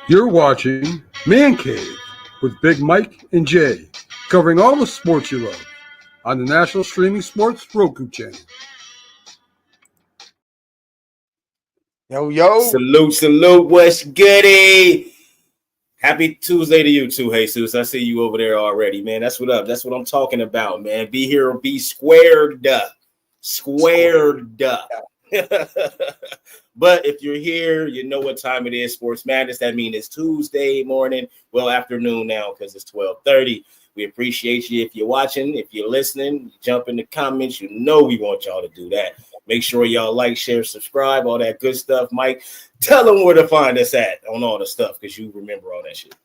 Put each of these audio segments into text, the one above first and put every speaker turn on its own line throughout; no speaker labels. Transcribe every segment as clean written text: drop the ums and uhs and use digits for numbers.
You're watching Man Cave with Big Mike and Jay, covering all the sports you love on the National Streaming Sports Roku channel.
Yo.
Salute. What's goody? Happy Tuesday to you too, Jesus. I see you over there already, man. That's what up. That's what I'm talking about, man. Be here or be squared up. Squared up. But if you're here, you know what time it is. Sports Madness. That means it's Tuesday morning. Well, afternoon now because it's 12:30. We appreciate you if you're watching, if you're listening. Jump in the comments. You know we want y'all to do that. Make sure y'all like, share, subscribe, all that good stuff. Mike, tell them where to find us at on all the stuff because you remember all that shit.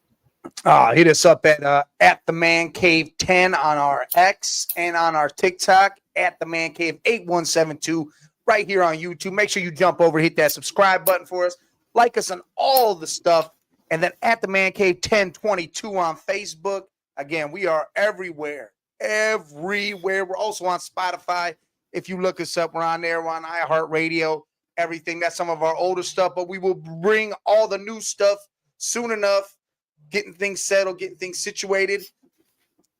Hit us up at the Man Cave 10 on our X and on our TikTok at the Man Cave 8172 right here on YouTube. Make sure you jump over, hit that subscribe button for us, like us on all the stuff, and then at the Man Cave 1022 on Facebook. Again, we are everywhere. We're also on Spotify. If you look us up, we're on there. We're on iHeartRadio, everything. That's some of our older stuff, but we will bring all the new stuff soon enough, getting things settled, getting things situated.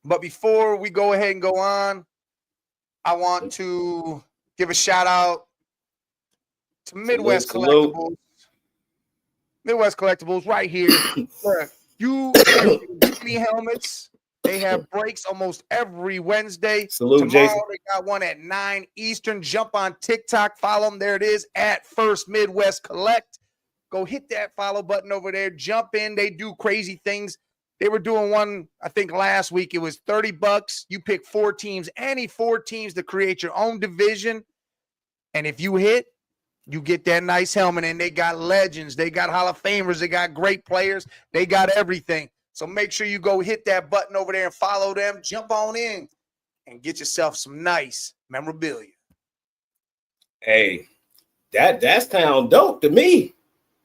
But before we go ahead and go on, I want to give a shout out to Midwest Collectibles. Midwest Collectibles right here. You helmets. They have breaks almost every Wednesday.
Salute,
Tomorrow
Jason.
they got one at 9 Eastern. Jump on TikTok. Follow them. There it is at First Midwest Collect. Go hit that follow button over there. Jump in. They do crazy things. They were doing one, I think, last week. It was $30. You pick 4 teams, any 4 teams to create your own division. And if you hit, you get that nice helmet. And they got legends. They got Hall of Famers. They got great players. They got everything. So make sure you go hit that button over there and follow them. Jump on in and get yourself some nice memorabilia.
Hey, that sound dope to me.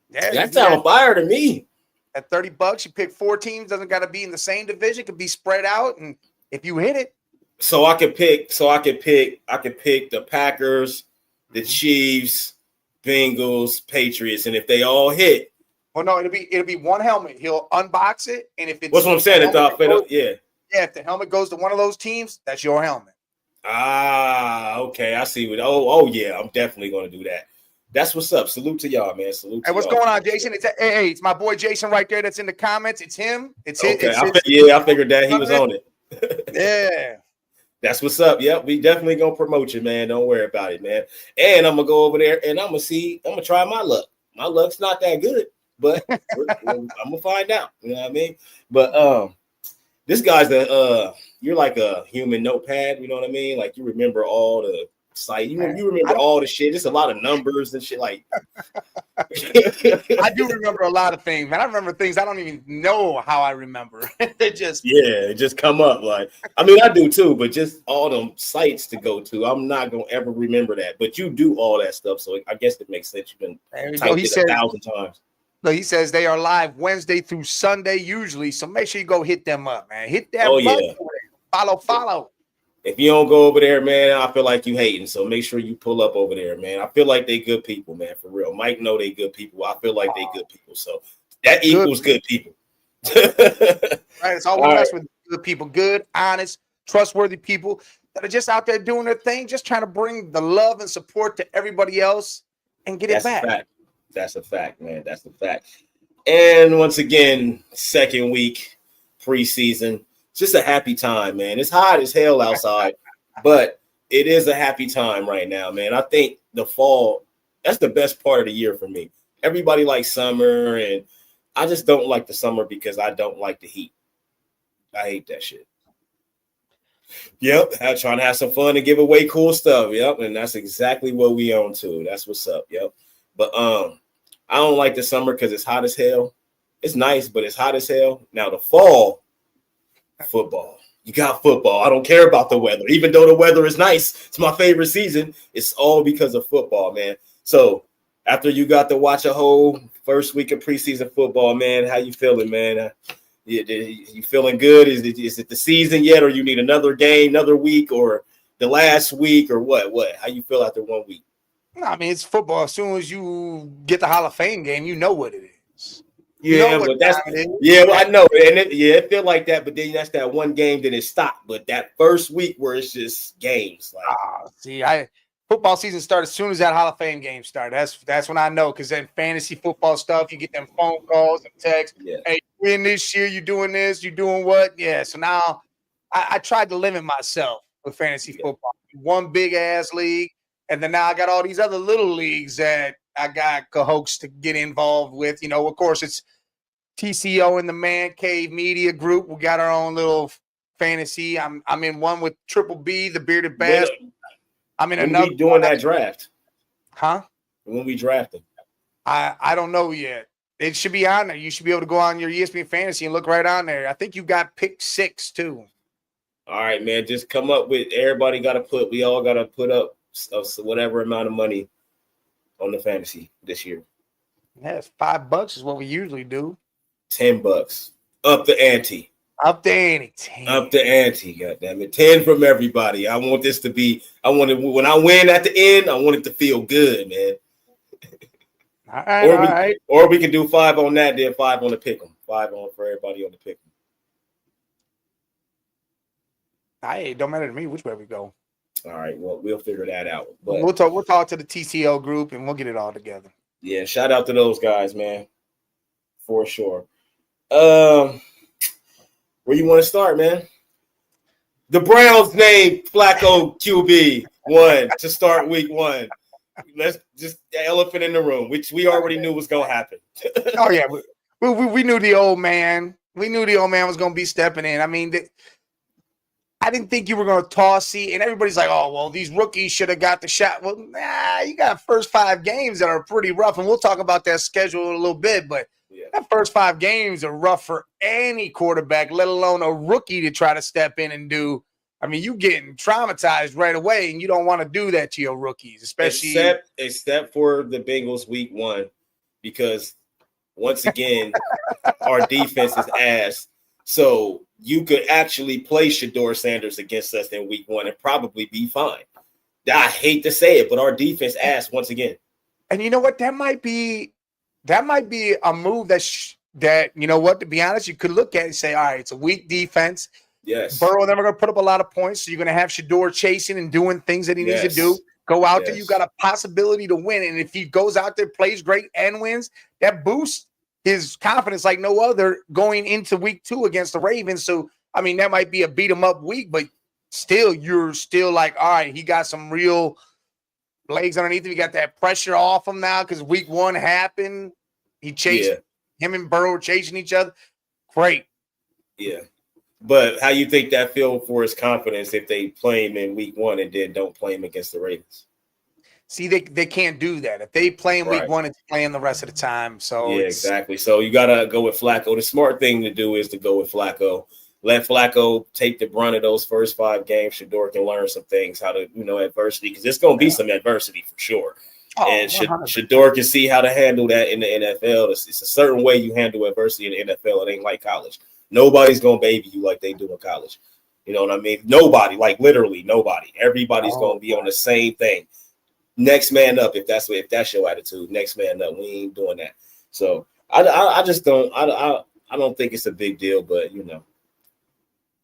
Yeah,
that sound fire to me.
At $30, you pick 4 teams. Doesn't got to be in the same division. It could be spread out. And if you hit it.
So I could pick the Packers, the Chiefs, Bengals, Patriots. And if they all hit.
Well, no, it'll be one helmet. He'll unbox it, and if it's
what's what I'm saying?
If the helmet goes to one of those teams, that's your helmet.
Okay, I see what. Oh yeah, I'm definitely going to do that. That's what's up. Salute to y'all, man. Salute.
Hey, what's going on, Jason? It's my boy Jason right there. That's in the comments. It's him. I
figured that he was on it.
Yeah.
That's what's up. Yep, we definitely gonna promote you, man. Don't worry about it, man. And I'm gonna go over there and I'm gonna try my luck. My luck's not that good. But I'm gonna find out, you know what I mean? But this guy's you're like a human notepad, you know what I mean? Like you remember all the site, you remember all the shit. There's a lot of numbers and shit. Like
I do remember a lot of things, man. I remember things I don't even know how I remember. It
just come up. Like I mean, I do too, but just all them sites to go to, I'm not gonna ever remember that. But you do all that stuff, so I guess it makes sense. You've been typed it 1,000 times.
So he says they are live Wednesday through Sunday usually. So make sure you go hit them up, man. Hit that button. Yeah. Follow.
If you don't go over there, man, I feel like you hating. So make sure you pull up over there, man. I feel like they good people, man, for real. Mike know they good people. I feel like they good people. So that equals good people.
Right. It's all we mess with good people. Good, honest, trustworthy people that are just out there doing their thing, just trying to bring the love and support to everybody else and get it back.
That's a fact, man. That's a fact. And once again, second week, preseason. It's just a happy time, man. It's hot as hell outside, but it is a happy time right now, man. I think the fall, that's the best part of the year for me. Everybody likes summer, and I just don't like the summer because I don't like the heat. I hate that shit. Yep, I'm trying to have some fun and give away cool stuff. Yep, and that's exactly what we on to. That's what's up. Yep. But I don't like the summer because it's hot as hell. It's nice, but it's hot as hell. Now the fall, football. You got football. I don't care about the weather. Even though the weather is nice, it's my favorite season. It's all because of football, man. So after you got to watch a whole first week of preseason football, man, how you feeling, man? You feeling good? Is it the season yet, or you need another game, another week, or the last week, or what? How you feel after 1 week?
No, I mean, it's football. As soon as you get the Hall of Fame game, you know what it is.
Yeah,
what
but that's
time it is.
yeah, well, I know, and it feel like that. But then that's that one game that it stopped. But that first week where it's just games, like
See, football season started as soon as that Hall of Fame game started. That's when I know, because then fantasy football stuff, you get them phone calls and texts.
yeah,
Hey, you win this year, you doing this, you doing what? Yeah. So now I tried to limit myself with fantasy football. One big ass league, and then now I got all these other little leagues that I got cohorts to get involved with. You know, of course, it's TCO and the Man Cave Media Group. We got our own little fantasy. I'm in one with Triple B, the Bearded Bass. I'm in
when
another
we doing
one.
that draft,
Huh?
when we drafting.
I don't know yet. It should be on there. You should be able to go on your ESPN Fantasy and look right on there. I think you got pick 6 too.
All right, man. Just come up with everybody. We all got to put up whatever amount of money on the fantasy this year.
Yeah, it's $5 is what we usually do.
$10. Up the ante.
Up the ante. 10.
Up the ante. God damn it. 10 from everybody. I want this to be. I want it when I win at the end. I want it to feel good, man.
All right.
Or we can do 5 on that, then 5 on the pick 'em. 5 on for everybody on the pick 'em.
It don't matter to me which way we go.
All right, well, we'll figure that out. But
We'll talk to the TCO group and we'll get it all together.
yeah, shout out to those guys, man, for sure. Where you want to start, man? The Browns named Flacco QB1 to start week 1. Let's just the elephant in the room, which we already knew was gonna happen.
Oh yeah, we knew the old man. We knew the old man was gonna be stepping in. I mean, I didn't think you were gonna toss it, and everybody's like, "Oh, well, these rookies should have got the shot." Well, you got first 5 games that are pretty rough, and we'll talk about that schedule in a little bit. But that first 5 games are rough for any quarterback, let alone a rookie to try to step in and do. I mean, you getting traumatized right away, and you don't want to do that to your rookies, especially
except for the Bengals week 1, because once again, our defense is ass. So you could actually play Shedeur Sanders against us in week 1 and probably be fine. I hate to say it, but our defense ass once again.
And you know what? That might be a move that you know what? To be honest, you could look at it and say, all right, it's a weak defense.
Yes.
Burrow never going to put up a lot of points, so you're going to have Shedeur chasing and doing things that he needs to do. Go out there, you got a possibility to win. And if he goes out there, plays great, and wins, that boosts his confidence like no other going into week 2 against the Ravens. So, I mean, that might be a beat 'em up week, but still, you're still like, all right, he got some real legs underneath him. He got that pressure off him now because week 1 happened. He chased him and Burrow chasing each other. Great.
Yeah. But how you think that feel for his confidence if they play him in week 1 and then don't play him against the Ravens?
See, they can't do that. If they play in week 1, it's playing the rest of the time. So
yeah, exactly. So you gotta go with Flacco. The smart thing to do is to go with Flacco. Let Flacco take the brunt of those first 5 games. Shedeur can learn some things, how to, adversity, because it's gonna be some adversity for sure. And Shedeur can see how to handle that in the NFL. It's a certain way you handle adversity in the NFL. It ain't like college. Nobody's gonna baby you like they do in college. You know what I mean? Nobody, like literally nobody. Everybody's gonna be on the same thing. Next man up, if that's your attitude. Next man up. We ain't doing that. So I just don't. I don't think it's a big deal, but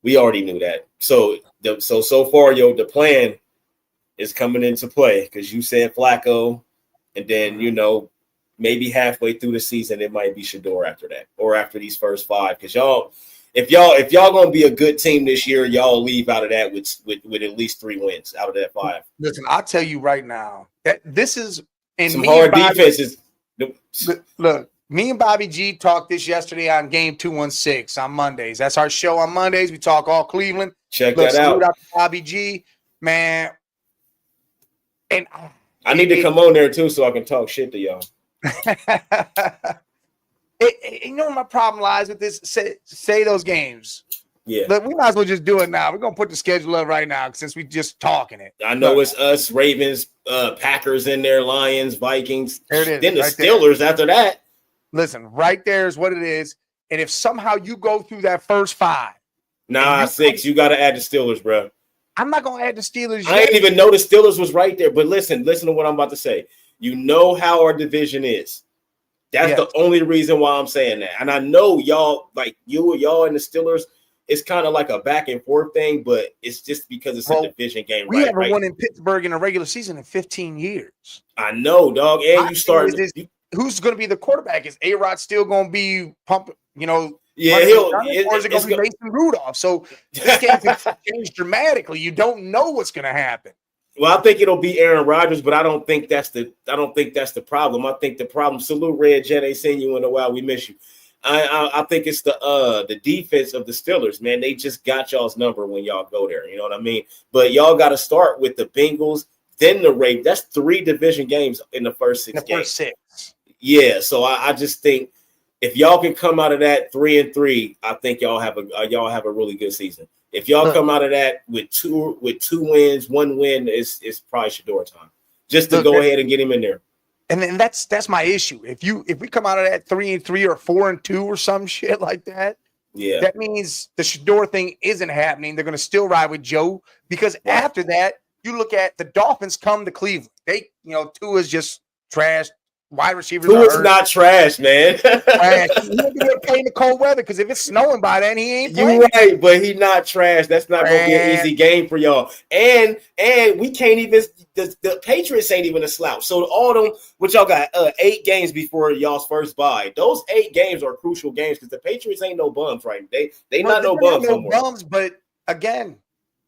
we already knew that. So far, the plan is coming into play because you said Flacco, and then maybe halfway through the season it might be Shedeur after that, or after these first 5. Because if y'all gonna be a good team this year, y'all leave out of that with at least 3 wins out of that 5.
Listen, I'll tell you right now that this is
some hard defenses.
Look, me and Bobby G talked this yesterday on Game 216 on Mondays. That's our show on Mondays. We talk all Cleveland.
Check that out.
Bobby G, man. And
I need to come on there too so I can talk shit to y'all.
You know where my problem lies with this? Say those games.
Yeah.
Look, we might as well just do it now. We're going to put the schedule up right now since we just talking it.
I know it's us, Ravens, Packers in there, Lions, Vikings.
There it is.
Then the Steelers after that.
Listen, right there is what it is. And if somehow you go through that first 5.
Nah, 6. You got to add the Steelers, bro.
I'm not going to add the Steelers.
I didn't even know the Steelers was right there. But listen to what I'm about to say. You know how our division is. That's the only reason why I'm saying that. And I know y'all, like y'all and the Steelers, it's kind of like a back and forth thing, but it's just because it's a division game,
we
right?
haven't won in Pittsburgh in a regular season in 15 years.
I know, dog. And you start.
Who's going to be the quarterback? Is A-Rod still going to be pumping,
Yeah,
or is it going to be Mason Rudolph? So this game can change dramatically. You don't know what's going to happen.
Well, I think it'll be Aaron Rodgers, but I don't think that's the problem. I think the problem. Salute, Red Jet. Ain't seen you in a while. We miss you. I think it's the defense of the Steelers, man. They just got y'all's number when y'all go there. You know what I mean? But y'all got to start with the Bengals, then the Ravens. That's 3 division games in the first 6 games.
First 6.
Yeah, so I just think if y'all can come out of that 3-3, I think y'all have a really good season. If y'all come out of that with two wins, 1 win is probably Shedeur time. Just to go ahead and get him in there.
And then that's my issue. If we come out of that 3-3 or 4-2 or some shit like that, that means the Shedeur thing isn't happening. They're going to still ride with Joe because after that, you look at the Dolphins come to Cleveland. They, Tua's just trash. Wide receivers.
Tua's not trash, man.
Trash. He won't be able to play in the cold weather because if it's snowing by then, he ain't playing.
You're right, but he not trash. That's not going to be an easy game for y'all. And we can't even the Patriots ain't even a slouch. So all them, what y'all got 8 games before y'all's first bye. Those 8 games are crucial games because the Patriots ain't no bums, right? They not no bums no more.
Bums, but again,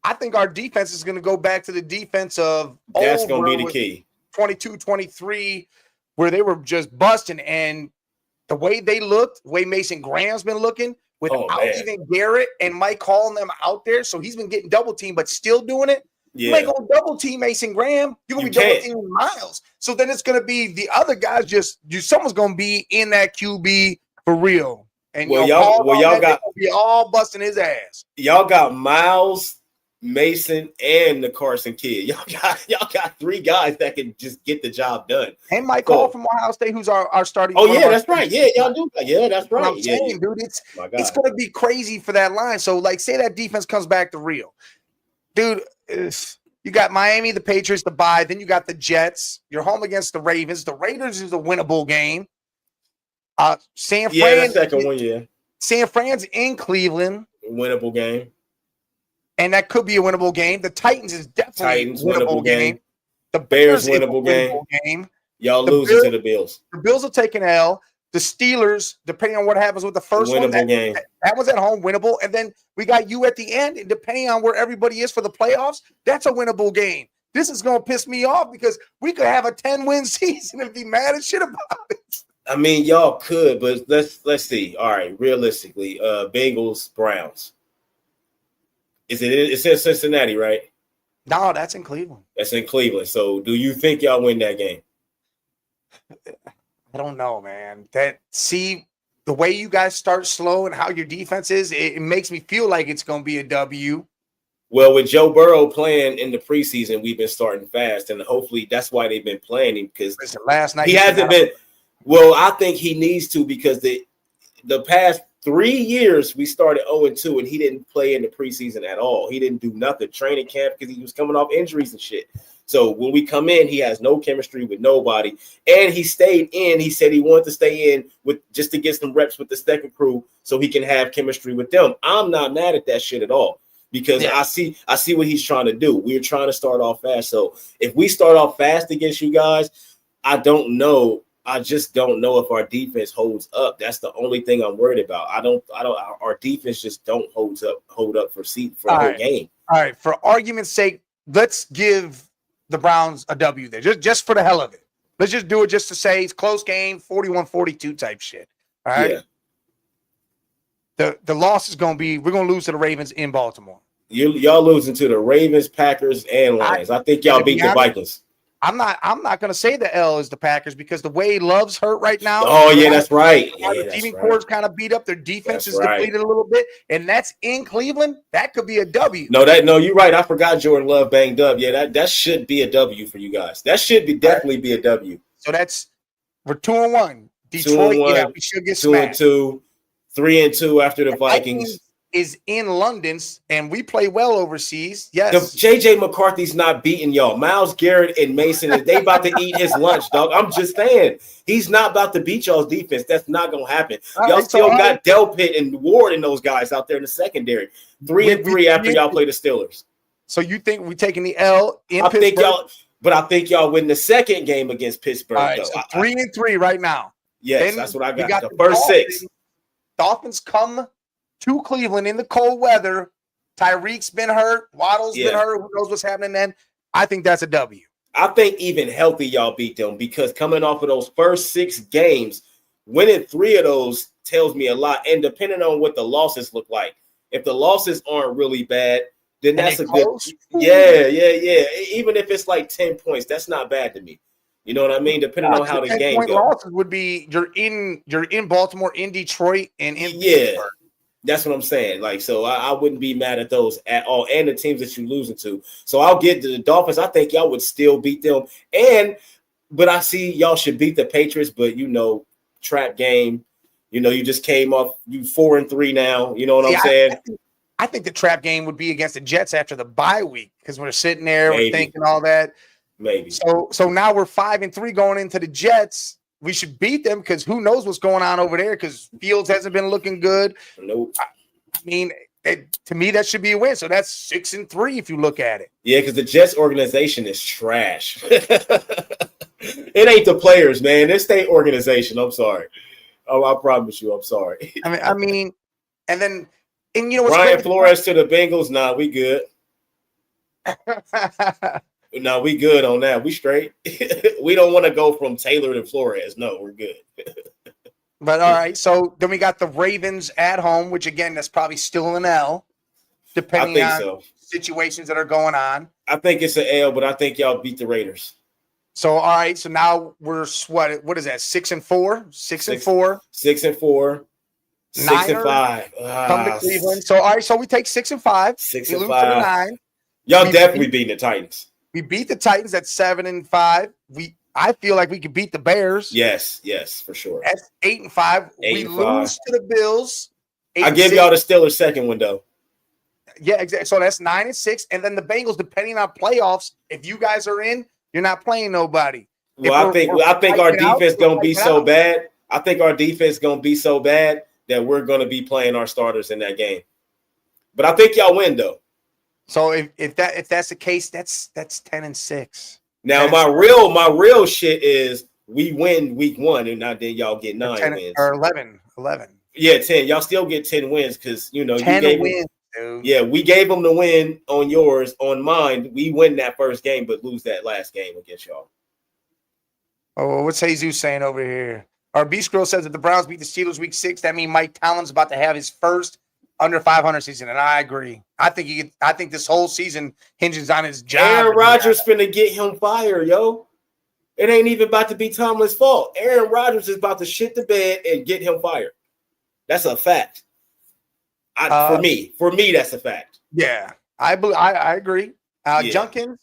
I think our defense is going to go back to the defense of
that's going to be the key.
22-23. Where they were just busting, and the way they looked, the way Mason Graham's been looking, without even Garrett and Mike calling them out there, so he's been getting double teamed, but still doing it. Yeah. You ain't gonna double team Mason Graham. You're gonna be double teaming Miles. So then it's gonna be the other guys. Someone's gonna be in that QB for real. And y'all got be all busting his ass.
Y'all got Miles, Mason, and the Carson kid. Y'all got 3 guys that can just get the job done.
And Mike Hall from Ohio State, who's our starting.
Oh yeah, that's right. Yeah, y'all do. Yeah, that's right.
I'm saying, dude, it's going to be crazy for that line. So, like, say that defense comes back to real, dude. You got Miami, the Patriots, the bye. Then you got the Jets. You're home against the Ravens. The Raiders is a winnable game. San Fran.
Yeah, the second one. Yeah.
San Fran's in Cleveland.
Winnable game.
And that could be a winnable game. The Titans is definitely a winnable game. The
Bears winnable game. Y'all losing to the Bills.
The Bills will take an L. The Steelers, depending on what happens with the first
winnable game.
That was at home, winnable. And then we got you at the end. And depending on where everybody is for the playoffs, that's a winnable game. This is going to piss me off because we could have a 10-win season and be mad as shit about it.
I mean, y'all could, but let's see. All right, realistically, Bengals, Browns. It's in Cincinnati, right?
No, that's in Cleveland.
That's in Cleveland. So do you think y'all win that game?
I don't know, man. The way you guys start slow and how your defense is, it makes me feel like it's going to be a W.
Well, with Joe Burrow playing in the preseason, we've been starting fast, and hopefully that's why they've been playing him because
last night
he hasn't been. Well, I think he needs to because the past 3 years we started 0-2 and he didn't play in the preseason at all. He didn't do nothing training camp because he was coming off injuries and shit. So when we come in, he has no chemistry with nobody. And he stayed in. He said he wanted to stay in with just to get some reps with the second crew so he can have chemistry with them. I'm not mad at that shit at all because I see what he's trying to do. We're trying to start off fast. So if we start off fast against you guys, I don't know. I just don't know if our defense holds up. That's the only thing I'm worried about. Our defense just don't hold up for the whole game.
All right. For argument's sake, let's give the Browns a W there, just for the hell of it. Let's just do it just to say it's close game, 41-42 type shit. All right. Yeah. The loss is going to be, we're going to lose to the Ravens in Baltimore.
Y'all losing to the Ravens, Packers, and Lions. I think y'all beat the Vikings.
I'm not going to say the L is the Packers because the way Love's hurt right now.
Oh yeah, that's right.
The receiving core's kind of beat up. Their defense is depleted a little bit, and that's in Cleveland. That could be a W.
No, you're right. I forgot Jordan Love banged up. Yeah, that should be a W for you guys. That should be definitely be a W.
So we're 2-1. Detroit, we should get smashed.
2-2, 3-2 after the Vikings.
is in London, and we play well overseas.
The
Yes.
JJ McCarthy's not beating y'all. Myles Garrett and Mason, they about to eat his lunch, dog. I'm just saying, he's not about to beat y'all's defense. That's not gonna happen.
All
Y'all
right,
still
so
got Delpit and Ward and those guys out there in the secondary. 3-3 after y'all play the Steelers.
So you think we taking the L in
I
Pittsburgh?
think y'all win the second game against Pittsburgh.
All right,
though.
so 3-3 right now.
Yes,
Then
that's what I
you
got. The
the
first six.
Dolphins come to Cleveland in the cold weather. Tyreek's been hurt. Waddle's been hurt. Who knows what's happening then? I think that's a W.
I think even healthy, y'all beat them because coming off of those first 6 games, winning 3 of those tells me a lot. And depending on what the losses look like, if the losses aren't really bad, then that's a good. Yeah. Even if it's like 10 points, that's not bad to me. You know what I mean? Depending on how the game goes.
Losses would be you're in Baltimore, in Detroit, and in
Pittsburgh. That's what I'm saying. Like, so I wouldn't be mad at those at all, and the teams that you're losing to. So I'll get to the Dolphins. I think y'all would still beat them. But I see y'all should beat the Patriots. But trap game. You just came off. You 4-3 now. You know what I'm saying?
I think the trap game would be against the Jets after the bye week because we're sitting there,
Maybe.
we're thinking all that.
Maybe.
So now we're 5-3 going into the Jets. We should beat them because who knows what's going on over there because Fields hasn't been looking good.
Nope.
I mean, to me, that should be a win. So that's 6-3 if you look at it.
Yeah, because the Jets organization is trash. It ain't the players, man. It's state organization. I'm sorry. Oh, I promise you, I'm sorry.
I mean, and you know what's
Brian Flores to the Bengals. Nah, we good.
great?
No, we good on that. We straight. We don't want to go from Taylor to Flores. No, we're good.
But all right, so then we got the Ravens at home, which again, that's probably still an L, depending on situations that are going on.
I think it's an L, but I think y'all beat the Raiders.
So all right, so now we're what is that? 6-4, 6-4,
6-4, 6-5.
Come to Cleveland. So all right, so we take 6-5,
6-5.
9.
Y'all definitely beating the Titans.
We beat the Titans at 7-5. I feel like we could beat the Bears.
Yes, for sure.
That's 8-5. We lose to the Bills.
I give y'all the Steelers second one though.
Yeah, exactly. So that's 9-6, and then the Bengals, depending on playoffs, if you guys are in, you're not playing nobody.
Well, I think our defense gonna be so bad. I think our defense gonna be so bad that we're gonna be playing our starters in that game. But I think y'all win though.
So if that's the case, that's 10-6.
Now my real shit is we win week 1 and now then y'all get 9 wins
or 11.
Yeah, 10. Y'all still get 10 wins because
10
you gave
wins, dude.
Yeah, we gave them the win on yours. On mine, we win that first game but lose that last game against y'all.
Oh, what's Jesus saying over here? Our Beast Girl says that the Browns beat the Steelers week 6. That means Mike Tomlin's about to have his first under 500 season, and I agree. I think this whole season hinges on his job.
Aaron Rodgers finna get him fired, yo. It ain't even about to be Tomlin's fault. Aaron Rodgers is about to shit the bed and get him fired. That's a fact. For me, that's a fact.
Yeah, I agree. Junkins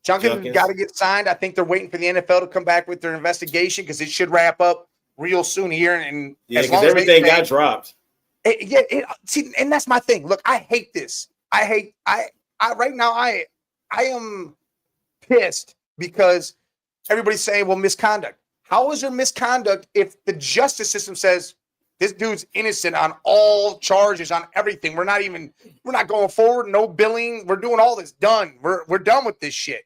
got to get signed. I think they're waiting for the NFL to come back with their investigation because it should wrap up real soon here. And
because everything got dropped.
See, and that's my thing. Look, I hate this. I right now I am pissed because everybody's saying, well, misconduct. How is there misconduct if the justice system says this dude's innocent on all charges, on everything? We're not going forward, no billing. We're doing all this. Done. We're done with this shit.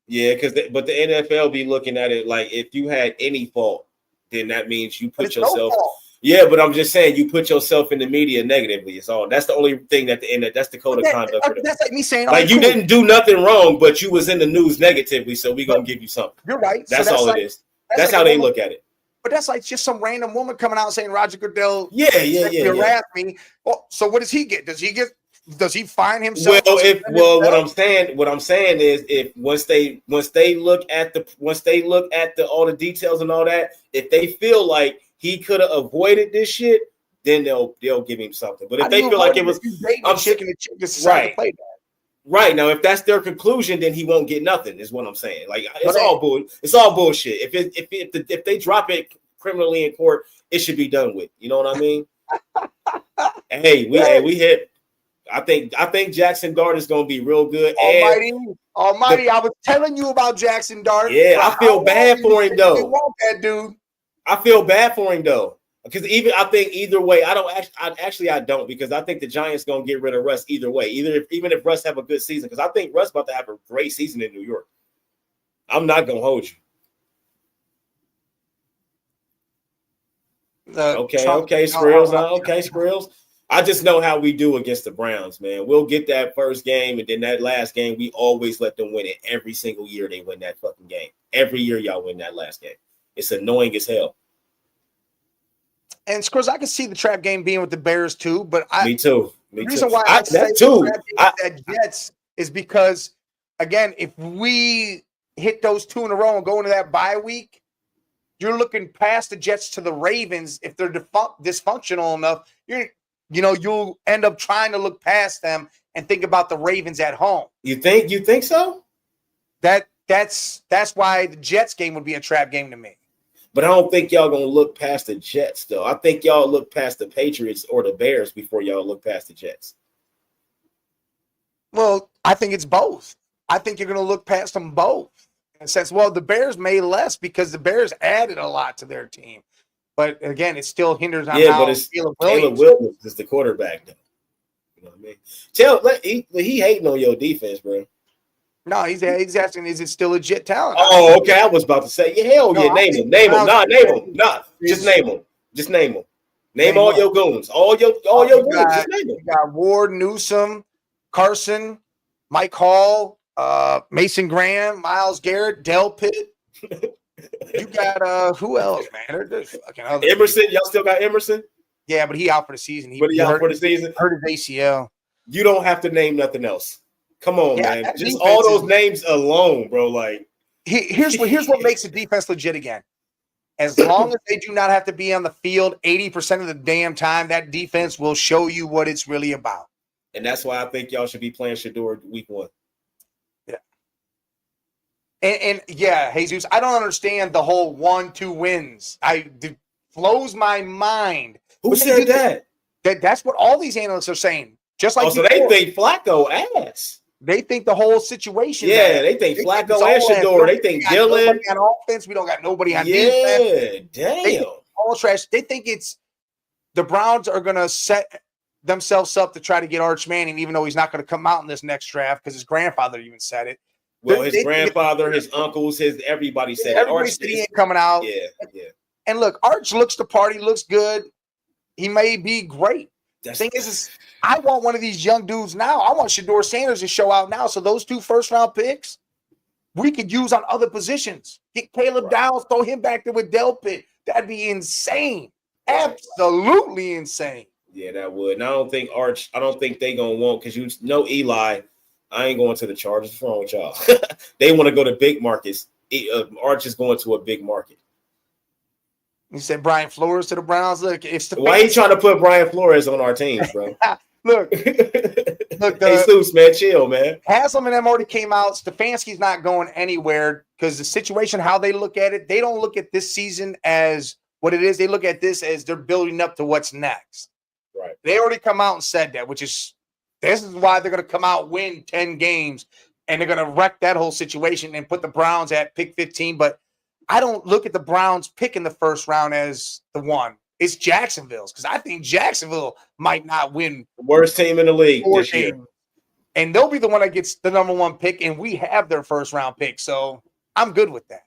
Yeah, but the NFL be looking at it like if you had any fault, then that means you put yourself. No fault. Yeah, but I'm just saying you put yourself in the media negatively. It's all. That's the only thing that's the code of conduct.
That's like me saying,
like you didn't do nothing wrong, but you was in the news negatively, so we gonna give you something.
You're right.
That's all it is. That's how they look at it.
But that's like just some random woman coming out saying Roger Goodell harassed me. Well, so what does he get? Does he find himself?
What I'm saying is if once they look at the all the details and all that, if they feel like he could have avoided this shit, then they'll give him something. But if they feel like it was right now, if that's their conclusion, then he won't get nothing. Is what I'm saying. Like it's all bullshit. If they drop it criminally in court, it should be done with. You know what I mean? Hey, we hit. I think Jackson Dart is going to be real good.
Almighty! I was telling you about Jackson Dart.
Yeah, I feel bad for him though.
Want that dude?
I feel bad for him though, because I think either way, I don't, because I think the Giants going to get rid of Russ either way. Even if Russ have a good season, because I think Russ about to have a great season in New York. I'm not going to hold you. Okay, Skrills. Okay, Skrills. I just know how we do against the Browns, man. We'll get that first game, and then that last game, we always let them win it. Every single year they win that fucking game. Every year y'all win that last game. It's annoying as hell.
And Skrills, I can see the trap game being with the Bears too, but
Me too.
The reason why I say that Jets is because, again, if we hit those 2 in a row and go into that bye week, you're looking past the Jets to the Ravens. If they're dysfunctional enough, you'll end up trying to look past them and think about the Ravens at home.
You think so?
That's why the Jets game would be a trap game to me.
But I don't think y'all gonna look past the Jets, though. I think y'all look past the Patriots or the Bears before y'all look past the Jets.
Well, I think it's both. I think you're gonna look past them both. In a sense, well, the Bears made less because the Bears added a lot to their team. But again, it still hinders on how
Caleb Williams is the quarterback, though. You know what I mean? He hating on your defense, bro.
No, he's asking, is it still legit talent?
Oh, okay. I was about to say, hell yeah, name him. Name him. Just name him. Just name him. Name all your goons. All your goons. Just name them.
You got Ward, Newsome, Carson, Mike Hall, Mason Graham, Myles Garrett, Delpit. You got who else, man?
Emerson. Y'all still got Emerson?
Yeah, but he out for the season.
He out for the season.
Hurt his ACL.
You don't have to name nothing else. Come on, man. Just all those names alone, bro. Like,
here's what makes the defense legit again. As long as they do not have to be on the field 80% of the damn time, that defense will show you what it's really about.
And that's why I think y'all should be playing Shedeur week 1.
Yeah. And yeah, Jesus, I don't understand the whole 1-2 wins. It blows my mind.
Who said that?
That's what all these analysts are saying. Just like
so they think Flacco ass.
They think the whole situation.
Yeah, they think Flacco and Shedeur. They think Dillon.
On offense, we don't got nobody on defense.
Yeah, damn.
All trash. They think it's the Browns are going to set themselves up to try to get Arch Manning, even though he's not going to come out in this next draft because his grandfather even said it.
Well, his grandfather, his uncles, everybody said
everybody said he ain't coming out.
Yeah.
And look, Arch looks the party, looks good. He may be great. The thing is I want one of these young dudes now. I want Shedeur Sanders to show out now. So those 2 first-round picks, we could use on other positions. Get Caleb Downs, throw him back there with Delpit. That'd be insane. Absolutely insane.
Yeah, that would. And I don't think they gonna want, because you know Eli. I ain't going to the Chargers. What's wrong with y'all? They want to go to big markets. Arch is going to a big market.
You said Brian Flores to the Browns. Look,
why are you trying to put Brian Flores on our teams, bro?
look,
hey, Stoops, man, chill, man.
Haslam and them already came out. Stefanski's not going anywhere because the situation, how they look at it, they don't look at this season as what it is. They look at this as they're building up to what's next.
Right.
They already come out and said that, this is why they're going to come out, win 10 games, and they're going to wreck that whole situation and put the Browns at pick 15. But I don't look at the Browns pick in the first round as the one. It's Jacksonville's, because I think Jacksonville might not win.
The worst team in the league this year.
And they'll be the one that gets the number 1 pick, and we have their first round pick. So I'm good with that.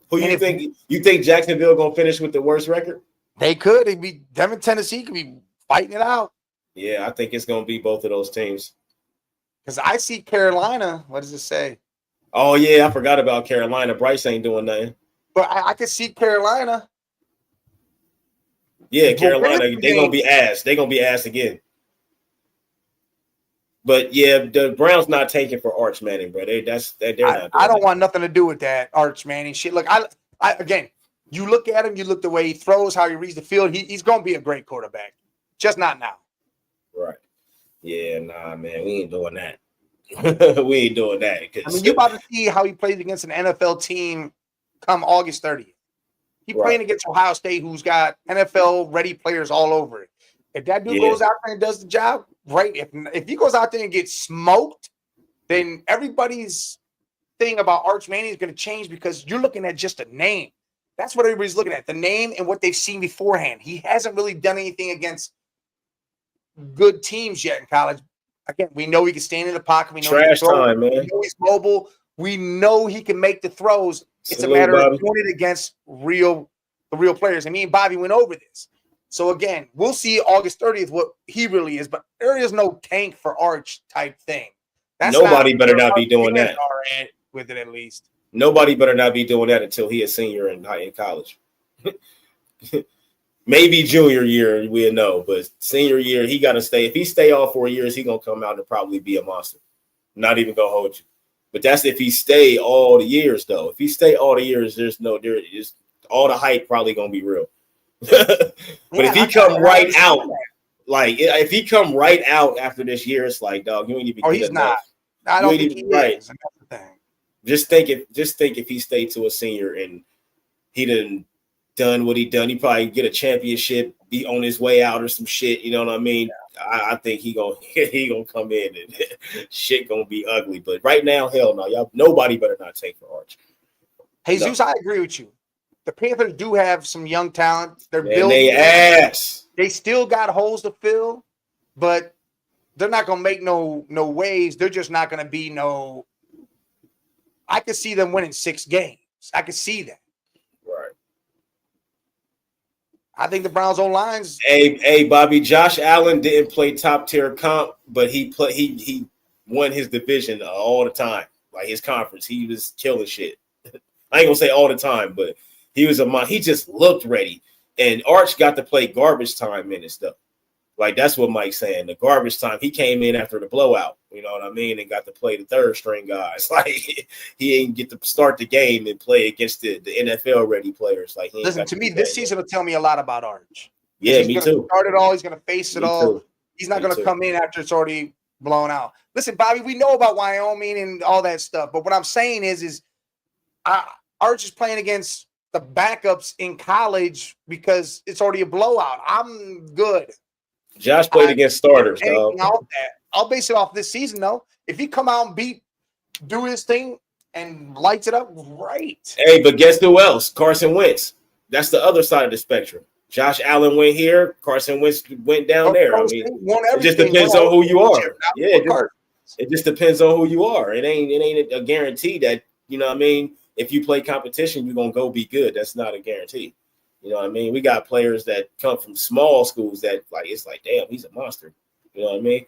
Who you think? You think Jacksonville gonna finish with the worst record?
They could. It'd be them and Tennessee could be fighting it out.
Yeah, I think it's gonna be both of those teams.
Because I see Carolina. What does it say?
Oh yeah, I forgot about Carolina. Bryce ain't doing nothing.
But I could see Carolina.
Yeah, Carolina. They're gonna be ass. They're gonna be ass again. But yeah, the Browns not taking for Arch Manning, bro. They're not.
I don't want nothing to do with that Arch Manning shit. Look, I again, you look at him, you look the way he throws, how he reads the field. He's gonna be a great quarterback. Just not now.
Right. Yeah, nah, man, we ain't doing that. We ain't doing that.
I mean, you about to see how he plays against an NFL team come August 30th. He's playing against Ohio State, who's got NFL ready players all over it. If that dude
Yeah.
goes out there and does the job, right? If he goes out there and gets smoked, then everybody's thing about Arch Manning is going to change because you're looking at just a name. That's what everybody's looking at, the name and what they've seen beforehand. He hasn't really done anything against good teams yet in college. Again, we know he can stand in the pocket. We know
Trash
he can throw.
time, man.
We know he's mobile. We know he can make the throws. It's
Salute,
a matter
Bobby.
of doing it against the real players. And me and Bobby went over this. So again, we'll see August 30th what he really is, but there is no tank for Arch type thing.
Nobody better not be doing that.
With it at least.
Nobody better not be doing that until he is senior in college. Maybe junior year, we'll know, but senior year, he got to stay. If he stay all 4 years, he going to come out and probably be a monster. Not even going to hold you. But that's if he stay all the years, though. If he stay all the years, there's all the hype probably going to be real. But if he come right out, like if he come right out after this year, it's like, dog, you ain't even.
Oh, he's not. I don't think he
right.
is. That's the thing.
Just think if he stayed to a senior and he done what he done, he probably get a championship, be on his way out or some shit. You know what I mean? Yeah. I think he gonna come in and shit gonna be ugly. But right now, hell no, y'all. Nobody better not take for Arch.
Jesus, no. I agree with you. The Panthers do have some young talent. They're building.
They ass.
They still got holes to fill, but they're not gonna make no waves. They're just not gonna be no. I could see them winning 6 games. I could see that.
Right.
I think the Browns' own lines.
Hey, Bobby. Josh Allen didn't play top tier comp, but he won his division all the time, like his conference. He was killing shit. I ain't gonna say all the time, but he was he just looked ready. And Arch got to play garbage time minutes stuff. Like that's what Mike's saying. The garbage time. He came in after the blowout. You know what I mean? And got to play the third string guys. Like he ain't get to start the game and play against the NFL ready players. Like
listen to me, this season will tell me a lot about Arch.
Yeah, me too.
Start it all. He's gonna face it all.
Too.
He's not gonna come in after it's already blown out. Listen, Bobby, we know about Wyoming and all that stuff, but what I'm saying is Arch is playing against the backups in college because it's already a blowout. I'm good.
Josh played against starters, though.
I'll base it off this season, though. If he come out and do his thing and lights it up, great.
Hey, but guess who else? Carson Wentz. That's the other side of the spectrum. Josh Allen went here. Carson Wentz went down there. I mean, it just depends on who you are. Yeah, it just depends on who you are. It ain't a guarantee that, you know what I mean, if you play competition, you're going to go be good. That's not a guarantee. You know what I mean? We got players that come from small schools that, like, it's like, damn, he's a monster. You know what I mean?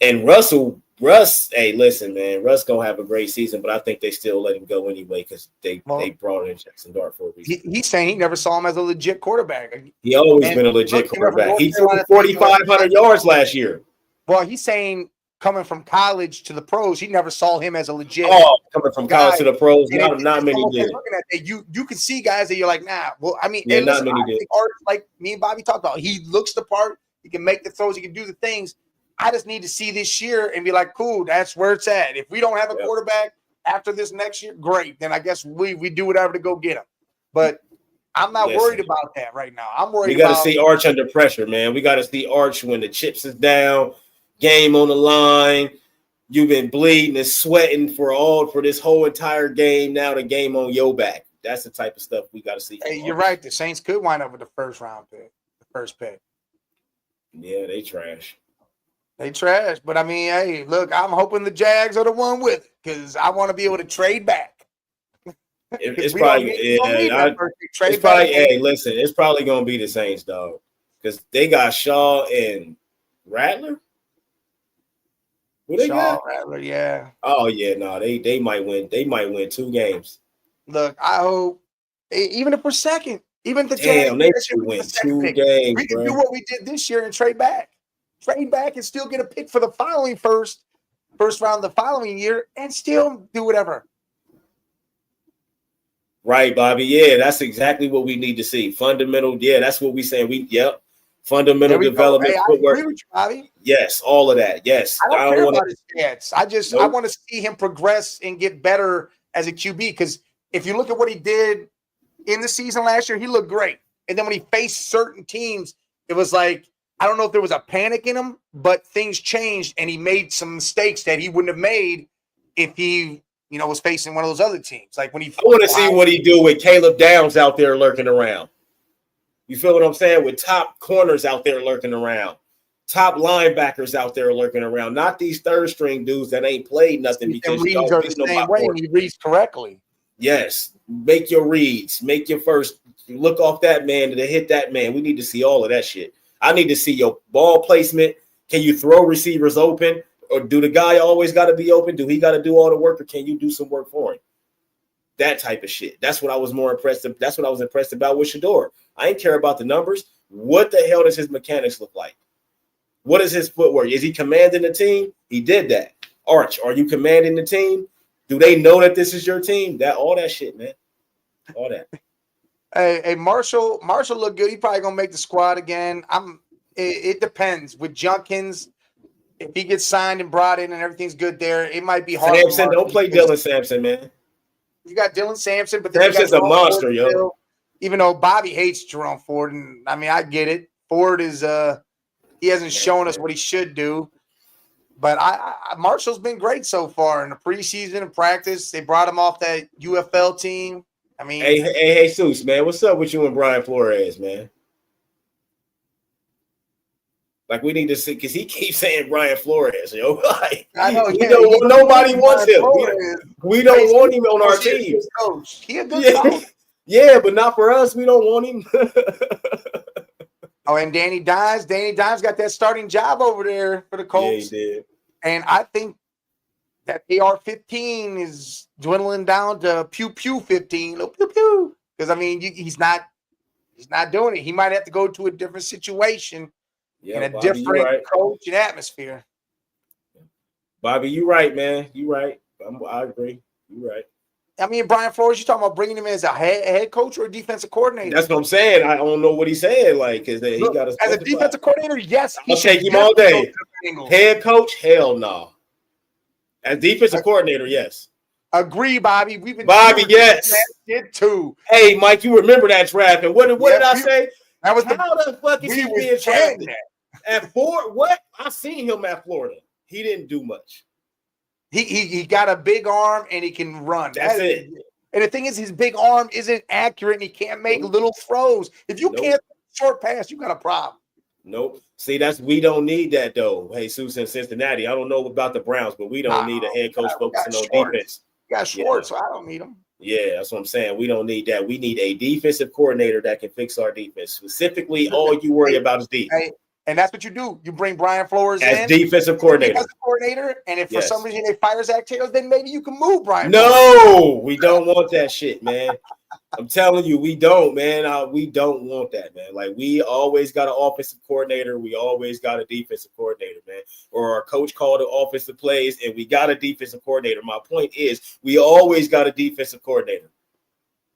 And Russ, hey, listen, man, Russ going to have a great season, but I think they still let him go anyway because they brought in Jackson Dart for a reason.
He's saying he never saw him as a legit quarterback.
He always been a legit quarterback. He threw 4,500 yards last year.
Well, he's saying coming from college to the pros, he never saw him as a legit.
Oh, coming from college to the pros, not many did.
Looking at that, you can see guys that you're like, nah. Well, I mean,
not many did.
Like me and Bobby talked about, he looks the part. He can make the throws. He can do the things. I just need to see this year and be like, cool, that's where it's at. If we don't have a quarterback after this next year, great. Then I guess we do whatever to go get him. But I'm not worried about that right now. I'm worried.
We got to see Arch under pressure, man. We got to see Arch when the chips is down, game on the line. You've been bleeding and sweating for this whole entire game. Now the game on your back. That's the type of stuff we got to see.
Hey, you're right. The Saints could wind up with the first pick.
Yeah, they trash.
They trash. But, I mean, hey, look, I'm hoping the Jags are the one with it because I want to be able to trade back.
It's probably hey, listen, it's probably going to be the Saints, dog, because they got Shaw and Rattler.
Rattler, yeah.
Oh yeah, no, they might win. They might win 2 games.
Look, I hope, even if we're second, even if the
Jags win 2 games,
we can do what we did this year and trade back and still get a pick for the following first round the following year and still do whatever.
Right, Bobby. Yeah, that's exactly what we need to see. Fundamental. Yeah, that's what we saying. Fundamental development, footwork.
I agree with you, Bobby.
Yes, all of that. Yes.
I don't care about his stats. I want to see him progress and get better as a QB because if you look at what he did in the season last year, he looked great. And then when he faced certain teams, it was like I don't know if there was a panic in him, but things changed and he made some mistakes that he wouldn't have made if he, was facing one of those other teams. Like when he,
I want to see what he do with Caleb Downs out there lurking around. You feel what I'm saying? With top corners out there lurking around, top linebackers out there lurking around, not these third string dudes that ain't played nothing because
reads are the same way and he reads correctly.
Yes, make your reads, make your first look off that man to hit that man. We need to see all of that shit. I need to see your ball placement. Can you throw receivers open, or do the guy always got to be open? Do he got to do all the work, or can you do some work for him? That type of shit. That's what I was more impressed. That's what I was impressed about with Shedeur. I ain't care about the numbers. What the hell does his mechanics look like? What is his footwork? Is he commanding the team? He did that. Arch, are you commanding the team? Do they know that this is your team? All that shit, man. All that.
Hey, Marshall looked good. He probably gonna make the squad again. It depends with Junkins. If he gets signed and brought in and everything's good there, it might be hard.
Sampson, don't play Dylan Sampson, man.
You got Dylan Sampson, but
Sampson's a monster, yo.
Even though Bobby hates Jerome Ford, and I mean I get it. Ford is he hasn't shown us what he should do. But Marshall's been great so far in the preseason and practice. They brought him off that UFL team. I mean,
hey, Jesus, man, what's up with you and Brian Flores, man? Like we need to see because he keeps saying Brian Flores, yo. Like,
I know
nobody wants him. We don't want him on our team.
He a good coach.
Yeah, but not for us. We don't want him.
Oh, and Danny Dimes got that starting job over there for the Colts.
Yeah, he did.
And I think that AR-15 is dwindling down to pew 15, pew pew. Because I mean, he's not doing it. He might have to go to a different situation in a Bobby, different coach and atmosphere.
Bobby, you right, man. You right. I agree. You right.
I mean, Brian Flores, you talking about bringing him as a head coach or a defensive coordinator?
That's what I'm saying. I don't know what he's saying. Like, because he got
as a defensive coordinator, yes,
I'll take him all day. Head coach, hell no. As defensive coordinator, yes.
Agree, Bobby. We've been
yes.
Did too.
Hey, Mike, you remember that draft? And what did I say?
That was
how the fuck is he being drafted at Florida? What? I seen him at Florida. He didn't do much.
He got a big arm and he can run.
That's it.
And the thing is, his big arm isn't accurate and he can't make little throws. If you can't short pass, you got a problem.
Nope. See, we don't need that though. Hey, Jesus in Cincinnati. I don't know about the Browns, but we don't need a head coach focusing on defense.
You got Schwartz, so I don't need him.
Yeah, that's what I'm saying. We don't need that. We need a defensive coordinator that can fix our defense. Specifically, all you worry about is defense.
And that's what you do. You bring Brian Flores
as defensive coordinator.
And if for some reason they fire Zach Taylor, then maybe you can move Brian.
No, we don't want that shit, man. I'm telling you, we don't, man. We don't want that, man. Like, we always got an offensive coordinator. We always got a defensive coordinator, man. Or our coach called the offensive plays, and we got a defensive coordinator. My point is, we always got a defensive coordinator.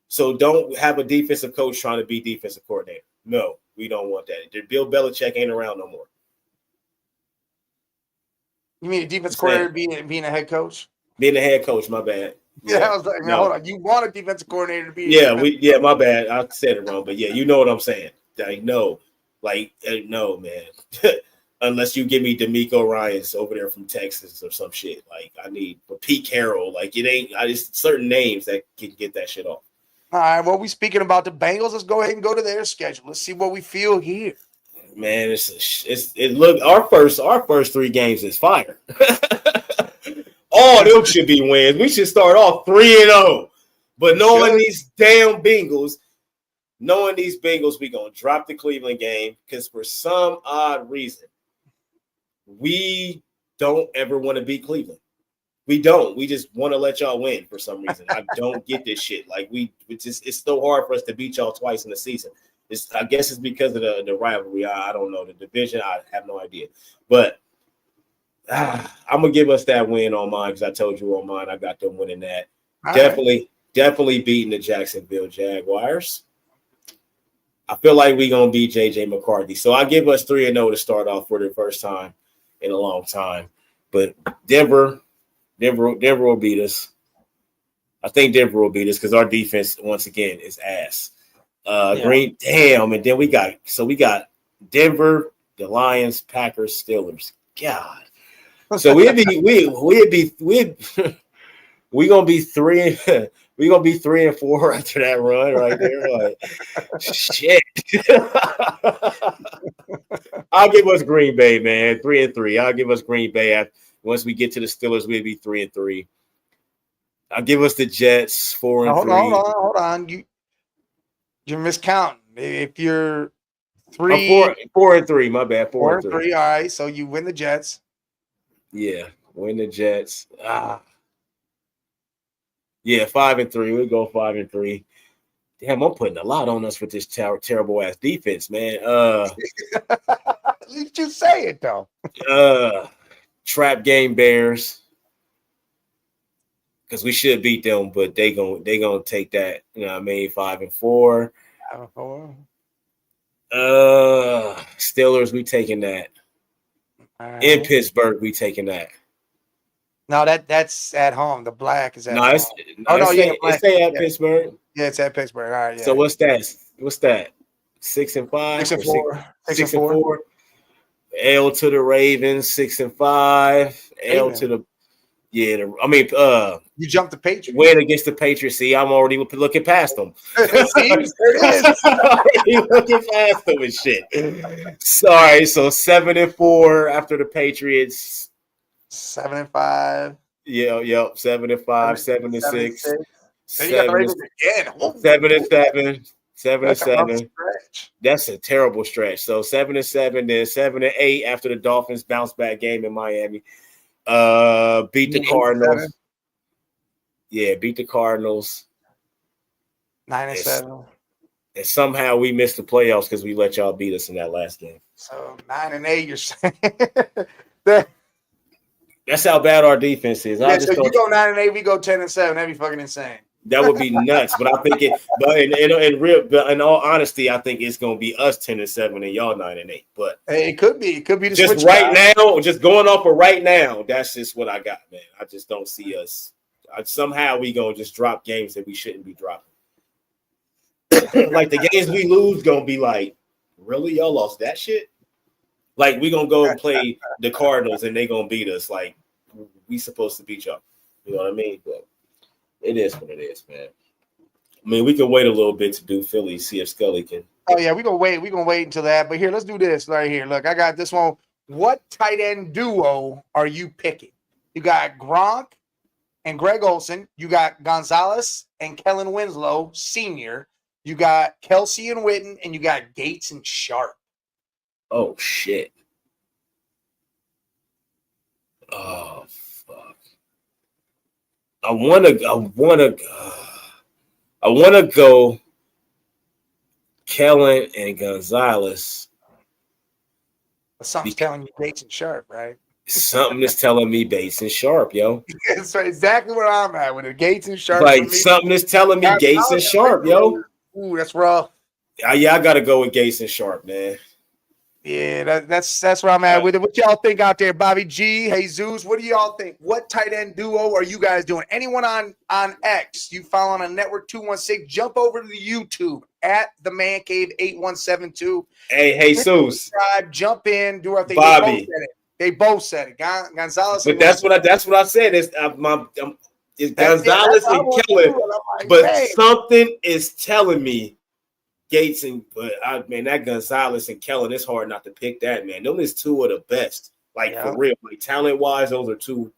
So don't have a defensive coach trying to be defensive coordinator. No, we don't want that. Bill Belichick ain't around no more.
You mean a defensive coordinator being a head coach?
Being a head coach, my bad.
Yeah, I was like, no. Hold on. You want a defensive coordinator to be?
My bad. I said it wrong, but yeah, you know what I'm saying. Like, no, man. Unless you give me D'Amico Ryans over there from Texas or some shit. Like, I need Pete Carroll. Like, it ain't. I just certain names that can get that shit off.
All right. Well, we speaking about the Bengals. Let's go ahead and go to their schedule. Let's see what we feel here.
Man, our first 3 games is fire. All them should be wins. We should start off 3-0. But knowing these Bengals, we gonna drop the Cleveland game because for some odd reason, we don't ever want to beat Cleveland. We don't. We just want to let y'all win for some reason. I don't get this shit. Like it's so hard for us to beat y'all twice in the season. I guess it's because of the rivalry. I don't know. The division, I have no idea. But I'm gonna give us that win on mine because I told you on mine I got them winning that. All definitely beating the Jacksonville Jaguars. I feel like we're gonna beat JJ McCarthy. So I give us 3-0 to start off for the first time in a long time. But Denver will beat us. I think Denver will beat us because our defense once again is ass. Green, damn, and then we got Denver, the Lions, Packers, Steelers. God. So we'd be 3-4 after that run right there. Like shit. I'll give us Green Bay, man. 3-3. I'll give us Green Bay. Once we get to the Steelers, we'll be 3-3. I'll give us the Jets 4-3.
Hold on. You're miscounting. If you're
4-3, my bad. 4-3.
4-3. All right, so you win the Jets.
Yeah, win the Jets. Yeah, 5-3. We'll go 5-3. Damn, I'm putting a lot on us with this terrible ass defense, man.
You just say it though.
Trap game Bears. Because we should beat them, but they gonna take that. You know what I mean? 5-4.
5-4.
Steelers, we taking that.
Right.
In Pittsburgh, we taking that.
No, that's at home. The black is at home.
It's at Pittsburgh.
Yeah, it's at Pittsburgh. All right. Yeah.
So what's that? 6-5?
6-4.
6-4. L to the Ravens, 6-5. L to the you
jumped the Patriots.
Win against the Patriots. See, I'm already looking past them.
See, there it is.
Looking past them and shit. Sorry, so 7-4 after the Patriots.
7-5.
Yeah, 7-5, 7-6.
7-7.
7-7. That's a terrible stretch. So 7-7, then 7-8 after the Dolphins bounce back game in Miami. Beat the Cardinals. Yeah, beat the Cardinals.
9-7.
And somehow we missed the playoffs because we let y'all beat us in that last game.
So 9-8, you're saying.
That's how bad our defense is.
Yeah, so you go 9-8, we go 10-7. That'd be fucking insane.
That would be nuts. But I think in all honesty, I think it's gonna be us 10-7 and y'all 9-8. But
it could be. It could be the
just right now, just going off of right now. That's just what I got, man. I just don't see us. Somehow we gonna just drop games that we shouldn't be dropping. Like the games we lose gonna be like, really, y'all lost that shit? Like we gonna go and play the Cardinals and they gonna beat us. Like we supposed to beat y'all. You know what I mean? But it is what it is, man. I mean, we can wait a little bit to do Philly, see if Scully can.
Oh yeah, we're gonna wait. We're gonna wait until that. But here, let's do this right here. Look, I got this one. What tight end duo are you picking? You got Gronk and Greg Olsen. You got Gonzalez and Kellen Winslow Sr. You got Kelsey and Witten, and you got Gates and Sharp.
Oh shit. Oh fuck. I wanna go Kellen and Gonzalez.
Something's telling you Gates and Sharp, right?
Something is telling me Bates and Sharp, yo.
That's exactly where I'm at with it. Gates and Sharp.
Like something is telling me Gates and Sharp, yo.
Ooh, that's rough.
Yeah, I gotta go with Gates and Sharp, man.
Yeah, that's where I'm at with it. What y'all think out there, Bobby G, Jesus? What do y'all think? What tight end duo are you guys doing? Anyone on X? You following on Network 216? Jump over to the YouTube at the Man Cave 8172.
Hey, Jesus.
Subscribe, jump in, do our thing.
Bobby.
They both said it. Gonzalez.
But that's what I said. It's Gonzalez and Kellen.
Like,
but something is telling me Gates that Gonzalez and Kellen, it's hard not to pick that, man. Those is two of the best. For real. Like talent-wise, those are two.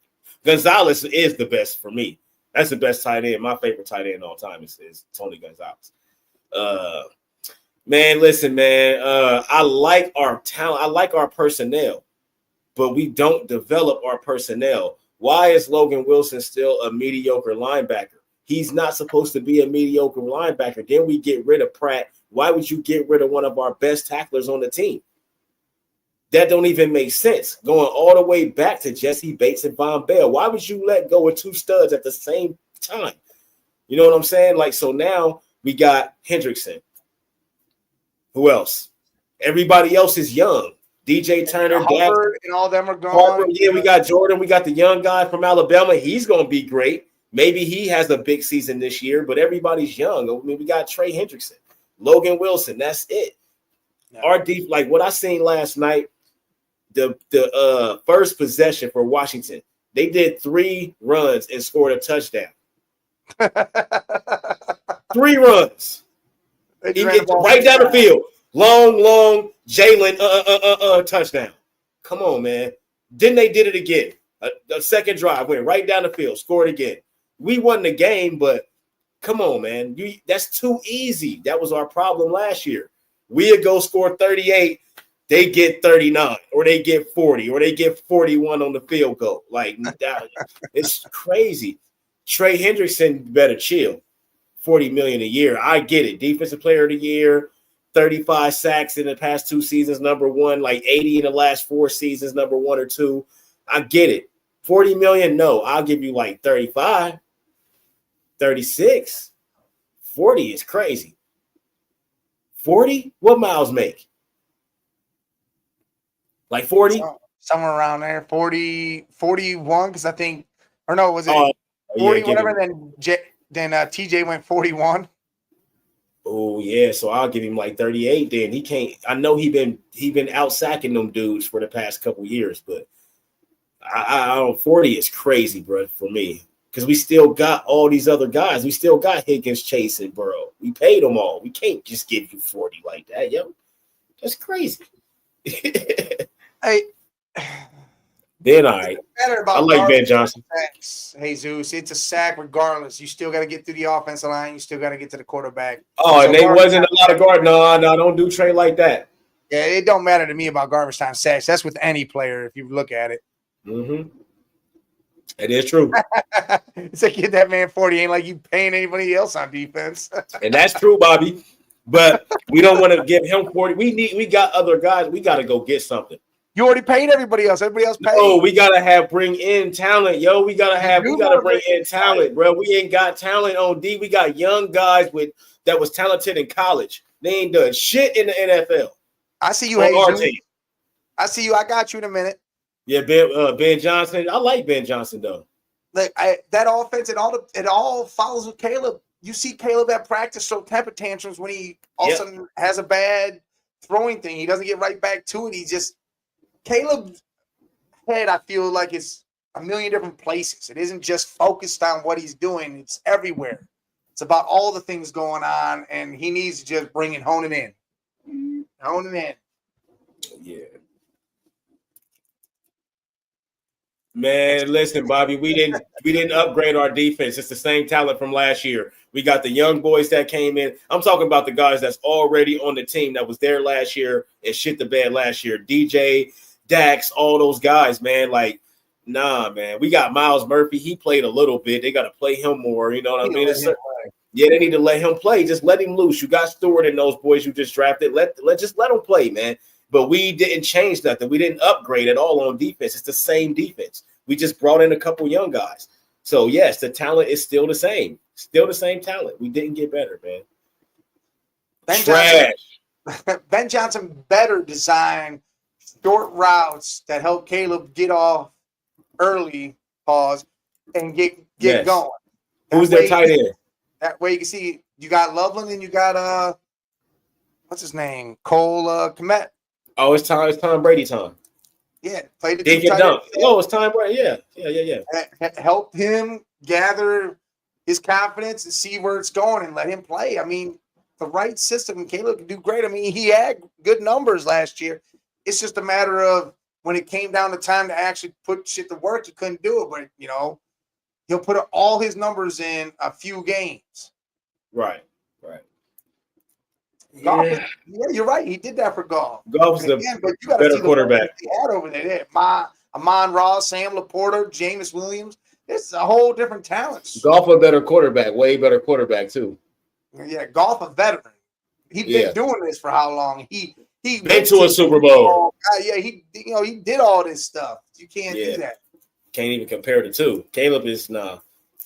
Gonzalez is the best for me. That's the best tight end. My favorite tight end all time is Tony Gonzalez. Man, listen, man. I like our talent. I like our personnel, but we don't develop our personnel. Why is Logan Wilson still a mediocre linebacker? He's not supposed to be a mediocre linebacker. Then we get rid of Pratt. Why would you get rid of one of our best tacklers on the team? That don't even make sense. Going all the way back to Jesse Bates and Von Bell. Why would you let go of two studs at the same time? You know what I'm saying? So now we got Hendrickson. Who else? Everybody else is young. DJ Turner,
Hubbard, and all them are gone.
Harper, yeah, we got Jordan. We got the young guy from Alabama. He's going to be great. Maybe he has a big season this year, but everybody's young. I mean, we got Trey Hendrickson, Logan Wilson. That's it.
No.
Our deep, like what I seen last night, the first possession for Washington, they did 3 runs and scored a touchdown. 3 runs. He get right down the field. Long Jalen touchdown. Come on, man. Then they did it again. A second drive went right down the field, scored again. We won the game, but come on, man. That's too easy. That was our problem last year. We'd go score 38, they get 39, or they get 40, or they get 41 on the field goal. Like, it's crazy. Trey Hendrickson better chill. $40 million a year. I get it. Defensive player of the year, 35 sacks in the past 2 seasons, number 1, like 80 in the last 4 seasons, number 1 or 2. I get it. 40 million, no. I'll give you like 35, 36. 40 is crazy. 40? What Miles make? Like 40?
Somewhere around there. 40, 41, because I think, or no, was it 40,
yeah,
whatever, then TJ went 41.
Oh, yeah. So I'll give him like 38 then. He can't. I know he been out sacking them dudes for the past couple years, but I don't. 40 is crazy, bro, for me. Because we still got all these other guys. We still got Higgins, Chase, and Burrow. We paid them all. We can't just give you 40 like that, yo. That's crazy.
Hey.
Then all right. I like Ben Johnson.
Hey, Zeus, it's a sack regardless. You still got to get through the offensive line. You still got to get to the quarterback.
Oh, and they wasn't a lot of guard. No, don't do Trey like that.
Yeah, it don't matter to me about garbage time sacks. That's with any player if you look at it.
Mm-hmm. It is true.
It's like, get that man 40. Ain't like you paying anybody else on defense.
And that's true, Bobby. But we don't want to give him 40. We got other guys. We got to go get something.
You already paid everybody else. Everybody else paid.
Oh, we gotta bring in talent, yo. We gotta bring in talent, bro. We ain't got talent on D. We got young guys that was talented in college. They ain't done shit in the NFL.
I see you, I see you. I got you in a minute.
Yeah, Ben Johnson. I like Ben Johnson though.
Like that offense, it all follows with Caleb. You see Caleb at practice throw temper tantrums when he all of a sudden has a bad throwing thing. He doesn't get right back to it. He just Caleb's head, I feel like, is a million different places. It isn't just focused on what he's doing. It's everywhere. It's about all the things going on, and he needs to just hone it in.
Yeah. Man, listen, Bobby, we didn't upgrade our defense. It's the same talent from last year. We got the young boys that came in. I'm talking about the guys that's already on the team that was there last year and shit the bed last year. DJ, Dax, all those guys, man. Like, nah, man. We got Miles Murphy. He played a little bit. They got to play him more. You know what I mean? Yeah, they need to let him play. Just let him loose. You got Stewart and those boys you just drafted. Let them play, man. But we didn't change nothing. We didn't upgrade at all on defense. It's the same defense. We just brought in a couple young guys. So, yes, the talent is still the same. Still the same talent. We didn't get better, man.
Ben Johnson better design short routes that help Caleb get off early, and get going.
Who's their tight end?
That way you can see you got Loveland and you got what's his name? Cole Kmet.
Oh, it's Tom Brady time.
Yeah, played the
Dink and dunk. Oh, it's Tom Brady. Yeah.
Help him gather his confidence and see where it's going and let him play. I mean, the right system, Caleb can do great. I mean, he had good numbers last year. It's just a matter of when it came down to time to actually put shit to work, he couldn't do it. But, he'll put all his numbers in a few games.
Right.
Golf, yeah, you're right. He did that for Golf.
Golf's the better quarterback.
He had over there. Amon Ross, Sam Laporta, Jameis Williams. It's a whole different talent.
Golf a better quarterback, way better quarterback too.
Yeah, Golf a veteran. He's been doing this for how long? He
been to a Super Bowl.
He did all this stuff. You can't do that.
Can't even compare the two. Caleb is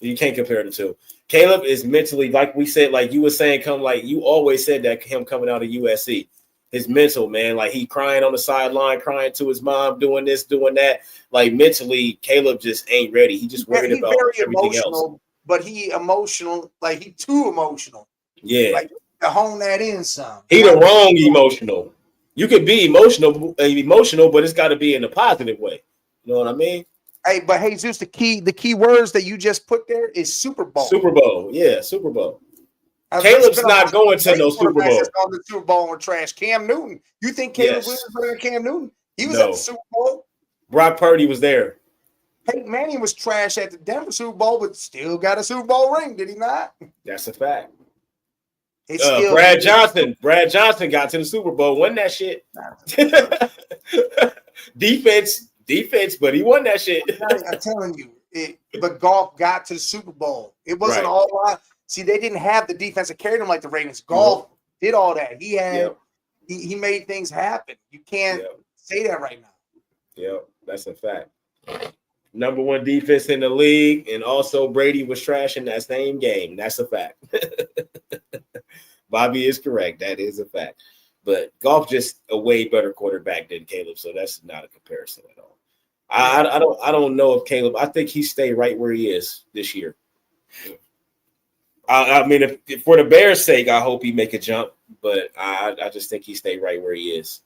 you can't compare the two. Caleb is mentally, like we said, like you were saying, you always said that him coming out of USC. His mental, man, like he crying on the sideline, crying to his mom, doing this, doing that. Like mentally, Caleb just ain't ready. He just worried about everything else.
But he emotional, like he too emotional.
Yeah.
Like to hone that in some.
He the wrong emotional. You can be emotional, but it's got to be in a positive way. You know what I mean?
Hey, but Jesus, the key words that you just put there is Super Bowl.
Super Bowl, yeah, Super Bowl.
There's
Caleb's
been a
not
lot
going
of
to no
great
Super
quarterbacks
Bowl.
that's gone to the Super Bowl and trash. Cam Newton. You think Caleb
Yes.
Williams is better than Cam Newton? He was
No.
at the Super Bowl.
Brock Purdy was there.
Peyton Manning was trash at the Denver Super Bowl, but still got a Super Bowl ring, did he not?
That's a fact.
It's still
Brad Johnson got to the Super Bowl, won that shit. defense, but he won that shit.
I'm telling you, but Goff got to the Super Bowl. It wasn't
Right.
all lot. See, they didn't have the defense that carried them like the Ravens. Goff did all that. He had
Yep.
he made things happen. You can't say that right now.
Yep, that's a fact. Number one defense in the league, and also Brady was trash in that same game. That's a fact. Bobby is correct. That is a fact. But Goff just a way better quarterback than Caleb, so that's not a comparison at all. I don't know if Caleb. I think he stay right where he is this year. I mean, if for the Bears' sake, I hope he make a jump, but I just think he stay right where he is.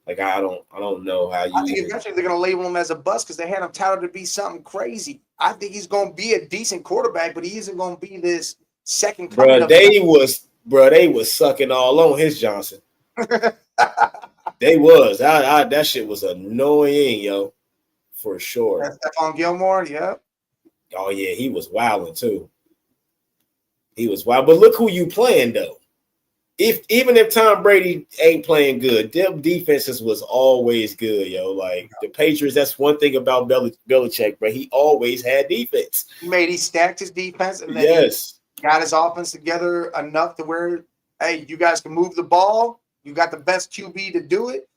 Like I don't know how you.
I think eventually they're going to label him as a bust because they had him touted to be something crazy. I think he's going to be a decent quarterback, but he isn't going to be this second coming.
They was sucking all on his Johnson. They was. That shit was annoying, yo, for sure.
That's Stephon Gilmore, yep.
Oh yeah, he was wilding too. He was wild, but look who you playing though. Even if Tom Brady ain't playing good, them defenses was always good, yo. Like the Patriots, that's one thing about Belichick, but he always had defense.
He stacked his defense and then he got his offense together enough to where, hey, you guys can move the ball. You got the best QB to do it.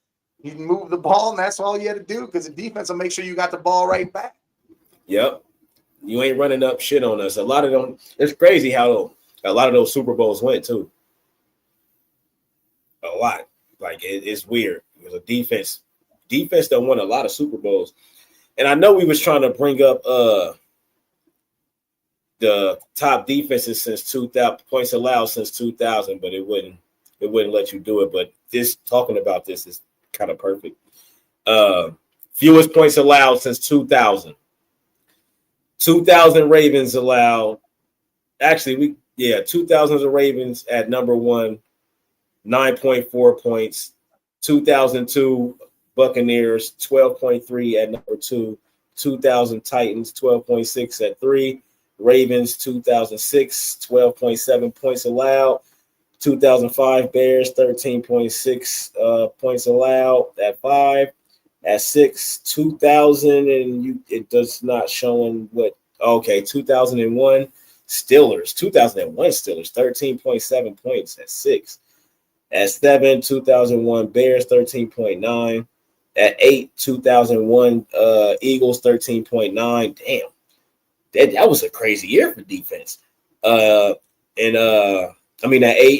You can move the ball, and that's all you had to do because the defense will make sure you got the ball right back.
Yep. You ain't running up shit on us. A lot of them, it's crazy how a lot of those Super Bowls went too. A lot. Like it's weird. It was a defense that won a lot of Super Bowls. And I know we was trying to bring up the top defenses since 2000, points allowed since 2000, but it wouldn't let you do it. But talking about this is kind of perfect. Fewest points allowed since 2000. 2000 Ravens allowed. Actually, 2000 the Ravens at number one, 9.4 points. 2002 Buccaneers, 12.3 at number two. 2000 Titans, 12.6 at three. Ravens, 2006, 12.7 points allowed. 2005 Bears, 13.6 points allowed at five. At six, 2000, and it does not showing what. Okay, 2001 Steelers, 13.7 points at six. At seven, 2001 Bears, 13.9. At eight, 2001 Eagles, 13.9. Damn, that was a crazy year for defense. At 8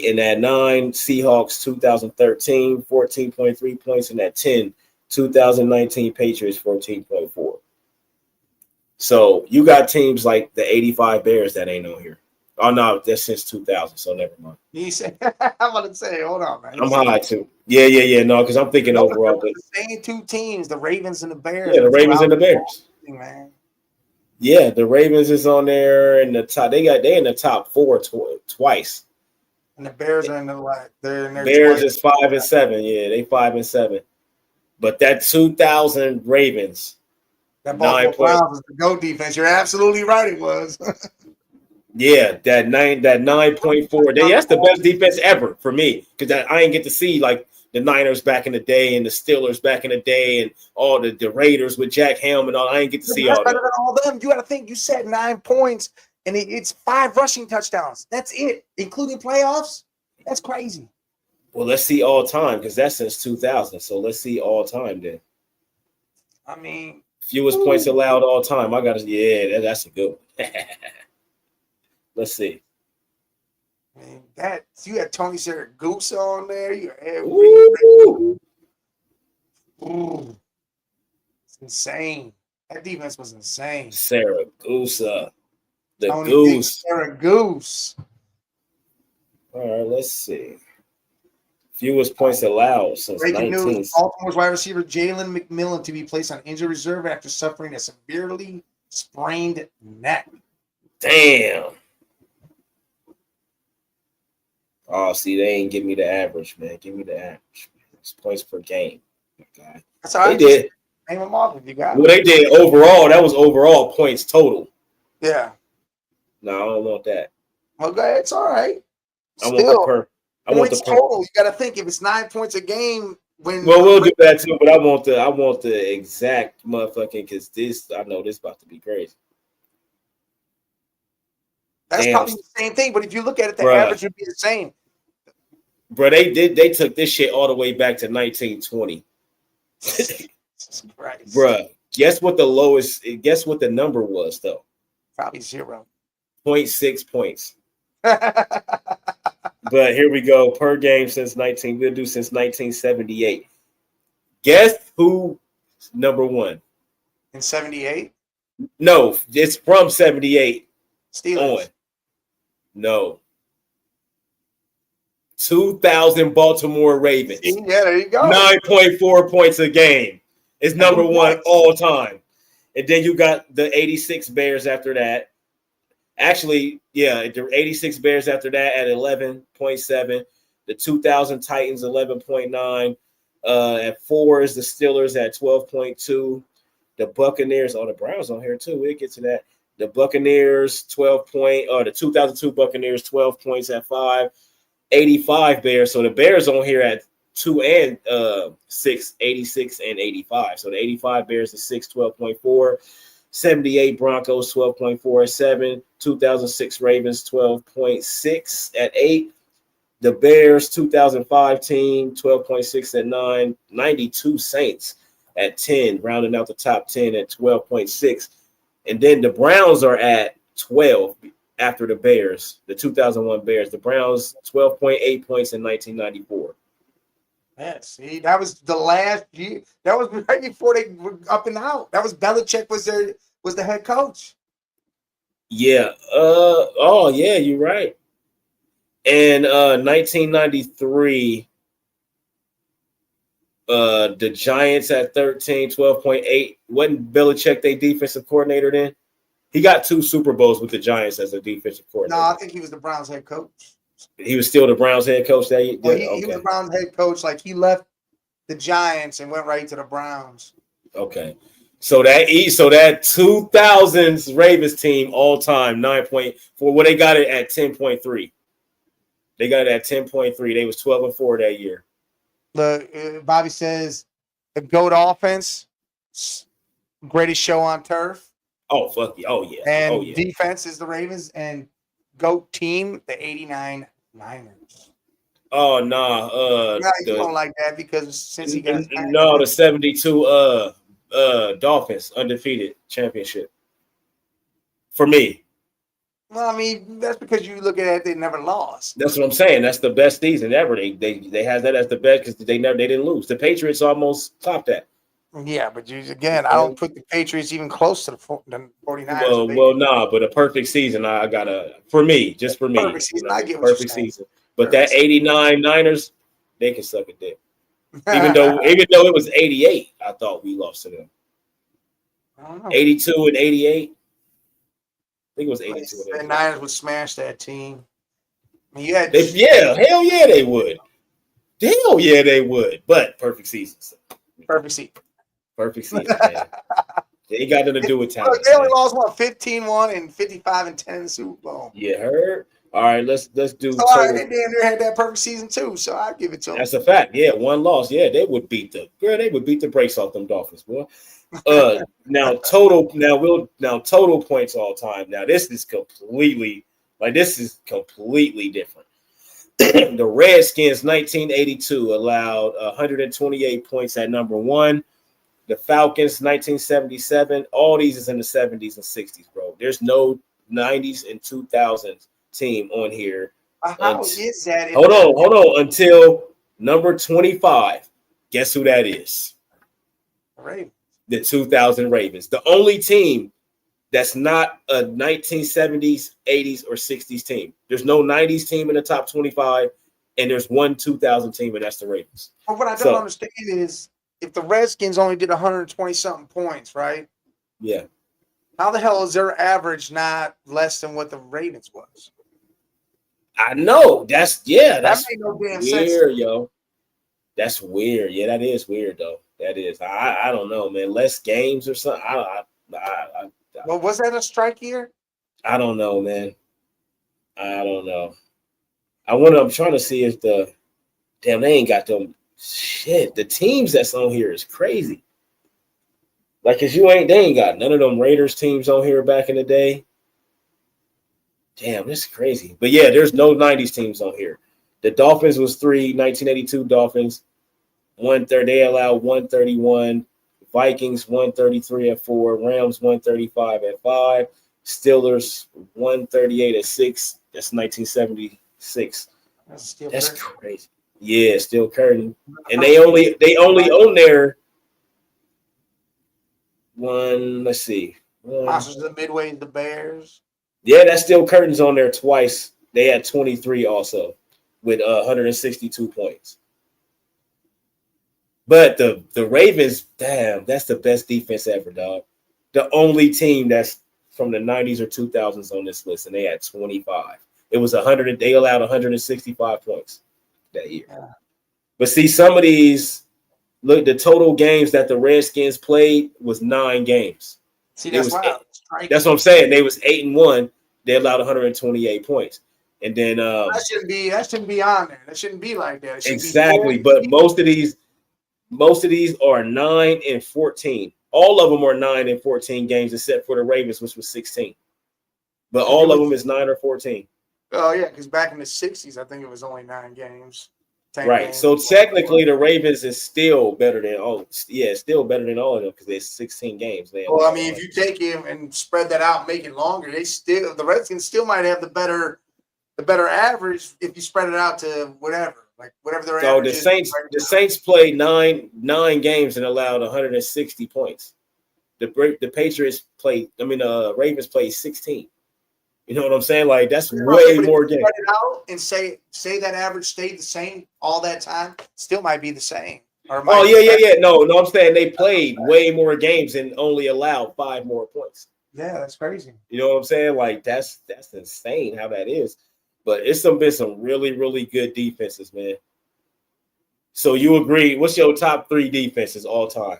and at 9, Seahawks 2013, 14.3 points, and at 10, 2019 Patriots 14.4. So you got teams like the 85 Bears that ain't on here. Oh no, that's since 2000, so never mind.
You say, I'm about to say, hold on, man.
I'm high too. Yeah. No, because I'm thinking overall. But
the same two teams, the Ravens and the Bears.
Yeah, the Ravens and the Bears.
Man.
Yeah, the Ravens is on there in the top. They in the top four twice.
And the Bears are in the they're in there.
Bears is 5 and 7. Yeah, they 5 and 7. But that 2000 Ravens.
That Baltimore Browns was the GOAT defense. You're absolutely right. It was.
Yeah, that 9.4. That's the best defense ever for me because I ain't get to see like the Niners back in the day and the Steelers back in the day and all the Raiders with Jack Helm and all. I ain't get to see all that.
Better than all them. You got to think. You said 9 points and it's 5 rushing touchdowns. That's it, including playoffs. That's crazy.
Well, let's see all time because that's since 2000. So let's see all time then.
I mean,
fewest points allowed all time. I got to. Yeah, that's a good one. Let's see.
Man, you had Tony Siragusa on there. You had it's insane. That defense was insane.
Siragusa, the
Tony
Goose.
Siragusa.
All right, let's see. Fewest points allowed since
Breaking
19.
news: Baltimore's wide receiver Jalen McMillan to be placed on injured reserve after suffering a severely sprained neck.
Damn. Oh, see, they ain't give me the average, man. Give me the average. It's points per game. Okay.
That's all right.
They did.
Name them off if you got.
Well, they did overall. That was overall points total.
Yeah.
No, I don't want that.
Okay, it's all right.
I want the per. I want the
Points total. You got to think if it's 9 points a game. When
well, we'll do that too, but I want the exact motherfucking because this I know this about to be crazy.
That's
Damn.
probably the same thing. But if you look at it, the
Bruh.
average would be the same.
Bro, they took this shit all the way back to 1920.
Jesus Christ.
Bruh, guess what the lowest? Guess what the number was though?
Probably 0.
0.6 points. But here we go. Per game since 1978. Guess who number one?
In 78?
No, it's from 78
Steelers.
on. No. 2000 Baltimore Ravens.
Yeah, there you go.
9.4 points a game. It's number one all time. And then you got the 86 Bears after that. Actually, yeah, the 86 Bears after that at 11.7. The 2000 Titans, 11.9. At 4 is the Steelers at 12.2. The Buccaneers, the Browns on here too. We'll get to that. The Buccaneers, the 2002 Buccaneers, 12 points at 5. 85 Bears. So the Bears on here at 2 and 6, 86 and 85. So the 85 Bears is 6, 12.4. 78 Broncos, 12.4 at 7. 2006 Ravens, 12.6 at 8. The Bears, 2005 team, 12.6 at 9. 92 Saints at 10, rounding out the top 10 at 12.6. And then the Browns are at 12 after the Bears, the 2001 Bears. The Browns, 12.8 points in 1994.
Yeah, see, that was the last year. That was right before they were up and out. That was Belichick was the head coach.
Yeah. Oh, yeah, you're right. And 1993, the Giants at 13, 12.8. Wasn't Belichick their defensive coordinator then? He got 2 Super Bowls with the Giants as a defensive coordinator.
No, I think he was the Browns head coach.
He was still the Browns head coach that year?
Well, he was the Browns head coach. Like he left the Giants and went right to the Browns.
Okay. So that 2000s Ravens team all time 9.4. Well, they got it at 10.3. They got it at 10.3. They was 12-4 that year.
Bobby says the GOAT offense, greatest show on turf.
Oh, fuck yeah. Oh, yeah.
And defense is the Ravens, and GOAT team, the 89 Niners.
Oh, nah.
You don't like that because since he got
the 72 Dolphins undefeated championship. For me.
Well, I mean, that's because you look at it, they never lost.
That's what I'm saying. That's the best season ever. They have that as the best because they didn't lose. The Patriots almost topped that.
Yeah, but I don't put the Patriots even close to the 49ers.
Well, but a perfect season. I gotta for me.
Perfect season. I get what
perfect season. But that 89 Niners, they can suck a dick. Even though it was 88, I thought we lost to them.
I don't know.
82 and 88. I think it was 82.
The Niners would smash that team. I mean, hell
yeah, they would. Hell yeah, they would. But perfect season.
Perfect season.
Perfect season, man. They ain't got nothing to do with talent.
They only lost 15-1 and 55-10 in the Super Bowl.
You heard? All right, let's do.
So all right, they damn near had that perfect season too. So I give it to them.
That's a fact. Yeah, one loss. Yeah, they would beat the brakes off them Dolphins, boy. Now total points all time. Now this is completely different. The Redskins 1982 allowed 128 points at number 1. The Falcons 1977. All these is in the 70s and 60s, bro. There's no 90s and 2000s team on here.
How is that?
Hold on. Until number 25. Guess who that is?
Ravens.
The 2000 Ravens. The only team that's not a 1970s, 80s, or 60s team. There's no 90s team in the top 25 and there's one 2000 team, and that's the Ravens.
But what I don't
So-
understand is if the Redskins only did 120 something points, right?
Yeah.
How the hell is their average not less than what the Ravens was?
I know. That's
That
that's
made no damn sense.
weird, yo. That's weird. Yeah, that is weird though. That is. I don't know, man. Less games or something.
Well, was that a strike year?
I don't know, man. I don't know. I'm trying to see if they ain't got them shit. The teams that's on here is crazy. Like, cause they ain't got none of them Raiders teams on here back in the day. Damn, this is crazy. But yeah, there's no 90s teams on here. The Dolphins was 3, 1982 Dolphins. 130, they allowed 131. Vikings 133 at 4. Rams 135 at 5. Steelers 138 at 6. That's 1976. That's crazy. Yeah, still Curtin. And they only own their one. Let's see.
Monsters of the Midway, the Bears.
Yeah, that's still Curtains on there twice. They had 23 also with 162 points. But the Ravens, damn, that's the best defense ever, dog. The only team that's from the 90s or 2000s on this list, and they had 25. It was 100. They allowed 165 points that year. Yeah. But see, some of these, look, the total games that the Redskins played was 9 games.
See, that's what
I'm saying. They was 8-1. They allowed 128 points, and then
that shouldn't be on there. That shouldn't be like that.
Exactly. But most of these are 9 and 14. All of them are 9 and 14 games, except for the Ravens, which was 16. But all of them is 9 or 14.
Oh yeah, because back in the 60s, I think it was only 9 games.
Right. Games. So technically, the Ravens is still better than all. Yeah, still better than all of them because there's 16 games.
Well, I mean, if you take him and spread that out, and make it longer, the Redskins still might have the better average if you spread it out to whatever their average is.
So the Saints played nine games and allowed 160 points. The Patriots played. I mean, Ravens played 16. You know what I'm saying? Like, that's way more games.
Spread it out and say that average stayed the same all that time, still might be the same.
Yeah. No, I'm saying they played way more games and only allowed 5 more points.
Yeah, that's crazy.
You know what I'm saying? Like, that's insane how that is. But it's been some really, really good defenses, man. So you agree? What's your top 3 defenses all time?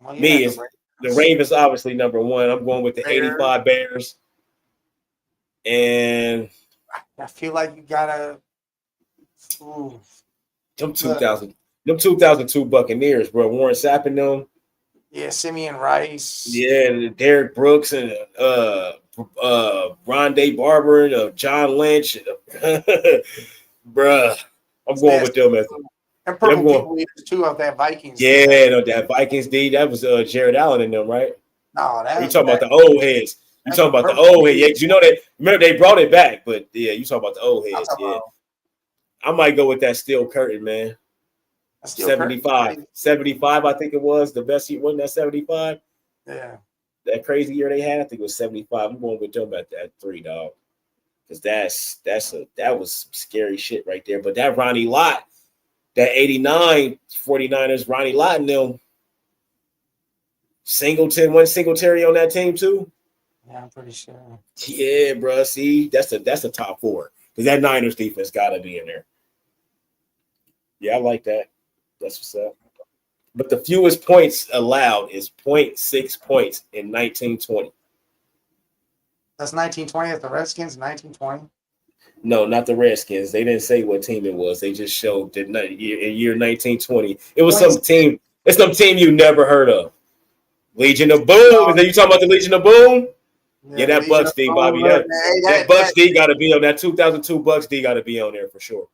Well,
Me is the Ravens, obviously number 1. I'm going with the 85 Bears. And
I feel like you gotta.
Them 2002 Buccaneers, bro. Warren Sapp and them.
Yeah, Simeon Rice.
Yeah, and Derek Brooks and Rondé Barber and John Lynch. Bruh, I'm going with them.
And Purple People Eaters too of that Vikings.
Yeah, no, that Vikings D. That was Jared Allen and them, right?
No,
you talking about the old heads. You talking about the old heads. Yeah, you know that. Remember, they brought it back, but yeah, you talking about the old heads. Yeah. I might go with that Steel Curtain, man. 75. 75, I think it was. The best year, wasn't that 75?
Yeah.
That crazy year they had, I think it was 75. I'm going with them at 3, dog. Because that was some scary shit right there. But that Ronnie Lott, that 89 49ers, Ronnie Lott and them, Singletary on that team too?
Yeah, I'm pretty sure.
Yeah, bro. See, that's a top 4. Because that Niners defense got to be in there. Yeah, I like that. That's what's up. But the fewest points allowed is 0.6 points in 1920.
That's 1920 at the Redskins, 1920?
No, not the Redskins. They didn't say what team it was. They just showed that in year 1920. It was some team. It's some team you never heard of. Legion of Boom. Are you talking about the Legion of Boom? Yeah, that Bucks D, Bobby. That Bucks D got to be on that 2002 Bucks D. Got to be on there for sure.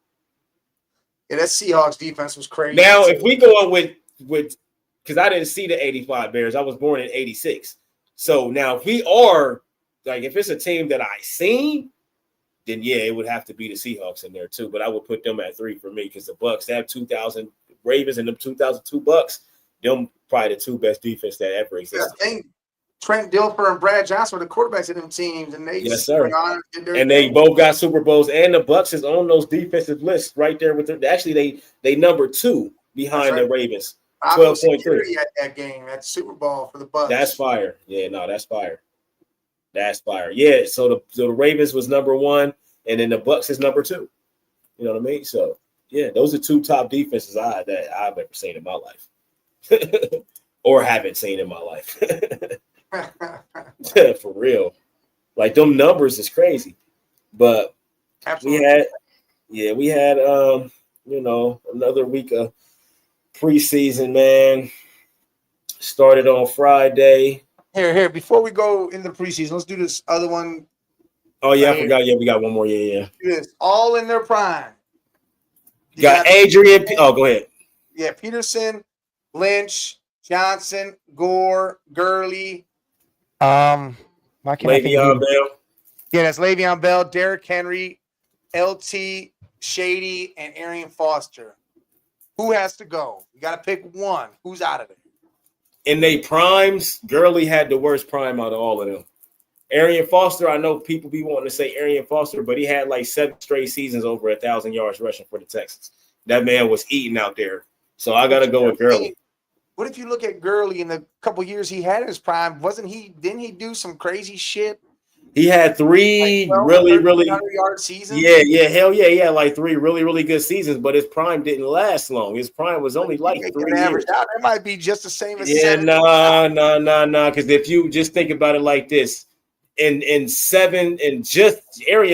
Yeah, that Seahawks defense was crazy.
Now, if we go on with because I didn't see the 85 Bears. I was born in 86. So now if we are, like, if it's a team that I seen, then yeah, it would have to be the Seahawks in there too. But I would put them at 3 for me because the Bucks, they have 2000 Ravens and them 2002 Bucks, them probably the 2 best defense that ever existed.
Yeah, Trent Dilfer and Brad Johnson were the quarterbacks of them teams, and they
Yes, sir.
went on and did their
And they
thing.
both got Super Bowls, and the Bucks is on those defensive lists right there with their. Actually, they number 2 behind
That's
the Ravens.
Robin
12.3.
Security at that game, that Super Bowl for the Bucks.
That's fire. Yeah, no, that's fire. That's fire. Yeah, so the Ravens was number 1, and then the Bucks is number 2. You know what I mean? So yeah, those are 2 top defenses that I've ever seen in my life, or haven't seen in my life. For real, like them numbers is crazy. But
Absolutely.
we had another week of preseason, man. Started on Friday.
Here. Before we go in the preseason, let's do this other one.
Oh yeah,
Right
I forgot. Yeah, we got one more. Yeah.
Do this all in their prime. You
Got Adrian. Oh, go ahead.
Yeah, Peterson, Lynch, Johnson, Gore, Gurley. Why can't I think of
Le'Veon
who-
Bell.
Yeah, that's Le'Veon Bell, Derrick Henry, LT, Shady, and Arian Foster. Who has to go? You got to pick one. Who's out of it?
In they primes, Gurley had the worst prime out of all of them. Arian Foster, I know people be wanting to say Arian Foster, but he had like 7 straight seasons over 1,000 yards rushing for the Texans. That man was eating out there. So I got to go with Gurley.
What if you look at Gurley in the couple years he had in his prime? Didn't he do some crazy shit?
He had 3
Like 12,
really
1,300-yard seasons?
hell yeah. He had like 3 really good seasons, but his prime didn't last long. His prime was only like 3 years.
That might be just the same as
Yeah,
7.
nah. Because if you just think about it like this, Arian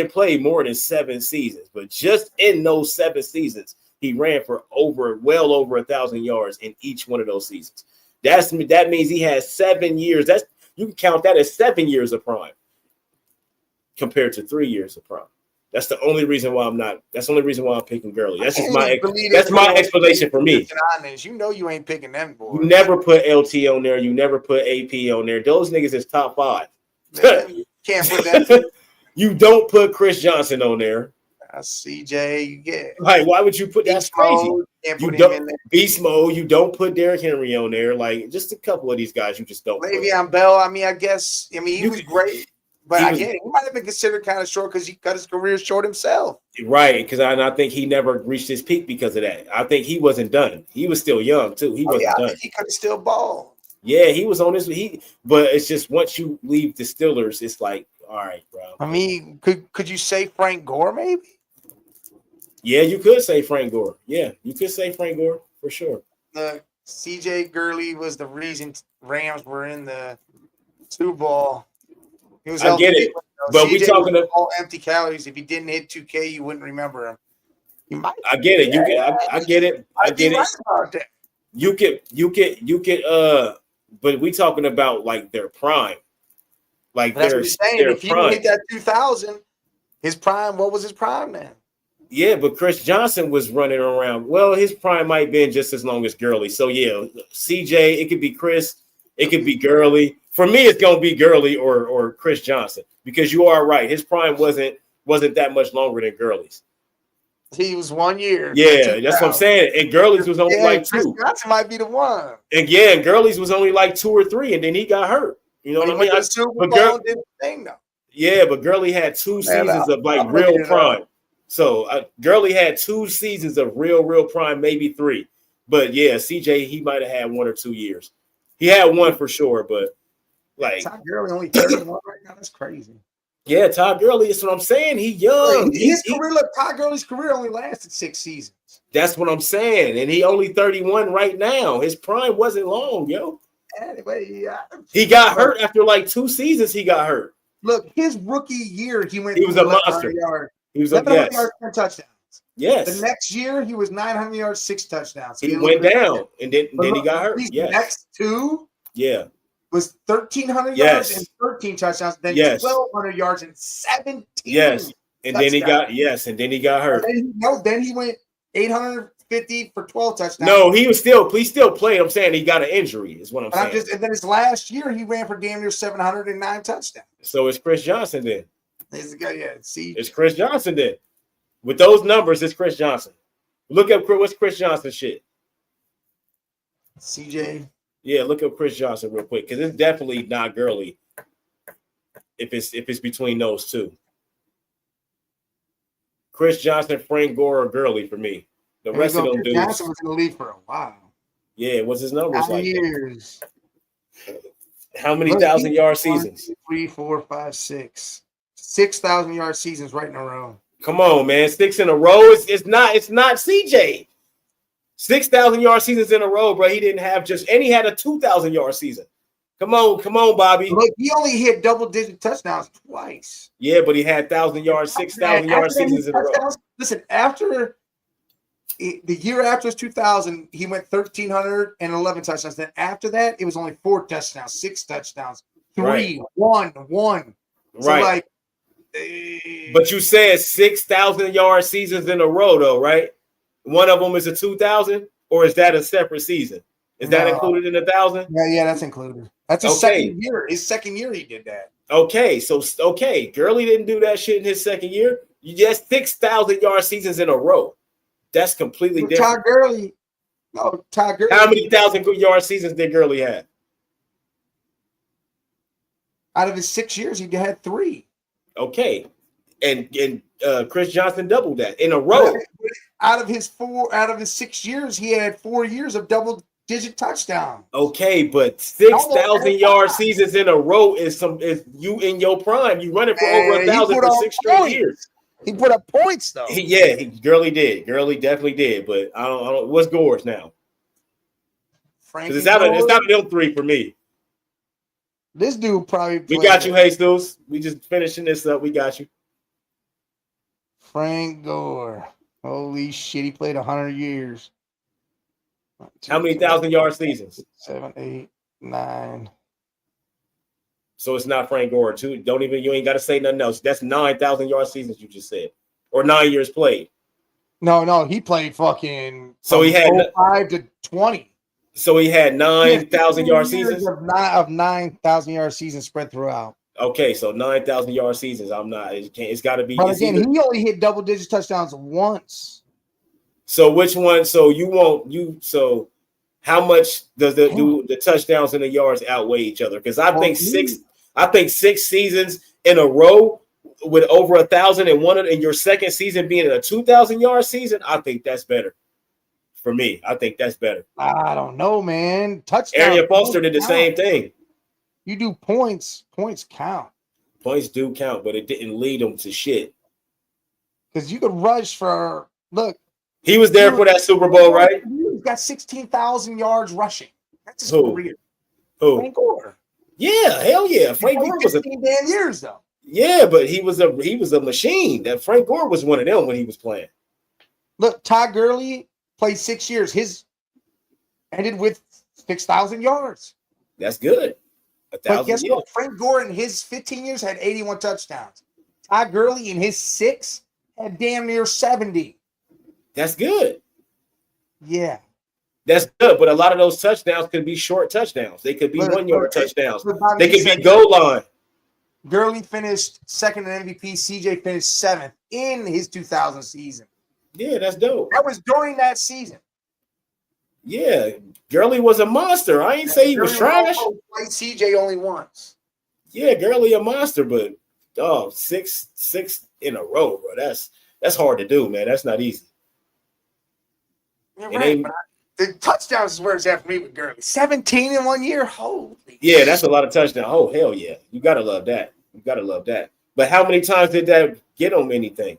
played more than 7 seasons, but just in those 7 seasons, he ran for well over 1,000 yards in each one of those seasons. That means he has 7 years. You can count that as 7 years of prime compared to 3 years of prime. That's the only reason why That's the only reason why I'm picking Gurley. That's just my explanation for me.
You know you ain't picking them boys.
You never put LT on there. You never put AP on there. Those niggas is top 5.
Man, can't put that.
You don't put Chris Johnson on there.
CJ, you get
Like, why would you put that's crazy?
Can't
You
put him in
don't
there.
beast mode. You don't put Derrick Henry on there. Like, just a couple of these guys, you just don't. put.
Le'Veon Bell. I mean, he was great, but
he
I
was-
get it. He might have been considered kind of short because he cut his career short himself.
Right, because I think he never reached his peak because of that. I think he wasn't done. He was still young too. He wasn't
I
done.
think he could still ball.
Yeah, he was on his. But it's just once you leave the Steelers, it's like, all right, bro.
I mean, could you say Frank Gore maybe?
Yeah, you could say Frank Gore. Yeah, you could say Frank Gore for sure.
CJ Gurley was the reason Rams were in the Super Bowl. He was
I get it, but we
CJ
talking
was all empty calories. If he didn't hit 2K, you wouldn't remember him. You might.
I get it. I get it. I get it.
Right about that.
You could. But we talking about like their prime, like
That's
their
what he's saying.
their
If he
prime.
hit that 2000, his prime. What was his prime then?
Yeah, but Chris Johnson was running around. Well, his prime might be just as long as Gurley. So yeah, CJ, it could be Chris, it could be Gurley. For me, it's gonna be Gurley or Chris Johnson because you are right. His prime wasn't that much longer than Gurley's.
He was 1 year.
Yeah, that's what I'm saying. And Gurley's was only like
Chris
2.
Johnson might be the one.
And Gurley's was only like 2 or 3, and then he got hurt. You know what I mean?
The Super
but
Bowl did the thing though.
Yeah, but Gurley had 2 seasons of like real prime. So Gurley had 2 seasons of real prime, maybe 3. But yeah, CJ, he might have had 1 or 2 years. He had 1 for sure, but like
Todd Gurley only 31 right now. That's crazy.
yeah, Todd Gurley is what I'm saying. He young.
Todd Gurley's career only lasted 6 seasons.
That's what I'm saying. And he only 31 right now. His prime wasn't long, yo.
Anyway,
He got hurt after like 2 seasons. He got hurt.
Look, his rookie year, he went.
He was a monster. He was a
1100 yards, 10 touchdowns.
Yes.
The next year, he was 900 yards, 6 touchdowns.
He went down, and then he got hurt.
These
Yes.
next 2
Yeah.
was 1,300
Yes.
yards and 13 touchdowns. Then
Yes.
1,200 yards and 17.
Yes. And then he got hurt.
Then he went 850 for 12 touchdowns.
No, he still played. I'm saying he got an injury, is what I'm saying.
And then his last year, he ran for damn near 709 touchdowns.
So it's Chris Johnson then.
See,
It's Chris Johnson then. With those numbers, it's Chris Johnson. Look up what's Chris Johnson shit.
CJ.
Yeah, look up Chris Johnson real quick because it's definitely not Gurley. If it's between those two, Chris Johnson, Frank Gore, or Gurley for me. The
There
rest
you
of
go.
them
Chris
dudes.
Johnson was in the league for a while.
Yeah, what's his numbers
9
like?
years.
How many
Look,
1,000-yard
1,
seasons?
2, 3, 4, 5, 6. 6,000-yard seasons right in a row.
Come on, man. 6 in a row. It's not CJ. 6,000-yard seasons in a row, bro. He didn't have and he had a 2,000-yard season. Come on, Bobby.
Look, he only hit double-digit touchdowns twice.
Yeah, but he had 1,000-yard, 6,000-yard seasons in a row.
Listen, after the year after was 2000, he went 1,311 touchdowns. Then after that, it was only 4 touchdowns, 6 touchdowns, 3,
Right.
1. So
Right. But you said 6,000-yard seasons in a row, though, right? One of them is a 2,000, or is that a separate season? Is that included in 1,000?
Yeah, that's included. That's his second year. His second year, he did that.
Okay, Gurley didn't do that shit in his second year. You just 6,000-yard seasons in a row. That's completely different.
Todd Gurley.
How many 1,000-yard seasons did Gurley have?
Out of his 6 years, he had 3.
Okay, and Chris Johnson doubled that in a row.
Out of his 6 years, he had 4 years of double-digit touchdown.
Okay, but 6,000-yard seasons in a row is you in your prime. You running for over 1,000 for 6 straight years.
He put up points though.
Gurley did. Gurley definitely did. But I don't. What's Gore's now? Because it's out of them 3 for me.
This dude probably.
We got you, Jesus. We just finishing this up. We got you.
Frank Gore. Holy shit! He played 100 years.
How many 1,000-yard seasons?
7, 8, 9.
So it's not Frank Gore, too. You ain't got to say nothing else. That's 9,000-yard seasons you just said, or 9 years played.
No, he played fucking.
So he had
5 to 20.
So he had 9,000-yard seasons
of 9,000-yard seasons spread throughout.
Okay, so 9,000-yard seasons. It's got to be.
But again, he only hit double-digit touchdowns once.
So which one? So how much does the touchdowns and the yards outweigh each other? Because I think 6 seasons in a row with over 1,000 and your second season being a 2,000-yard season, I think that's better. For me, I think that's better.
I don't know, man. Touchdown.
Arian Foster did the same thing.
You do points. Points count.
Points do count, but it didn't lead them to shit.
Because you could rush for
He was there for that Super Bowl, right?
He's got 16,000 yards rushing. That's his career.
Who?
Frank Gore.
Yeah, hell yeah. Frank Gore was
15 damn years though.
Yeah, but he was a machine. That Frank Gore was one of them when he was playing.
Look, Todd Gurley played 6 years. His ended with 6,000 yards.
That's good.
But guess what? Frank Gore in his 15 years had 81 touchdowns. Todd Gurley in his 6 had damn near 70.
That's good.
Yeah.
That's good, but a lot of those touchdowns could be short touchdowns. They could be 1 yard touchdowns. They could be goal line.
Gurley finished second in MVP. CJ finished 7th in his 2000 season.
Yeah, that's dope.
That was during that season.
Yeah, Gurley was a monster. I ain't say he was trash.
Played CJ only once.
Yeah, Gurley a monster, but six in a row, bro. That's hard to do, man. That's not easy.
You're right, but the touchdowns is where it's at for me with Gurley. 17 in 1 year. Holy.
Yeah, that's a lot of touchdowns. Oh, hell yeah. You got to love that. But how many times did that get him anything?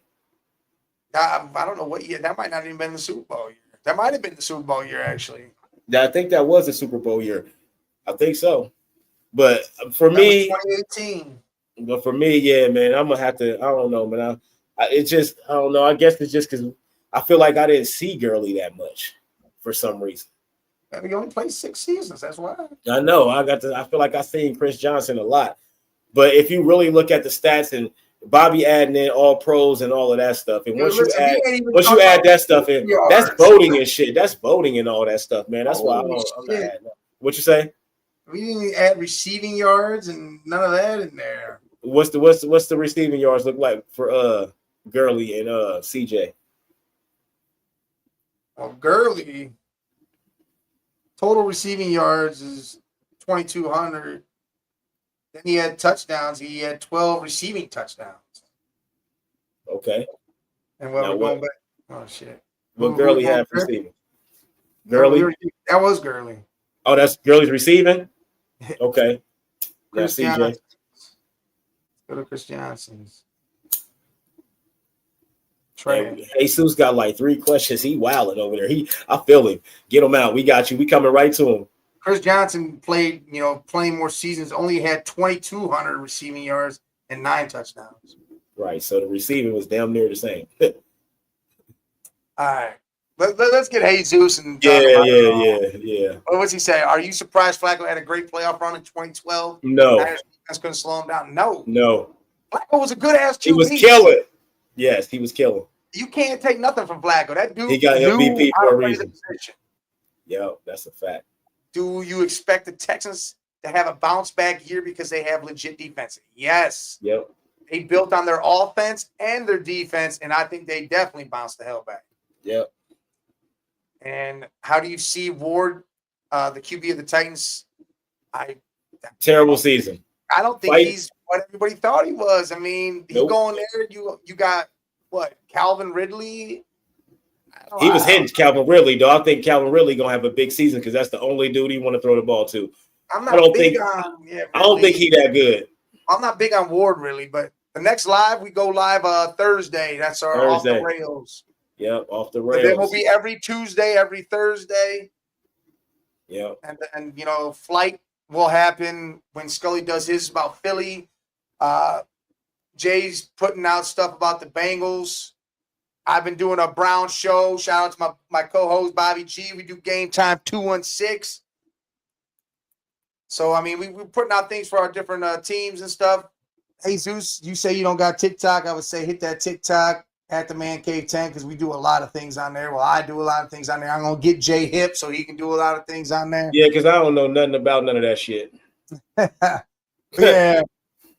I don't know what year. That might not even been the Super Bowl year. That might have been the Super Bowl year, actually.
I think that was the Super Bowl year. I think so. But for me,
2018.
But for me, yeah, man, I'm gonna have to. I don't know, man. I don't know. I guess it's just because I feel like I didn't see Gurley that much for some reason.
He only played 6 seasons. That's why.
I know. I feel like I seen Chris Johnson a lot, but if you really look at the stats and Bobby adding in all pros and all of that stuff, and once you add that stuff in, that's voting and shit. That's voting and all that stuff, man. That's why I'm not adding that. What you say?
We didn't add receiving yards and none of that in there.
What's the receiving yards look like for Gurley and CJ?
Well, Gurley Total receiving yards is 2,200. Then he had touchdowns. He had 12 receiving touchdowns.
Okay.
And what
Now
we're going
what-
back. Oh shit.
What
Who-
Gurley
who's going
have
first?
receiving?
Oh,
Gurley?
that was Gurley.
Oh, that's Gurley's receiving? Okay. Now
Chris
CJ.
Johnson. Go to Chris Johnson's.
And
Trey.
Jesus got like 3 questions. He wilding over there. I feel him. Get him out. We got you. We coming right to him.
Chris Johnson played, plenty more seasons. Only had 2,200 receiving yards and 9 touchdowns.
Right. So the receiving was damn near the same.
All right. Let's get Jesus and
Yeah.
What was he say? Are you surprised Flacco had a great playoff run in 2012?
No.
That's going to slow him down. No. Flacco was a good ass QB.
He was killing. Yes, he was killing.
You can't take nothing from Flacco. That dude.
He got
knew
MVP
how
for a
to play the
reason.
position.
Yo, that's a fact.
Do you expect the Texans to have a bounce back year because they have legit defense? Yes.
Yep.
They built on their offense and their defense, and I think they definitely bounced the hell back.
Yep.
And how do you see Ward, the QB of the Titans?
Terrible season.
I don't think he's what everybody thought he was. I mean, he
Nope.
going there. You got what? Calvin Ridley.
He was hitting Calvin Ridley, though. I think Calvin Ridley gonna have a big season because that's the only dude he want to throw the ball to.
I'm not
I don't
big
think-
on. Yeah,
I don't think
Ridley.
he that good.
I'm not big on Ward really, but the next live we go live Thursday. That's our off the
Thursday.
rails.
Yep, off the
But then we'll
rails.
be every Tuesday, every Thursday,
Yep.
and flight will happen when Scully does his about Philly. Jay's putting out stuff about the Bengals. I've been doing a Brown show. Shout out to my co-host Bobby G. We do Game Time 216. So I mean, we're putting out things for our different teams and stuff. Hey Zeus, you say you don't got TikTok? I would say hit that TikTok at the Man Cave 10 because we do a lot of things on there. Well, I do a lot of things on there. I'm gonna get Jay hip so he can do a lot of things on there.
Yeah, because I don't know nothing about none of that shit.
Yeah,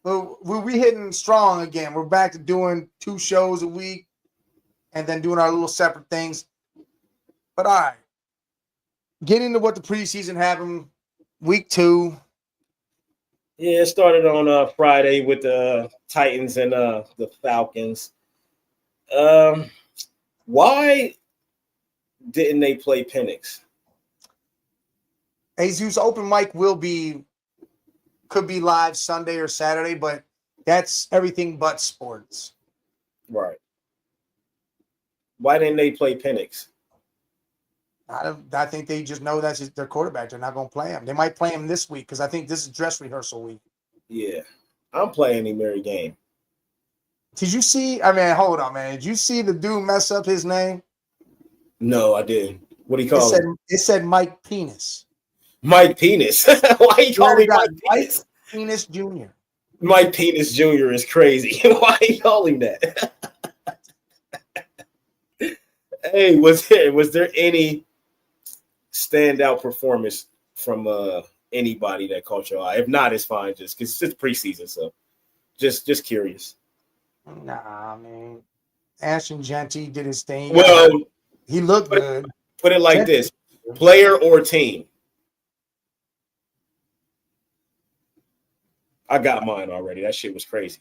well, we hitting strong again. We're back to doing 2 shows a week, and then doing our little separate things. But all right, getting into what the preseason happened, week 2.
Yeah, it started on Friday with the Titans and the Falcons. Why didn't they play Penix?
Jesus open mic could be live Sunday or Saturday, but that's everything but sports.
Right. Why didn't they play Penix?
I think they just know that's their quarterback. They're not going to play him. They might play him this week because I think this is dress rehearsal week.
Yeah, I'm playing him every game.
Did you see? I mean, hold on, man. Did you see the dude mess up his name?
No, I didn't. What do you call him?
It said Mike Penis.
Mike Penis. Why you call me Mike Penis?
Penis Jr.
Mike Penis Jr. is crazy. Why you call him that? Hey, was there any standout performance from anybody that caught your eye? If not, it's fine. Just because it's preseason, so just curious.
Nah, I mean, Ashton Genty did his thing.
Well,
he looked good.
put it like this: player or team. I got mine already. That shit was crazy.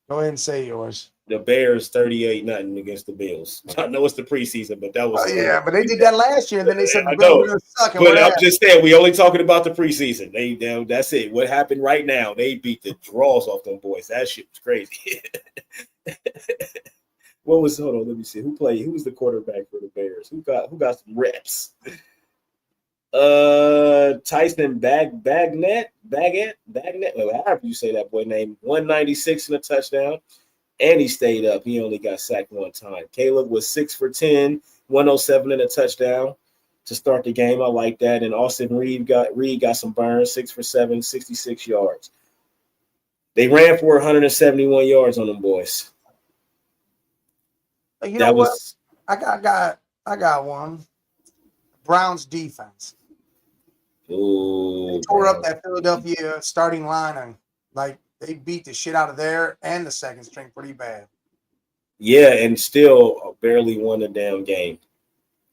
Go ahead and say yours.
The Bears 38-0 against the Bills. I know it's the preseason, but that was
Yeah, but they did that last year, and then they said
I
we're
know.
gonna suck. And
But I'm
whatever.
just saying, we only talking about the preseason. That's it. What happened right now? They beat the draws off them boys. That shit was crazy. Hold on, let me see. Who was the quarterback for the Bears? Who got some reps? Tyson Bagnett, however you say that boy name, 196 and a touchdown. And he stayed up. He only got sacked 1 time. Caleb was 6 for 10, 107 and a touchdown to start the game. I like that. And Austin Reed got some burns, 6 for 7, 66 yards. They ran for 171 yards on them boys.
You know what? I got one. Browns defense.
Ooh,
They tore up that Philadelphia starting line and they beat the shit out of there and the second string pretty bad.
Yeah, and still barely won the damn game.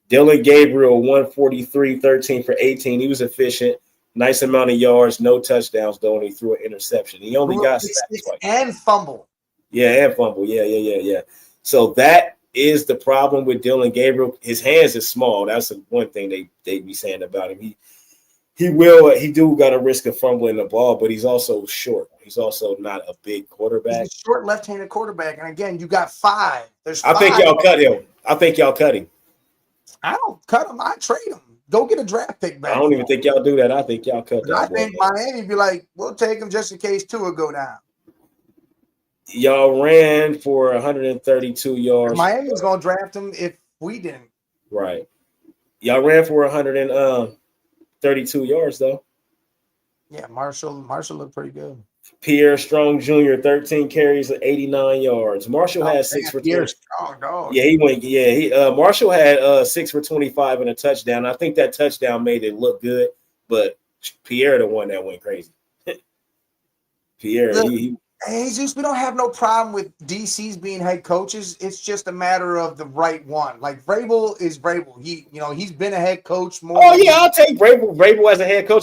Dylan Gabriel, 143, 13 for 18. He was efficient. Nice amount of yards, no touchdowns, though, and he threw an interception. He only got sacked twice.
And fumble.
Yeah, and fumble. Yeah. So that is the problem with Dylan Gabriel. His hands are small. That's one thing they be saying about him. He do got a risk of fumbling the ball, but he's also short. He's also not a big quarterback.
He's a short left-handed quarterback. And again, you got 5.
I think y'all cut him.
I don't cut him. I trade him. Go get a draft pick back.
I don't even think y'all do that. I think y'all cut that.
I think Miami be like, we'll take him just in case Tua go down.
Y'all ran for 132 yards.
Miami's gonna draft him if we didn't.
Right. Y'all ran for 132 yards though.
Yeah, Marshall looked pretty good.
Pierre Strong Jr. 13 carries, 89 yards. Marshall had 6 for 20.
Strong, dog.
Yeah, he went. Yeah, Marshall had 6 for 25 and a touchdown. I think that touchdown made it look good, but Pierre the one that went crazy. Pierre,
Hey, Jesus, we don't have no problem with DCs being head coaches. It's just a matter of the right one. Like Vrabel is Vrabel. He's been a head coach more.
Oh yeah, I'll take Vrabel as a head coach.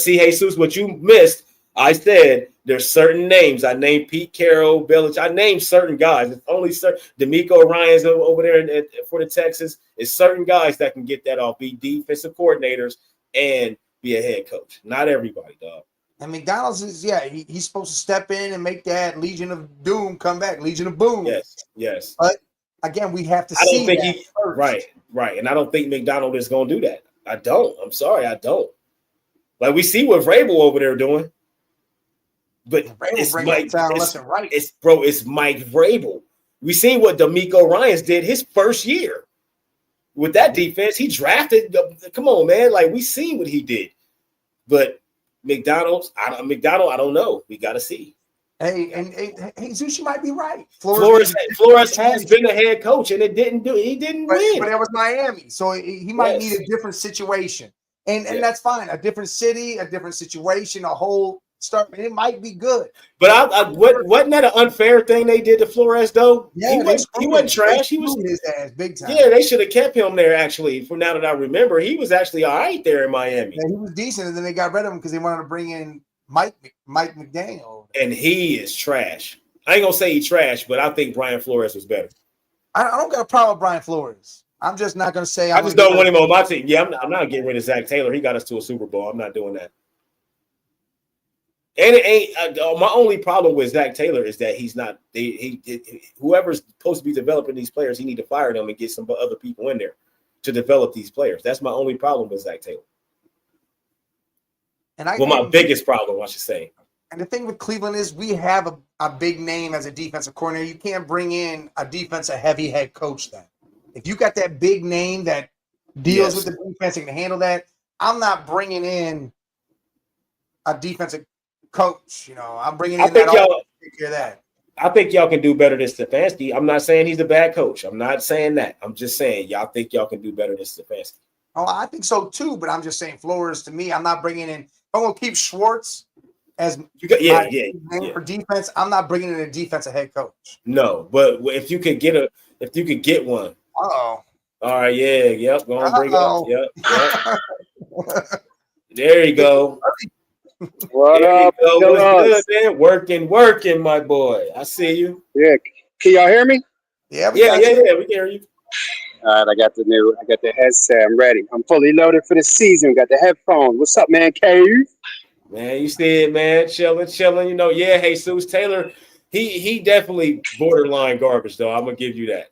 Jesus, what you missed? I said there's certain names. I named Pete Carroll, Belichick. I named certain guys. It's only certain. D'Amico Ryans over there for the Texans. It's certain guys that can get that off, be defensive coordinators, and be a head coach. Not everybody, dog.
And McDonald's is, he's supposed to step in and make that Legion of Doom come back, Legion of Boom.
Yes.
But again, we have to
I don't
see
think
that first.
Right. And I don't think McDonald is going to do that. I don't. I'm sorry, I don't. Like we see what Vrabel over there doing. But it's Mike. It's Mike Vrabel. We seen what D'Amico Ryans did his first year with that defense. He drafted. Come on, man. Like we seen what he did. But McDonald, I don't know. We got to see.
Hey, Zeus, you might be right.
Flores has been a head coach, and he didn't win.
But that was Miami, so he might need a different situation, and that's fine. A different city, a different situation, a whole start. It might be good.
But wasn't that an unfair thing they did to Flores though?
Yeah,
he wasn't trash. He was
his ass big time.
Yeah, they should have kept him there. Actually, from now that I remember, he was actually all right there in Miami.
Yeah, he was decent, and then they got rid of him because they wanted to bring in Mike McDaniel.
And he is trash. I ain't gonna say he's trash, but I think Brian Flores was better.
I don't got a problem with Brian Flores. I'm just not gonna say.
I just don't want him on my team. Yeah, I'm not getting rid of Zach Taylor. He got us to a Super Bowl. I'm not doing that. And it ain't my only problem with Zach Taylor is that he's not. Whoever's supposed to be developing these players, he need to fire them and get some other people in there to develop these players. That's my only problem with Zach Taylor. And my biggest problem, I should say.
And the thing with Cleveland is we have a big name as a defensive coordinator. You can't bring in a defensive heavy head coach then. If you got that big name that deals with the defense and can handle that, I'm not bringing in a defensive coach. I'm bringing in that all to take care of that.
I think y'all can do better than Stefanski. I'm not saying he's a bad coach. I'm not saying that. I'm just saying y'all think y'all can do better than Stefanski.
Oh, I think so too, but I'm just saying Flores to me, I'm not bringing in – I'm going to keep Schwartz as name for defense. I'm not bringing in a defensive head coach.
No, but if you could get one.
Uh-oh.
All right, yep. Go on, bring it up. Yep. There you go.
What up?
What's good, man? Working, my boy. I see you.
Yeah. Can y'all hear me?
Yeah. We can hear you.
All right, I got the headset. I'm ready. I'm fully loaded for the season. Got the headphones. What's up, man? Cave?
Man, you see it, man. Chilling. Jesus Taylor, he definitely borderline garbage, though. I'm gonna give you that.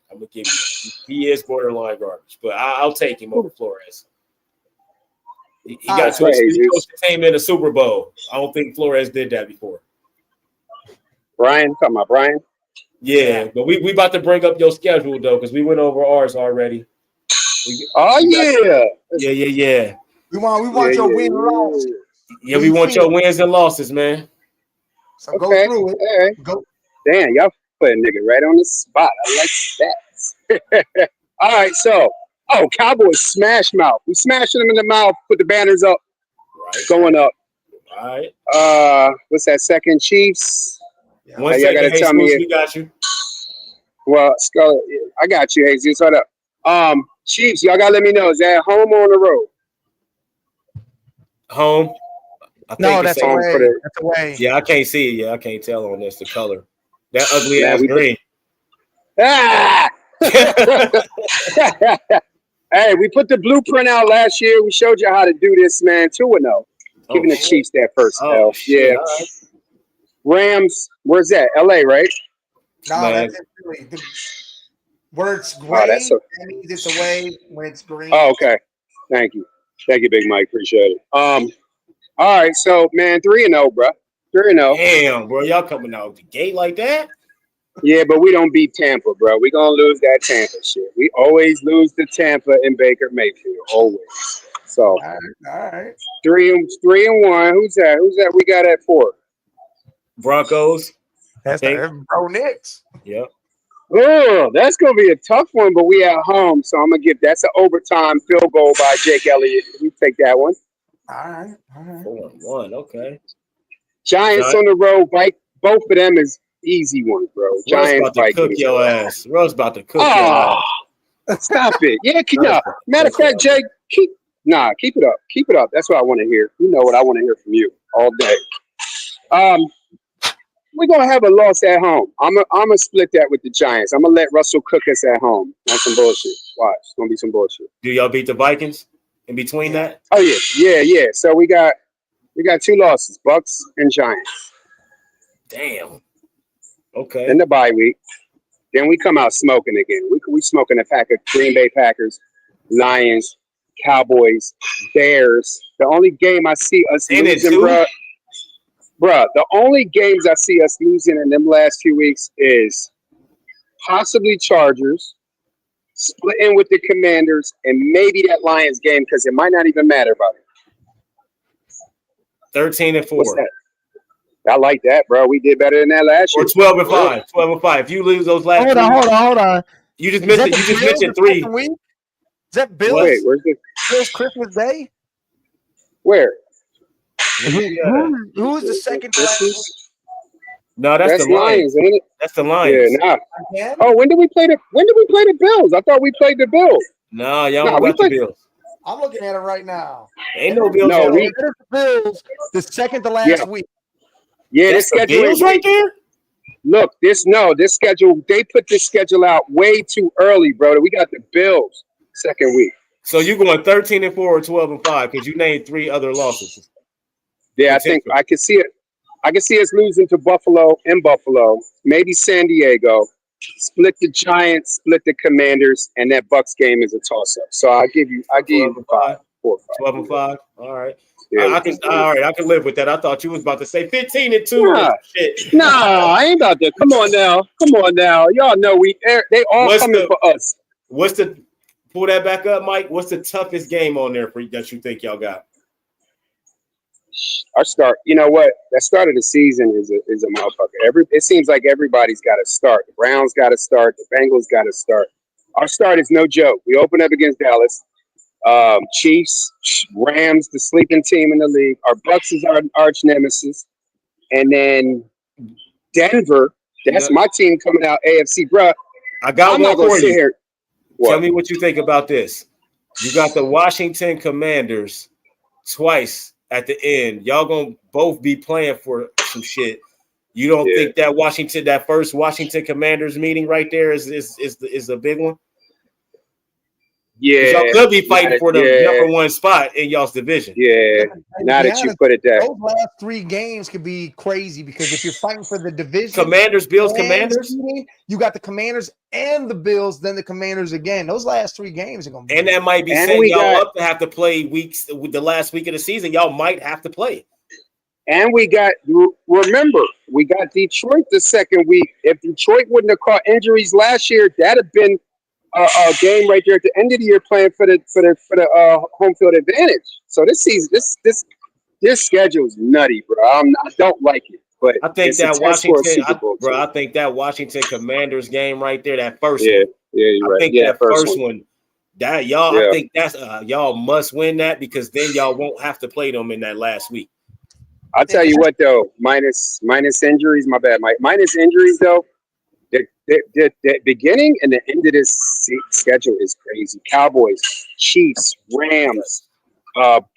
He is borderline garbage, but I'll take him over Flores. He got to the team in the Super Bowl. I don't think Flores did that before.
Brian, talking about Brian?
Yeah, but we about to bring up your schedule though, because we went over ours already.
Yeah.
We want your win and loss.
Yeah, we want your wins and losses, man.
So go through it.
All right.
Go.
Damn, y'all put a nigga right on the spot. I like that. All right, so Cowboys smash mouth. We smashing them in the mouth. Put the banners up.
Right.
Going up.
All right.
What's that? Second Chiefs.
Yeah. One second, gotta tell me we got you.
Well, Scully, I got you, Jesus. Hold up. Chiefs, y'all gotta let me know. Is that home or on the road?
Home. I think
No,
it's
that's
a-
home
away.
for the-
That's away.
Yeah, I can't see it. Yeah, I can't tell on this the color. That ugly
Man,
ass
we-
green.
Ah! Hey, we put the blueprint out last year. We showed you how to do this, man. 2-0. Giving the
shit.
Chiefs that first
Oh,
L.
shit.
Yeah.
All right.
Rams, where's that? LA, right?
No,
Man.
that's it. Really. Where it's gray,
that's a-
that means it's away. When it's green,
Oh, okay. Thank you. Thank you, Big Mike. Appreciate it. All right, so man, 3-0, bro. 3-0.
Damn, bro, y'all coming out the gate like that?
Yeah, but we don't beat Tampa, bro. We gonna lose that Tampa shit. We always lose to Tampa and Baker Mayfield. Always. So
all right.
3-1. Who's that? Who's that? We got at 4.
Broncos.
That's
Okay.
the bro Knicks.
Yep.
Oh, that's gonna be a tough one, but we at home, so I'm gonna give that's an overtime field goal by Jake Elliott. We take that one.
All right.
4-1. Okay.
Giants on the road, both of them is easy ones, bro.
Russ
Giants,
about to cook
Vikings.
your ass. Russ about to cook your
Oh,
ass.
stop it. Yeah, matter of fact, Jake, keep it up. Keep it up. That's what I want to hear. You know what I want to hear from you all day. We're gonna have a loss at home. I'm gonna split that with the Giants. I'm gonna let Russell cook us at home. That's some bullshit. Watch. It's gonna be some bullshit.
Do y'all beat the Vikings in between that?
Oh yeah. So we got 2 losses, Bucks and Giants.
Damn. Okay.
In the bye week. Then we come out smoking again. We smoking a pack of Green Bay Packers, Lions, Cowboys, Bears. The only game I see us
And it
losing,
too?
bruh, the only games I see us losing in them last few weeks is possibly Chargers, splitting with the Commanders, and maybe that Lions game because it might not even matter about it.
13-4.
What's that? I like that, bro. We did better than that last
Or
year.
12-5. 12-5. If you lose those last
Hold
three,
on.
you just
Is
missed
that
it.
the
You just
Bills
mentioned
the
3.
second week? Is that Bills?
Wait, where's the
Bills Christmas Day?
where?
Who is the second to last week?
No, that's the Lions.
Lions, ain't it?
That's the Lions.
Yeah, nah.
Again?
Oh, when did we play the Bills? I thought we played the Bills.
No, y'all
Nah,
don't
we
got the
played-
Bills.
I'm looking at it right now.
Ain't no Bills.
No,
on
we-
there.
There's the Bills the second to last
Yeah.
week.
Yeah,
That's
this
the
schedule
Bills
is
right there?
Look, this schedule, they put this schedule out way too early, bro. We got the Bills second week.
So you going 13-4 or 12-5 because you named 3 other losses.
Yeah, I think I can see it. I can see us losing to Buffalo, maybe San Diego, split the Giants, split the Commanders, and that Bucks game is a toss-up. So I give you 5, 4, 5.
12-5. All right.
Yeah,
I can live with that. I thought you was about to say 15-2
Nah.
or shit.
No, I ain't about that. Come on now. Y'all know they all
What's
coming
the-
for us.
Pull that back up, Mike? What's the toughest game on there that you think y'all got?
Our start, you know what? That start of the season is a motherfucker. It seems like everybody's got to start. The Browns got to start. The Bengals got to start. Our start is no joke. We open up against Dallas, Chiefs, Rams, the sleeping team in the league. Our Bucks is our arch nemesis, and then Denver. That's my team coming out AFC, bro.
I got
I'm
one
not gonna
for
sit
you.
here.
Tell me what you think about this. You got the Washington Commanders twice at the end. Y'all gonna both be playing for some shit. You don't think that first Washington Commanders meeting right there is a big one?
Yeah,
Y'all could be fighting for the number 1 spot in y'all's division.
Yeah, now that you put it there.
Those last 3 games could be crazy because if you're fighting for the division,
Bills,
and
Commanders,
you got the Commanders and the Bills, then the Commanders again. Those last 3 games are gonna be.
and that might be setting y'all up to have to play weeks with the last week of the season. Y'all might have to play.
And remember, we got Detroit the second week. If Detroit wouldn't have caught injuries last year, that'd have been a game right there at the end of the year playing for the home field advantage. So this season, this schedule is nutty, bro. I don't like it, but
I think
it's a
that
test for a
Washington,
Super Bowl team.
I think that Washington Commanders game right there, that first one.
Yeah, you're right.
I think that first one, that y'all, I think that's y'all must win that because then y'all won't have to play them in that last week.
I'll tell you what though, minus injuries, my bad, Mike. Minus injuries though, The beginning and the end of this schedule is crazy. Cowboys, Chiefs, Rams,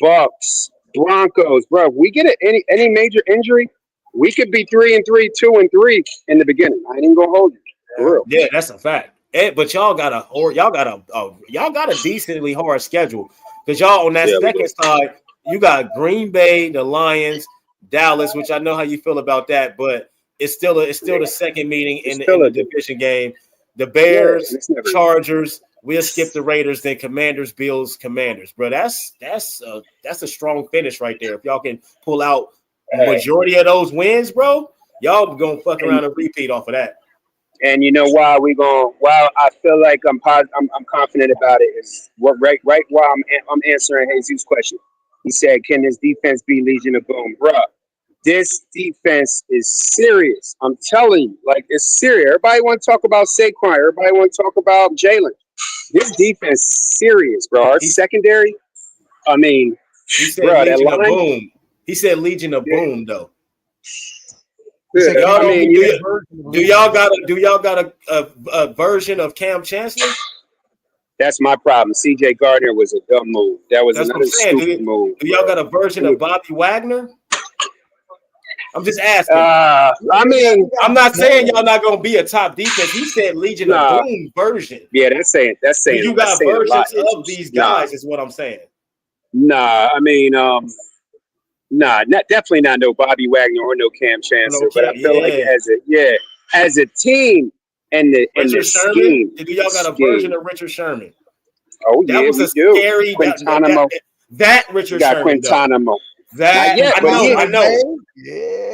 Bucks, Broncos. Bro, if we get any major injury, we could be 3-3, 2-3 in the beginning. I ain't even gonna hold you. For real.
Yeah, that's a fact. But y'all got a decently hard schedule because y'all on that second side, you got Green Bay, the Lions, Dallas, which I know how you feel about that, but it's still the second meeting in the division game. The Bears, Chargers. We'll skip the Raiders, then Commanders, Bills, Commanders. Bro, that's a strong finish right there. If y'all can pull out a majority of those wins, bro, y'all gonna fuck around and repeat off of that.
And you know why I feel like I'm confident about it is right while I'm answering Jesus' question. He said, "Can this defense be Legion of Boom, bruh? This defense is serious. I'm telling you, like it's serious. Everybody want to talk about Saquon. Everybody want to talk about Jalen. This defense is serious, bro. Our secondary. I mean,
he said Legion of Boom. He said Legion of Boom, though.
Yeah,
do y'all got a version of Cam Chancellor?
That's my problem. C.J. Gardner was a dumb move. That was another stupid move.
Do y'all got a version of Bobby Wagner? I'm just asking.
I mean,
I'm not saying y'all not gonna be a top defense. He said Legion of Boom version.
Yeah, that's saying.
You got versions of these guys, is what I'm saying.
I mean, definitely not no Bobby Wagner or no Cam Chancellor. But I feel like as a team and the scheme.
Do y'all got a version of Richard Sherman?
Oh
that was a scary
Quintanamo.
That Richard Sherman.
Quintanamo.
I know.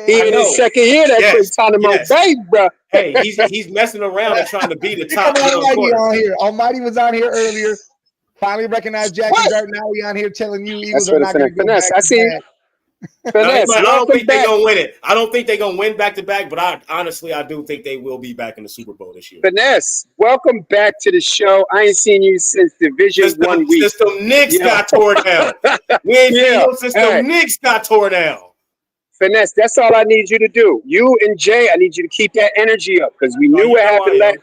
Even in his second year, that Quintanamo babe, bro.
Hey, he's messing around and trying to be the top.
Almighty was on here earlier. Finally recognized Jackson Dart. Now we on here telling you Eagles are not going to go back.
I see.
Finesse. I don't think they're gonna win it. I don't think they're gonna win back to back, but I do think they will be back in the Super Bowl this year.
Finesse, welcome back to the show. I ain't seen you since Division 1 week.
Since the Knicks got tore down. We ain't seen you since the Knicks got tore down.
Finesse, that's all I need you to do. You and Jay, I need you to keep that energy up because we knew what happened last.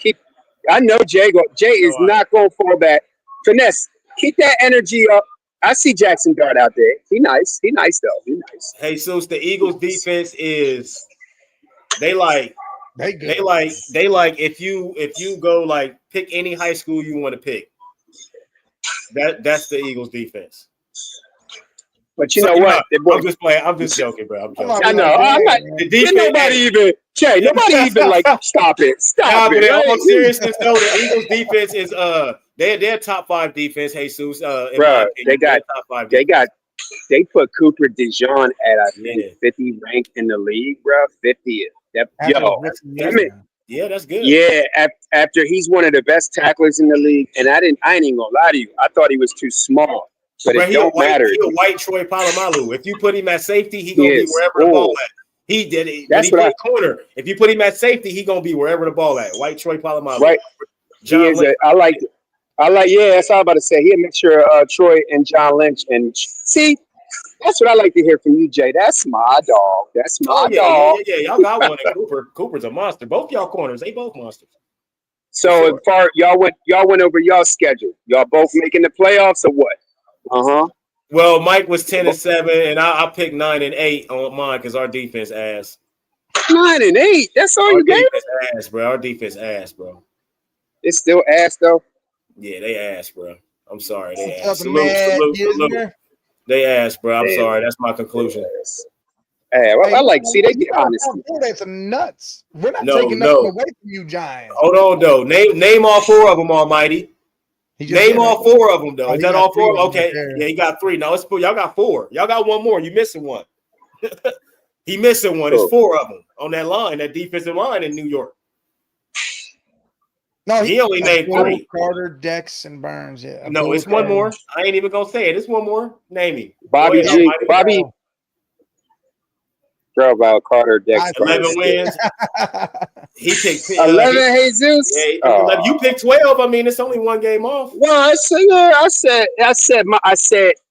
I know Jay is not going to fall back. Finesse, keep that energy up. I see Jackson Dart out there. He nice. He nice though. He nice.
Hey, so the Eagles defense is they like if you go like pick any high school you want to pick. That's the Eagles defense.
But you know what?
I'm just playing. I'm just joking, bro. I'm joking.
I know. I'm not. Nobody even like stop it. Stop it.
But in all seriousness, though, the Eagles defense is they're top 5 defense. Jesus,
bro, they put Cooper DeJean at I think 50 ranked in the league, bro. 50th.
That's good.
Yeah, after he's one of the best tacklers in the league, and I ain't even gonna lie to you. I thought he was too small. But it don't matter.
He's a white Troy Polamalu. If you put him at safety, he gonna be wherever the ball at. He did it. That's when he played corner. If you put him at safety, he gonna be wherever the ball at. White Troy Polamalu.
Right. I like. Yeah, that's all I'm about to say. He a mixture of Troy and John Lynch. And see, that's what I like to hear from you, Jay. That's my dog. That's my dog.
Yeah. Y'all got one. Cooper. Cooper's a monster. Both y'all corners. They both monsters.
So as far y'all went over y'all schedule. Y'all both making the playoffs or what?
Well, Mike was 10-7, and I picked 9-8 on mine because our defense ass.
9-8. That's all you gave us.
Ass, bro. Our defense ass, bro.
It's still ass though.
Yeah, they ass, bro. I'm sorry, they ass. Salute. They ass, bro. I'm sorry. That's my conclusion.
Hey, I like. See, they get honest.
That's nuts. We're not taking nothing away from you, Giants.
Hold on, though. Name all 4 of them, Almighty. Name all 4 of them, though. Is that all 4? Okay. Yeah, he got 3. No, it's 4. Y'all got 4. Y'all got one more. You missing one. He missing one. It's 4 of them on that line, that defensive line in New York.
No,
he only named 3.
Carter, Dex, and Burns. Yeah.
No, it's one more. I ain't even gonna say it. It's one more. Name him.
Bobby G. Bobby. Girl about Carter, Dex.
11 wins. He picked
11. Jesus.
Yeah, 11. You picked 12. I mean, it's only one game off.
Well, I said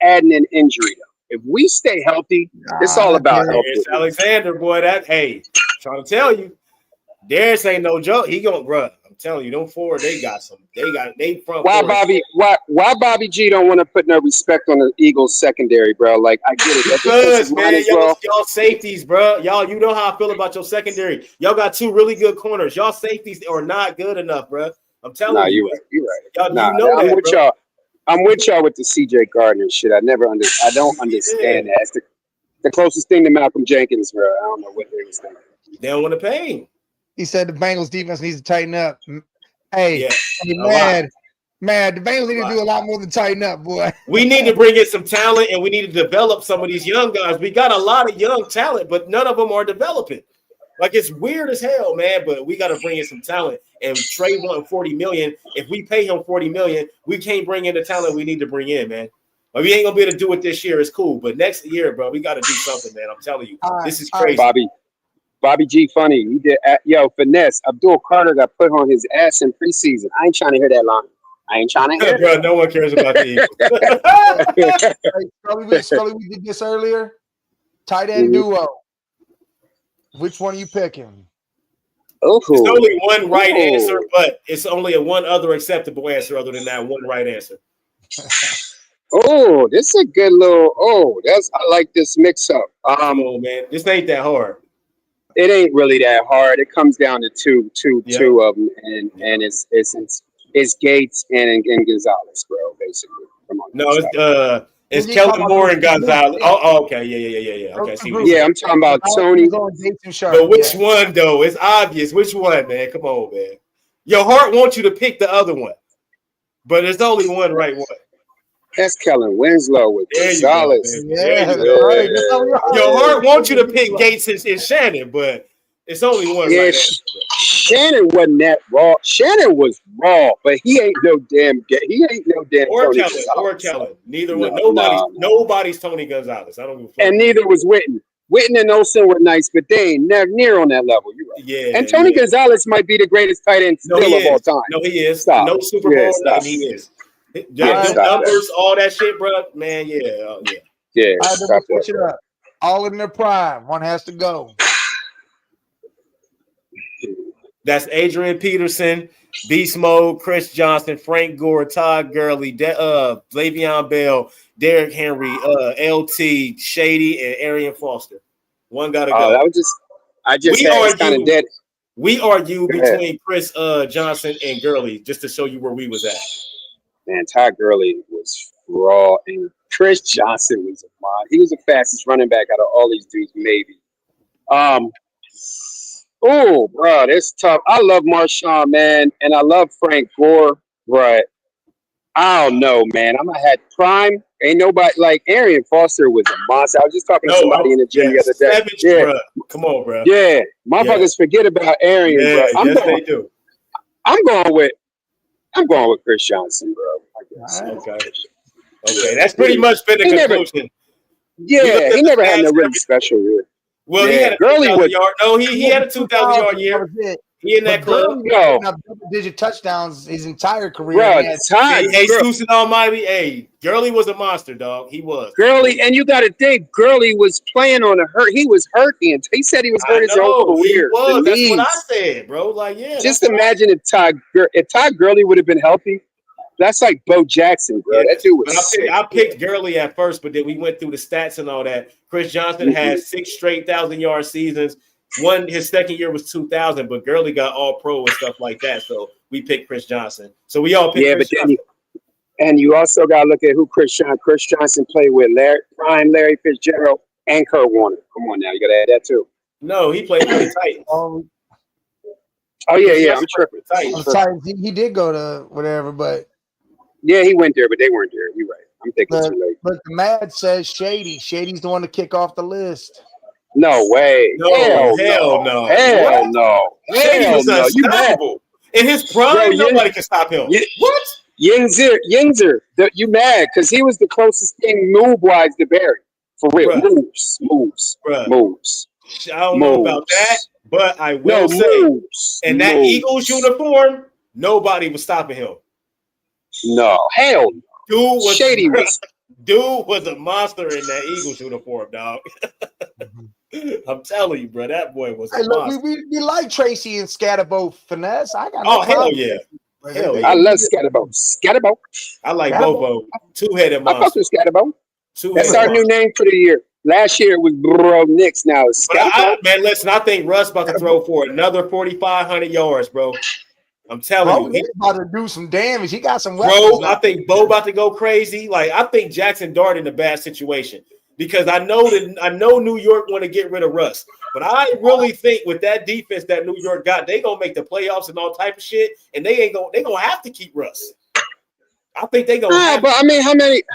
adding an injury though. If we stay healthy, it's all about health.
It's Alexander, boy. Trying to tell you. Darius ain't no joke. He gonna, bro. I'm telling you, them four, they front.
Why
four.
Bobby G don't want to put no respect on the Eagles secondary, bro? Like I get it. That
Because
defensive line
man,
as well.
y'all safeties, bro. Y'all, you know how I feel about your secondary. Y'all got two really good corners. Y'all safeties are not good enough, bro. I'm telling
Nah,
you.
you're right.
Y'all,
Nah,
you know
I'm
that,
with
bro.
y'all. I'm with y'all with the CJ Gardner shit. I don't understand that. It's the closest thing to Malcolm Jenkins, bro. I don't know what they was thinking.
They don't want to pay him.
He said the Bengals defense needs to tighten up. Hey,
Yeah,
hey man, the Bengals need to do a lot more than tighten up, boy.
We need to bring in some talent, and we need to develop some of these young guys. We got a lot of young talent, but none of them are developing. Like, it's weird as hell, man. But we got to bring in some talent. And Trey wanting $40 million. If we pay him $40 million, we can't bring in the talent we need to bring in, man. Like, we ain't gonna be able to do it this year. It's cool, but next year, bro, we got to do something, man. I'm telling you, this is crazy.
Bobby G, funny. He did. Finesse. Abdul Carter got put on his ass in preseason. I ain't trying to hear that line. I ain't trying to hear
Bro, no one cares about the Eagles.
Hey, Scully, we did this earlier. Tight end duo. Which one are you picking?
It's only one right answer, but it's only one other acceptable answer other than that one right answer.
Oh, this is a good little. I like this mix up.
Come on, man. This ain't that hard.
It ain't really that hard. It comes down to two of them, and it's Gates and Gonzalez, bro. Basically, come on.
No, it's Kellen Moore and Gonzalez. Oh, okay, yeah. Okay,
I'm talking about Tony.
But which one though? It's obvious. Which one, man? Come on, man. Your heart wants you to pick the other one, but there's only one right one.
That's Kellen Winslow with Gonzalez.
Your heart wants you to pick Gates and Shannon, but it's only one right answer.
Shannon wasn't that raw. Shannon was raw, but he ain't no damn. He ain't no damn.
Or Kellen. Neither one. Nobody's Tony Gonzalez. I don't give a fuck.
And neither was Witten. Witten and Olsen were nice, but they ain't near on that level. You're right.
Yeah.
And Tony Gonzalez might be the greatest tight end still of all time.
No, he is.
Stop.
No Super Bowl. He is. Numbers, all that shit, bro. Man, yeah.
Yeah.
Switch it up. All in their prime. One has to go.
That's Adrian Peterson, Beast Mode, Chris Johnson, Frank Gore, Todd Gurley, Le'Veon Bell, Derrick Henry, LT, Shady, and Arian Foster. One gotta go.
I just had kind of dead.
We argue between Chris Johnson and Gurley just to show you where we was at.
Man, Todd Gurley was raw, and Chris Johnson was a mod. He was the fastest running back out of all these dudes, maybe. Oh, bro, that's tough. I love Marshawn, man, and I love Frank Gore, but I don't know, man. I'm gonna have prime. Ain't nobody like Arian Foster was a monster. I was just talking to somebody in the gym the other day.
Bro. Come on, bro.
Yeah, motherfuckers forget about Arian, bro.
They do.
I'm going with Chris Johnson, bro. I guess.
Okay, that's pretty much been the conclusion.
He never had no really special year.
Well, he had a 2,000 yard. No, he had a 2,000 yard year. He in that club.
Double-digit touchdowns his entire career.
Bro,
Jesus Almighty. Hey, Gurley was a monster, dog. He was.
Gurley, and you got to think, Gurley was playing on a hurt. He was hurt. He said he was hurt his whole career.
That's what I said, bro. Like, yeah.
Just imagine if Todd Gurley would have been healthy. That's like Bo Jackson, bro. Yeah, that dude was sick.
I picked Gurley at first, but then we went through the stats and all that. Chris Johnson had 6 straight 1,000-yard seasons. His second year was 2,000, but Gurley got all pro and stuff like that. So we picked Chris Johnson. So we all picked Chris Johnson.
And you also got to look at who Chris Johnson played with. Larry Fitzgerald and Kurt Warner. Come on now. You got to add that too.
No, he played for the Titans.
Oh, yeah. I'm tripping.
Titans. He did go to whatever, but.
Yeah, he went there, but they weren't there. You're right. I'm thinking too late.
But the Mad says Shady. Shady's the one to kick off the list.
No way.
Hell
no.
Shady was unstoppable. In his prime, nobody can stop him. What?
Yinzer. You mad because he was the closest thing move-wise to Barry. For real.
Bruh.
Moves.
I don't know about that, but I will say in that Eagles uniform, nobody was stopping him.
No, hell no. Dude was a monster in that Eagles uniform, dog.
I'm telling you, bro, that boy was
Hey,
a
look,
monster.
we like Tracy and Scatterbo finesse. I got
Oh,
no
hell
problem.
yeah.
with
Hell
it.
yeah.
I love Scatterbo. Scatterbo.
I like
Scatterbo.
both of them. Two-headed
I fuck
monster.
with Scatterbo. That's
Two-headed
our
monster.
new name for the year. Last year it was Bro Knicks. Now it's
But
Scatterbo.
man, listen, I think Russ about to throw for another 4,500 yards, bro. I'm telling
Bro,
you.
he's about to do some damage. He got some weapons.
Bro, I
now.
think Bo about to go crazy. Like, I think Jackson Dart in a bad situation because I know New York want to get rid of Russ, but I really think with that defense that New York got, they gonna make the playoffs and all type of shit, and they gonna have to keep Russ. I think they gonna have
But I mean, how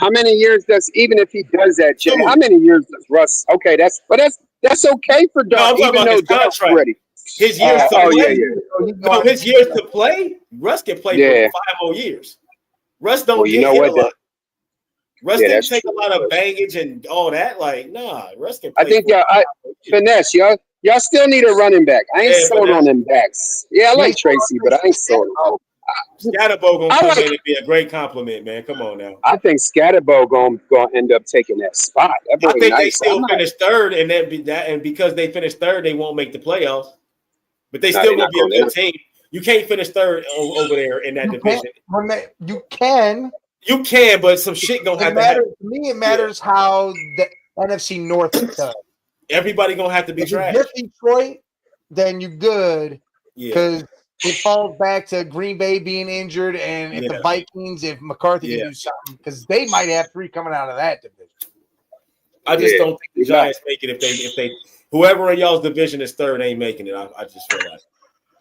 many years does, even if he does that, Jay?
Two.
How many years does Russ? Okay, that's okay for
No,
Dart,
I'm talking
even
about
though
his
Dart's
contract.
ready.
His years to
Oh
play.
yeah.
No, his years to play. Russ can play
Yeah.
for 5 more years. Russ don't
Well, you
get
know
hit
what?
a lot. Russ
Yeah,
didn't
that's
take
true.
a lot of baggage and all that. Like, nah, Russ can play.
I think
for
finesse. Y'all still need a running back. I ain't
Yeah,
sold on them backs. Yeah, I like Tracy, but I ain't sold on him.
Scatterbo gonna
I
come
like-
in and be a great compliment, man. Come on now.
I think Scatterbo gonna end up taking that spot. That boy
I think they
nice.
still finish third, and and because they finished third, they won't make the playoffs. But they
Nah,
still
they're
gonna
not
be a
gonna
good team. You can't finish third over there in that division.
You can.
You can, but some shit gonna have
It
to happen.
matters to me. It matters how the NFC North does.
Everybody gonna have to be
If you
trash.
get Detroit, then you're good
Yeah,
because it falls back to Green Bay being injured, and if the
Yeah.
Vikings, if McCarthy
Yeah.
can do something, because they might have 3 coming out of that division.
I just
Yeah.
don't think the Giants make it if they whoever in y'all's division is third ain't making it. I just feel like.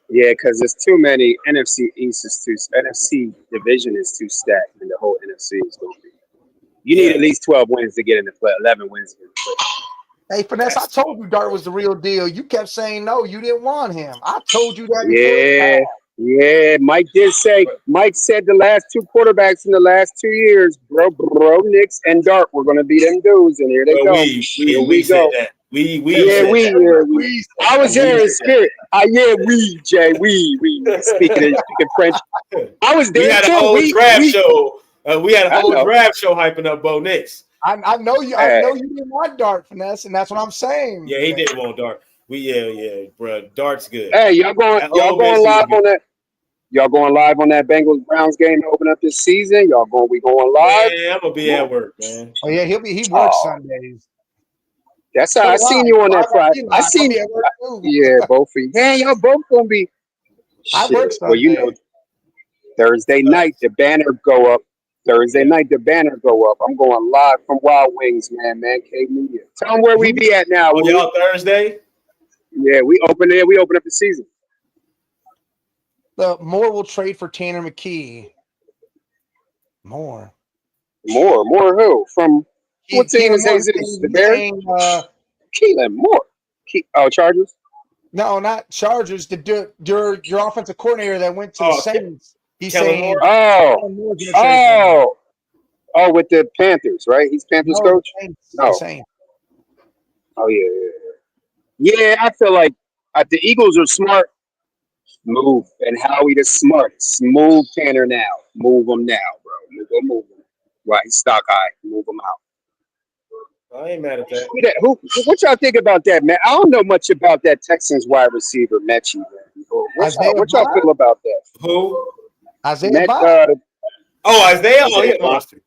Yeah, because there's too many. NFC East is NFC division is too stacked, and the whole NFC is going to be. You need at least 12 wins to get in the play. 11 wins to get in the play.
Hey, Finesse, I told you Dart was the real deal. You kept saying no, you didn't want him. I told you that before.
Yeah. Mike did say. Mike said the last 2 quarterbacks in the last 2 years, bro, Knicks and Dart, were going to be them dudes, and here they go. Here
We
go.
said that. We
We. I was there in spirit. Jay. We. Speaking French. I was there
We had
too.
a whole draft show. We had a whole draft show hyping up Bo Nix.
I know you. I know you didn't want Dart, Finesse, and that's what I'm saying.
Yeah, he didn't want Dart. Bro. Dart's good.
Hey, y'all going live on that? Y'all going live on that Bengals Browns game to open up this season? We going live?
Yeah, I'm gonna be at work, man.
Oh yeah, he works Sundays.
That's how I seen you on that Friday. I seen you. Yeah, both of you. Man, y'all both gonna be.
I work Sunday.
Well, you know, Thursday night the banner go up. I'm going live from Wild Wings, man. Cave Media. Tell them where we be at now.
Oh, y'all Thursday?
Yeah, we open there. We open up the season.
The Moore will trade for Tanner McKee. More
who? From what team is Jesus? The Bears? Keelan Moore. Chargers?
No, not Chargers. Your offensive coordinator that went to the Saints. He's saying
Moore?
With the Panthers, right? He's Panthers coach? No. Oh, yeah. Yeah, I feel like the Eagles are smart. Move. And Howie the smart. Move Tanner now. Move him now, bro. Move him. Right, he's stock high. Move him out.
I ain't mad at that.
What y'all think about that, man? I don't know much about that Texans wide receiver, Mechie, man. What y'all feel about that?
Who?
Isaiah
Isaiah? Oh, he's a monster.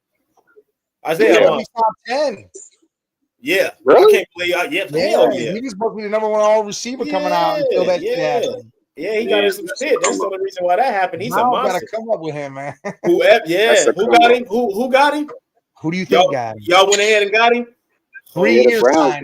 Isaiah monster.
Top 10.
Yeah.
Really?
I can't believe hell yeah.
He was supposed to be the number 1 all receiver coming out until that shit happened.
Yeah, he got in some shit. That's the only reason why that happened. He's a monster.
Gotta come up with him, man.
Who got him? Who got him?
Who do you think got him?
Y'all went ahead and got him?
3 years time.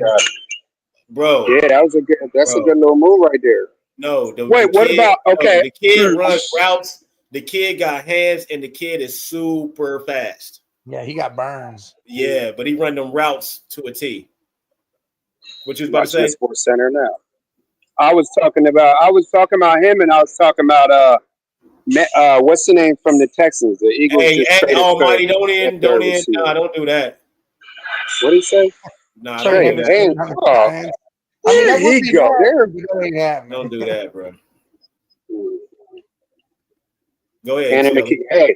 Bro.
Yeah, that's a good little move right there.
No.
The
kid runs routes. The kid got hands, and the kid is super fast.
Yeah, he got burns.
Yeah, but he run them routes to a T. What you was about to say?
Sports Center now. I was talking about him, and I was talking about what's the name from the Texans? The Eagles.
Hey, Almighty, don't do that.
What did he say?
Nah,
there you go.
Don't do that, bro. Go ahead.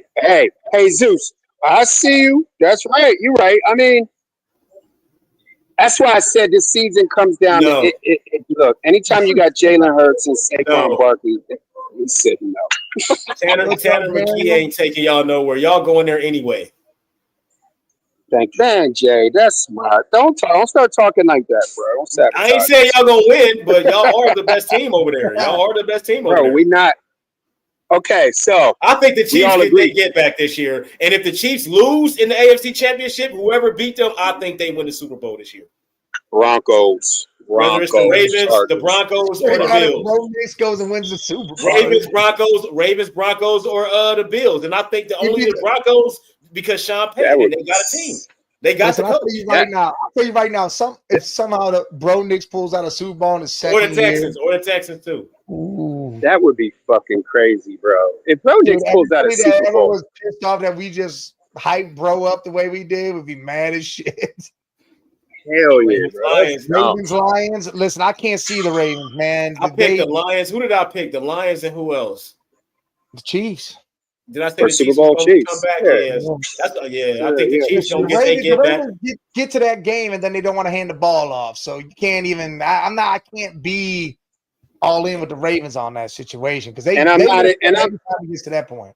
Hey, Zeus. I see you. That's right. You're right. I mean, That's why I said this season comes down.
No.
Look, anytime you got Jalen Hurts and Saquon
No.
Barkley, we said no.
Tanner McKee ain't taking y'all nowhere. Y'all going there anyway.
Man, Jay, that's smart. Don't start talking like that, bro. Don't sabotage.
I ain't saying y'all gonna win, but y'all are the best team over there. Y'all are the best team over
bro.
there.
We not. Okay, so
I think the Chiefs
all agree.
they get back this year, and if the Chiefs lose in the AFC Championship, whoever beat them, I think they win the Super Bowl this year.
Broncos.
Whether it's the Ravens,
Chargers.
the Broncos, or the Bills.
Brownix goes and wins the Super Bowl.
Ravens, Broncos, or the Bills. And I think only the Broncos because Sean Payton, they got a team. They got
Listen,
the
I'll
coach.
tell you right now, if somehow the Bro Knicks pulls out a Super Bowl in the second
Or the Texans too.
Ooh.
That would be fucking crazy, bro. If Bro Nix pulls out a Super
Everyone
Bowl,
was pissed off that we just hyped Bro up the way we did, would be mad as shit.
hell yeah, bro.
Ravens, Lions. Listen, I can't see the Ravens, man.
I picked the Lions. Who did I pick? The Lions and who else?
The Chiefs.
Did I say
For
the
Super
Chiefs
Bowl
was gonna
Chiefs?
come back?
Yeah.
I think the Chiefs gonna
The
get back.
Ravens get to that game and then they don't want to hand the ball off. So you can't even. I can't be all in with the Ravens on that situation because
I'm not
every time it gets to that point.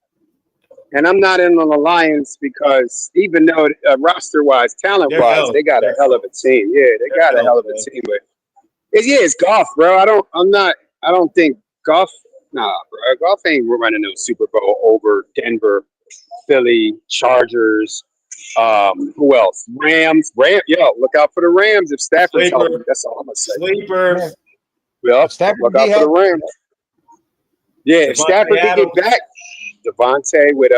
And I'm not in on the Lions because even though roster-wise, talent-wise, they got a hell of a team. Yeah, they got a hell of a team. But it's golf, bro. I don't think golf. Nah, bro. Golf ain't running no Super Bowl over Denver, Philly, Chargers. Who else? Rams. Yo, look out for the Rams if Stafford's healthy. That's all I'm gonna say.
Sleepers.
Yeah, look out for the Rams. Yeah, if Stafford can get back. Devontae with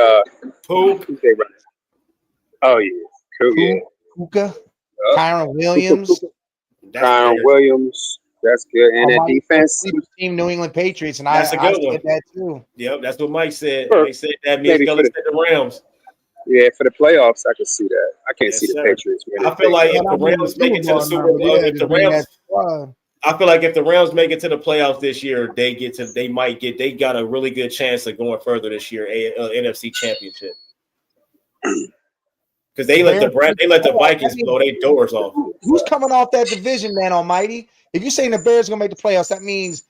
Poop.
Who's they running? Oh yeah, cool. Yeah.
Puka, Kyron Williams,
Kyron Williams. That's good. And that defense.
Team New England Patriots, and
that's a good one.
Said that too.
Yep, that's what Mike said.
Sure.
They said that means gonna set the Rams.
Yeah, for the playoffs, I can see that. I can't see the Patriots winning.
I feel like if the Rams make it to the Super Bowl, if the Rams. I feel like if the Rams make it to the playoffs this year, they got a really good chance of going further this year, NFC Championship. Because they let the Vikings blow their doors off.
Who's coming off that division, man almighty? If you're saying the Bears are gonna make the playoffs, that means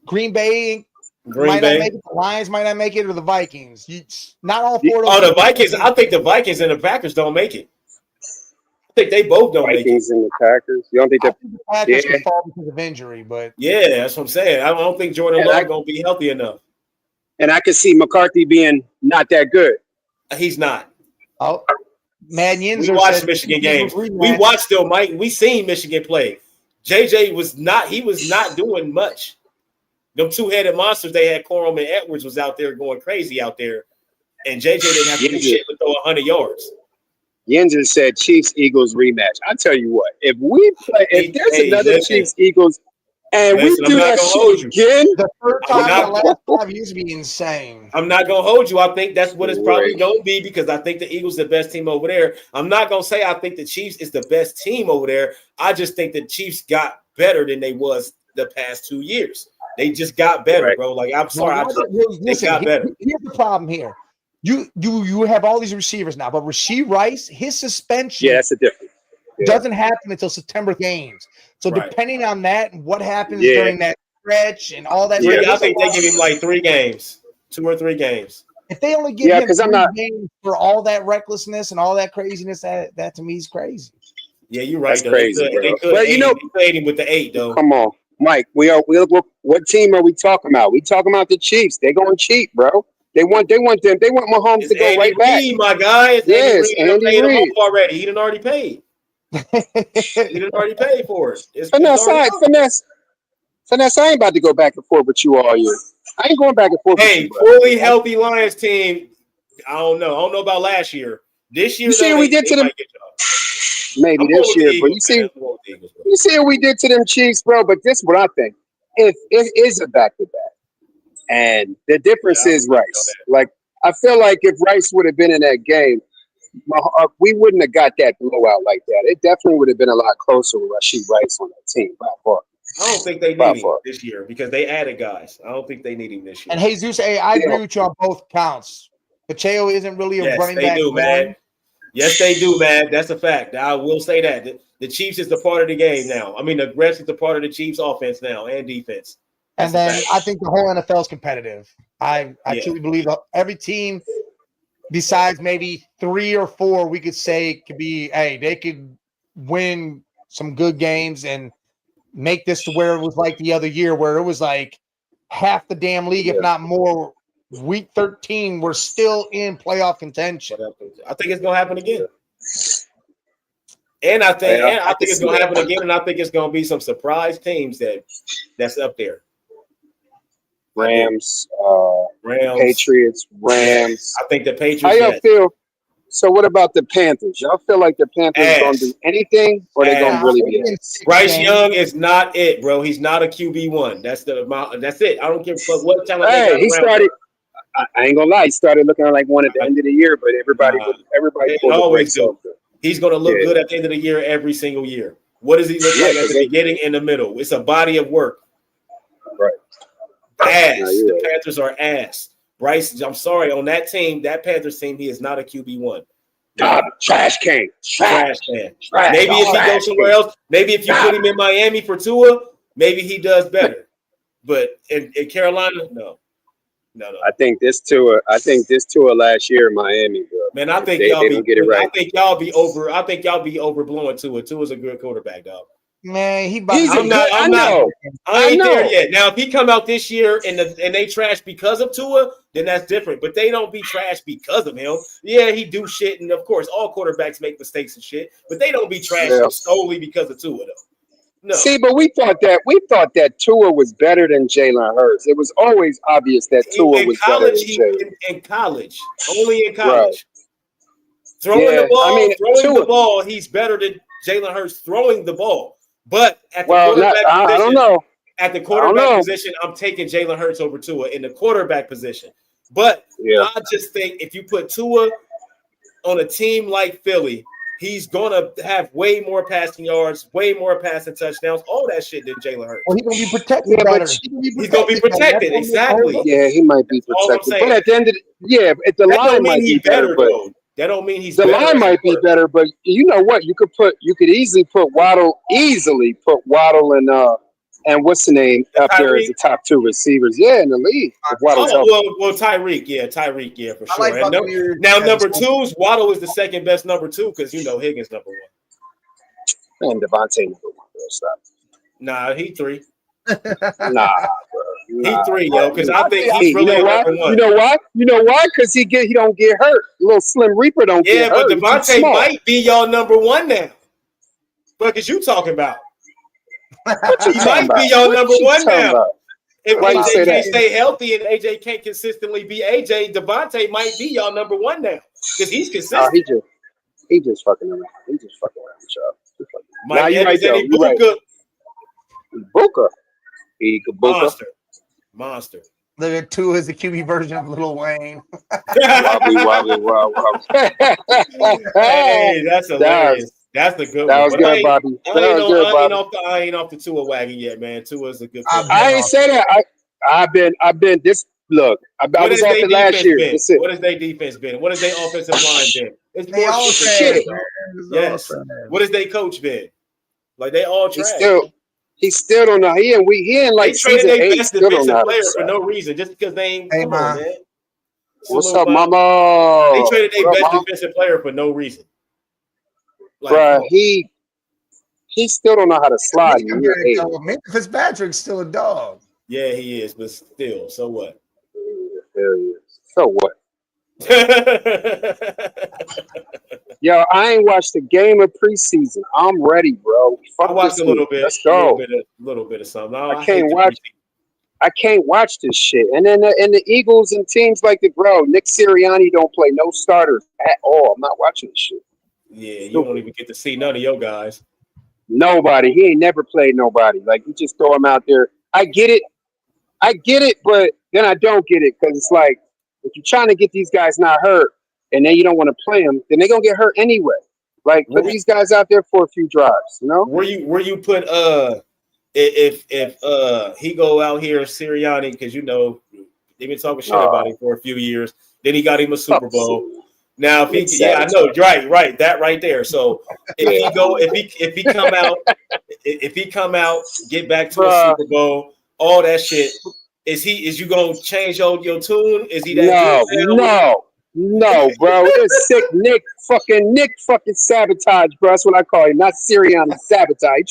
Green Bay might not make it, the Lions might not make it, or the Vikings. Not all four of those.
Oh, the Vikings. I think the Vikings and the Packers don't make it. I think they both don't make it.
Vikings and the Packers. You don't think
the Packers can fall because of injury, but
yeah, that's what I'm saying. I don't think Jordan Love gonna be healthy enough.
And I can see McCarthy being not that good.
He's not.
Oh, Mad Yinzer.
We watched Michigan games. We watched them, Mike. We seen Michigan play. JJ was not doing much. Them two-headed monsters they had, Corum and Edwards, was out there going crazy out there, and JJ didn't have to do shit but throw 100 yards.
Yinzer said Chiefs Eagles rematch. I tell you what, if there's another Chiefs Eagles and we do that shit again,
the third time in the last 5 years be insane.
I'm not gonna hold you. I think that's what it's probably gonna be because I think the Eagles are the best team over there. I'm not gonna say I think the Chiefs is the best team over there. I just think the Chiefs got better than they was the past 2 years. They just got better, bro. Like I'm sorry, they got better.
Here's the problem here. You have all these receivers now, but Rashee Rice, his suspension
that's a difference.
Doesn't happen until September games. So depending on that and what happens during that stretch and all that.
I think they give him like 3 games, 2 or 3 games.
If they only give him 3 games for all that recklessness and all that craziness, that to me is crazy.
Yeah, you're right.
That's crazy,
they could aid him with the 8 though.
Come on, Mike. What team are we talking about? We talking about the Chiefs. They going cheap, bro. They want Mahomes to go
Andy
right back.
Reed, my guy.
Yes,
Andy
Reed
paid him off already. He didn't already paid. He didn't already pay for it.
Finesse, I ain't about to go back and forth with you all year. I ain't going back and forth with you, bro.
Fully healthy Lions team. I don't know about last year. This year,
you see what we did to them? Maybe this year, but you see what we did to them Chiefs, bro. But this is what I think. If it is a back-to-back, and the difference is Rice. Like I feel like if Rice would have been in that game, we wouldn't have got that blowout like that. It definitely would have been a lot closer with Rashee Rice on that team by far.
I don't think they need him this year because they added guys. I don't think they need him this year.
And Jesus, I agree with you on both counts. Pacheco isn't really a running back.
Man. Yes, they do, man. That's a fact. I will say that. The Chiefs is the part of the game now. I mean, the rest is the part of the Chiefs offense now and defense.
And
That's a
then
fact.
I think the whole NFL is competitive. I
Yeah.
truly believe that every team, besides maybe 3 or 4, we could say could be, hey, they could win some good games and make this to where it was like the other year, where it was like half the damn league, if not more. Week 13, we're still in playoff contention.
I think it's gonna happen again. And I think it's gonna happen again, and I think it's gonna be some surprise teams that's up there.
Rams,
Rams,
Patriots, Rams.
I think the Patriots.
How y'all feel? So what about the Panthers? Y'all feel like the Panthers
Ass.
gonna do anything, or they gonna really be ass?
Bryce Young is not it, bro. He's not a QB1. That's the amount. That's it. I don't give a fuck what talent.
Hey, he started. I ain't gonna lie. He started looking like one at the end of the year, but everybody
always do. He's gonna look good at the end of the year every single year. What does he look like at the beginning and the middle? It's a body of work.
Right.
Ass. The Panthers are ass. Bryce, I'm sorry, on that team, that Panthers team, he is not a QB1.
Trash can.
Trash can. Maybe if he goes somewhere else, maybe if you put him in Miami for Tua, maybe he does better. But in Carolina, no.
I think this Tua last year in Miami, bro.
Man, I think y'all be get it right. I think y'all be overblowing Tua. Tua's a good quarterback, dog.
Man,
I ain't there yet. Now, if he come out this year and they trash because of Tua, then that's different. But they don't be trash because of him. Yeah, he do shit, and of course, all quarterbacks make mistakes and shit. But they don't be trash solely because of Tua, though. No.
See, but we thought that Tua was better than Jalen Hurts. It was always obvious that Tua was better than Jalen.
In college, only in college.
Right.
Throwing the ball, he's better than Jalen Hurts throwing the ball. But at the quarterback position,
I don't know.
At the quarterback position, I'm taking Jalen Hurts over Tua in the quarterback position. But I just think if you put Tua on a team like Philly, he's gonna have way more passing yards, way more passing touchdowns, all that shit than Jalen Hurts.
Well, he's gonna be protected better.
He's gonna be protected, exactly.
Yeah, he might be protected. But at the end of the line might be better, but
that don't mean he's
the line might be better. But you know what? You could easily put Waddle and what's the name up there as the top 2 receivers. Yeah, in the league.
Well, Tyreek, for sure.
Like
now, number 2's Waddle is the second best number 2 because Higgins number
1. And Devontae number 1. Stop.
Nah, he 3.
Nah, bro.
He 3, yo, because I think he's really number 1.
You know why? Because he don't get hurt. Little Slim Reaper don't get hurt.
Yeah, but Devontae might be y'all number 1 now. What is you talking about? He might be your number 1 now. If AJ can't stay healthy and AJ can't consistently be AJ, Devontae might be your number 1 now because he's consistent.
He just fucking around. He just fucking around, y'all.
Mike Evans and
Ibuka.
Monster.
Look at Tua as the QB version of Lil Wayne.
Wobbly.
Hey, that's hilarious. That's the good one.
That was good, Bobby.
I ain't off the Tua wagon yet, man. Tua's a good one.
I ain't say that. I've been this. Look, I was off it last year.
What has their defense been? What has their offensive line been? It's
they all
shit. Yes. What has their coach been? Like they all trash.
He still don't know. He ain't like
they traded their best defensive player for no reason, just because they ain't. Come on, man.
What's up, mama?
They traded their best defensive player for no reason.
Like, bruh, he still don't know how to slide.
Fitzpatrick's still a dog.
Yeah, he is, but still, so what?
So what? Yo, I ain't watched a game of preseason. I'm ready, bro.
I watched a little bit.
Let's go.
A little bit of something.
I can't watch this shit. And then the Eagles and teams like Nick Sirianni don't play no starters at all. I'm not watching this shit.
Yeah, you don't even get to see none of your guys.
Nobody. He ain't never played nobody. Like, you just throw him out there. I get it, but then I don't get it because it's like, if you're trying to get these guys not hurt and then you don't want to play them, then they're going to get hurt anyway. Like, put these guys out there for a few drives, you know?
Where you put if he go out here, Sirianni, because they've been talking shit about him for a few years. Then he got him a Super Bowl. Now, if he, yeah, I know, right, that right there. So if he come out, get back to a Super Bowl, all that shit. Is you gonna change your tune? Is he that good?
No, bro. It's sick. Nick fucking sabotage, bro. That's what I call him. Not Sirianni, sabotage.